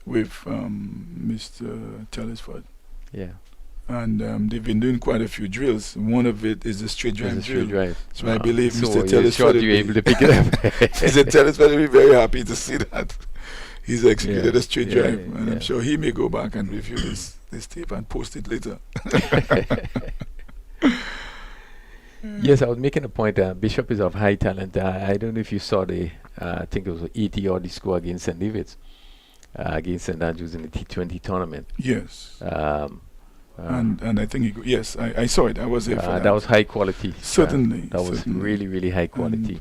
[SPEAKER 7] with Mr. Telesford.
[SPEAKER 1] Yeah.
[SPEAKER 7] And they've been doing quite a few drills. One of it is the straight drive drill. So I believe Mr. Telesford
[SPEAKER 1] you're able to pick it up.
[SPEAKER 7] Mr. Telesford will be very happy to see that he's executed a straight drive, and I'm sure he may go back and review this tape and post it later.
[SPEAKER 1] Yes, I was making a point. Bishop is of high talent. I don't know if you saw I think it was 80 odd score against St. David's, against St. Andrews in the T20 tournament.
[SPEAKER 7] Yes. And I think I saw it. I was there for that.
[SPEAKER 1] That was high quality.
[SPEAKER 7] Certainly.
[SPEAKER 1] That was really, really high quality.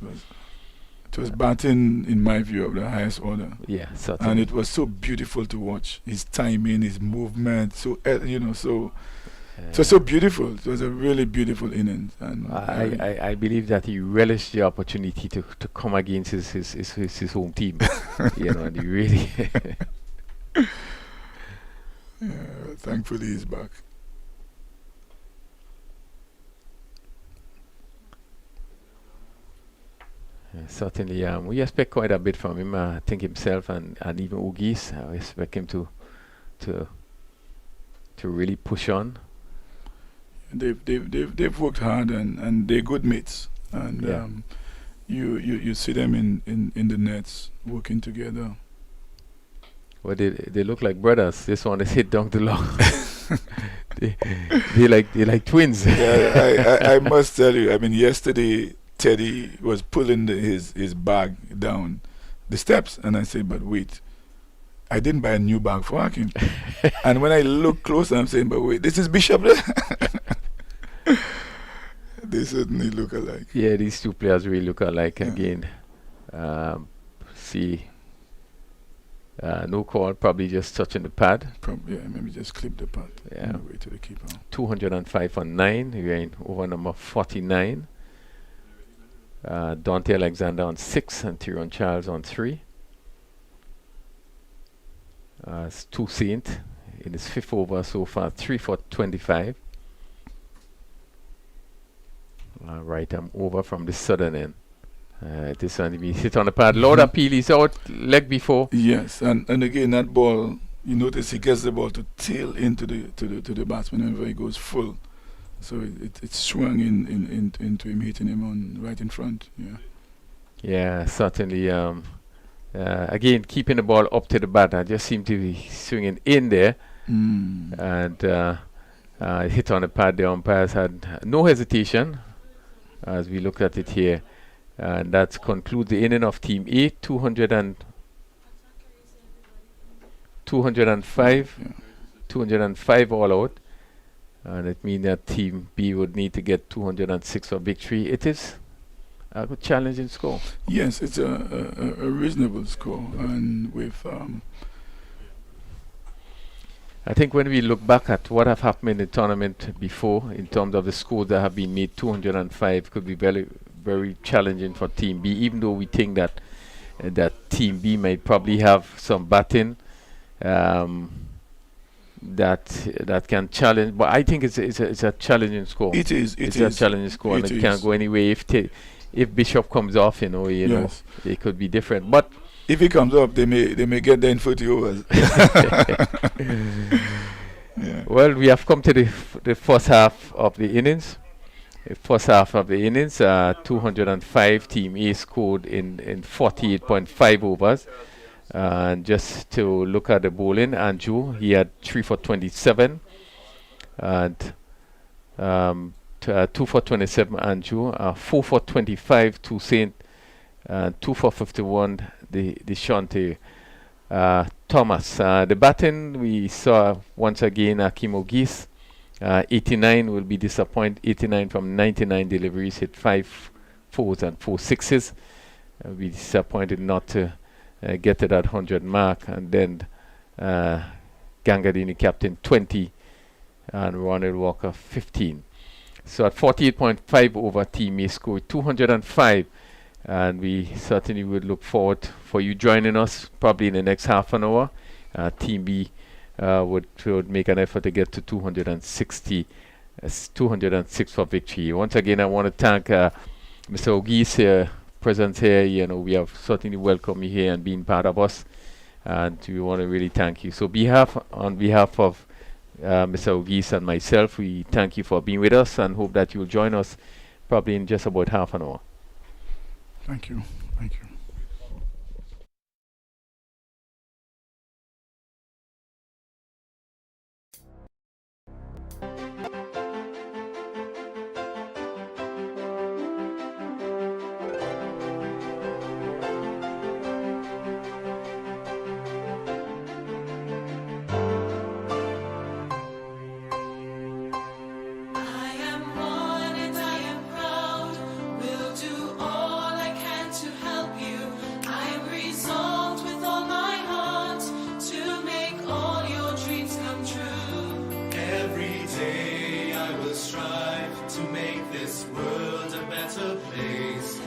[SPEAKER 7] It was batting, in my view, of the highest order.
[SPEAKER 1] Yeah, certainly.
[SPEAKER 7] And it was so beautiful to watch. His timing, his movement, so it was so beautiful. It was a really beautiful innings. And
[SPEAKER 1] I believe that he relished the opportunity to come against his home team. And he really...
[SPEAKER 7] thankfully he's back.
[SPEAKER 1] Certainly, we expect quite a bit from him. I think himself and even Ugis, I expect him to really push on.
[SPEAKER 7] They've worked hard, and they're good mates. And you see them in the nets working together.
[SPEAKER 1] Well, they look like brothers. This one is hit down the long. they like twins.
[SPEAKER 7] Yeah, I must tell you. I mean, yesterday Teddy was pulling his bag down the steps, and I said, "But wait, I didn't buy a new bag for Hakim." And when I look closer, I'm saying, "But wait, this is Bishop." They certainly look alike.
[SPEAKER 1] Yeah, these two players really look alike again. No call, probably just touching the pad.
[SPEAKER 7] Maybe just clip the pad. On the way to the keeper.
[SPEAKER 1] 205 on 9. We're in over number 49. Dante Alexander on 6 and Tyrone Charles on 3. It's 2 Saint in his 5th over so far, 3 for 25. Right, I'm over from the southern end. This one be hit on the pad. Lord Appeal is out leg before.
[SPEAKER 7] Yes, and again that ball you notice he gets the ball to tail into the batsman whenever he goes full. So it swung into him, hitting him on right in front. Yeah.
[SPEAKER 1] Yeah, certainly. Again, keeping the ball up to the batter, just seemed to be swinging in there, and hit on the pad. The umpires had no hesitation as we look at it here, and that concludes the inning of Team A. 205 all out, and it means that Team B would need to get 206 for victory. It is a good challenging score.
[SPEAKER 7] Yes, it's a reasonable score, and with
[SPEAKER 1] I think when we look back at what have happened in the tournament before, in terms of the scores that have been made, 205 could be very, very challenging for Team B, even though we think that that Team B might probably have some batting that can challenge. But I think it's a challenging score.
[SPEAKER 7] it is.
[SPEAKER 1] It's a challenging score, and it can't go anyway. If Bishop comes off, you know,
[SPEAKER 7] Yes.
[SPEAKER 1] it could be different. But
[SPEAKER 7] If he comes up, they may get there in 40 overs. Yeah.
[SPEAKER 1] well, we have come to the first half of the innings. The first half of the innings, 205. Team A scored in 48.5 overs. And just to look at the bowling, Andrew, he had 3 for 27. And 2 for 27, Andrew. 4 for 25, Toussaint. 2 for 51, the Shante Thomas. The batting, we saw once again Akim Ogis. 89 will be disappointed. 89 from 99 deliveries, hit 5 fours and 4 sixes. Be disappointed not to get to that 100 mark. And then Gangadini captain 20 and Ronald Walker 15. So at 48.5 over, Team A scored 205. And we certainly would look forward for you joining us probably in the next half an hour. Team B would make an effort to get to 260, 206 for victory. Once again, I want to thank Mr. Ogis' presence here. You know, we have certainly welcomed you here and being part of us, and we want to really thank you. So on behalf of Mr. Ogis and myself, we thank you for being with us and hope that you'll join us probably in just about half an hour.
[SPEAKER 7] Thank you. Thank you.
[SPEAKER 8] Strive to make this world a better place.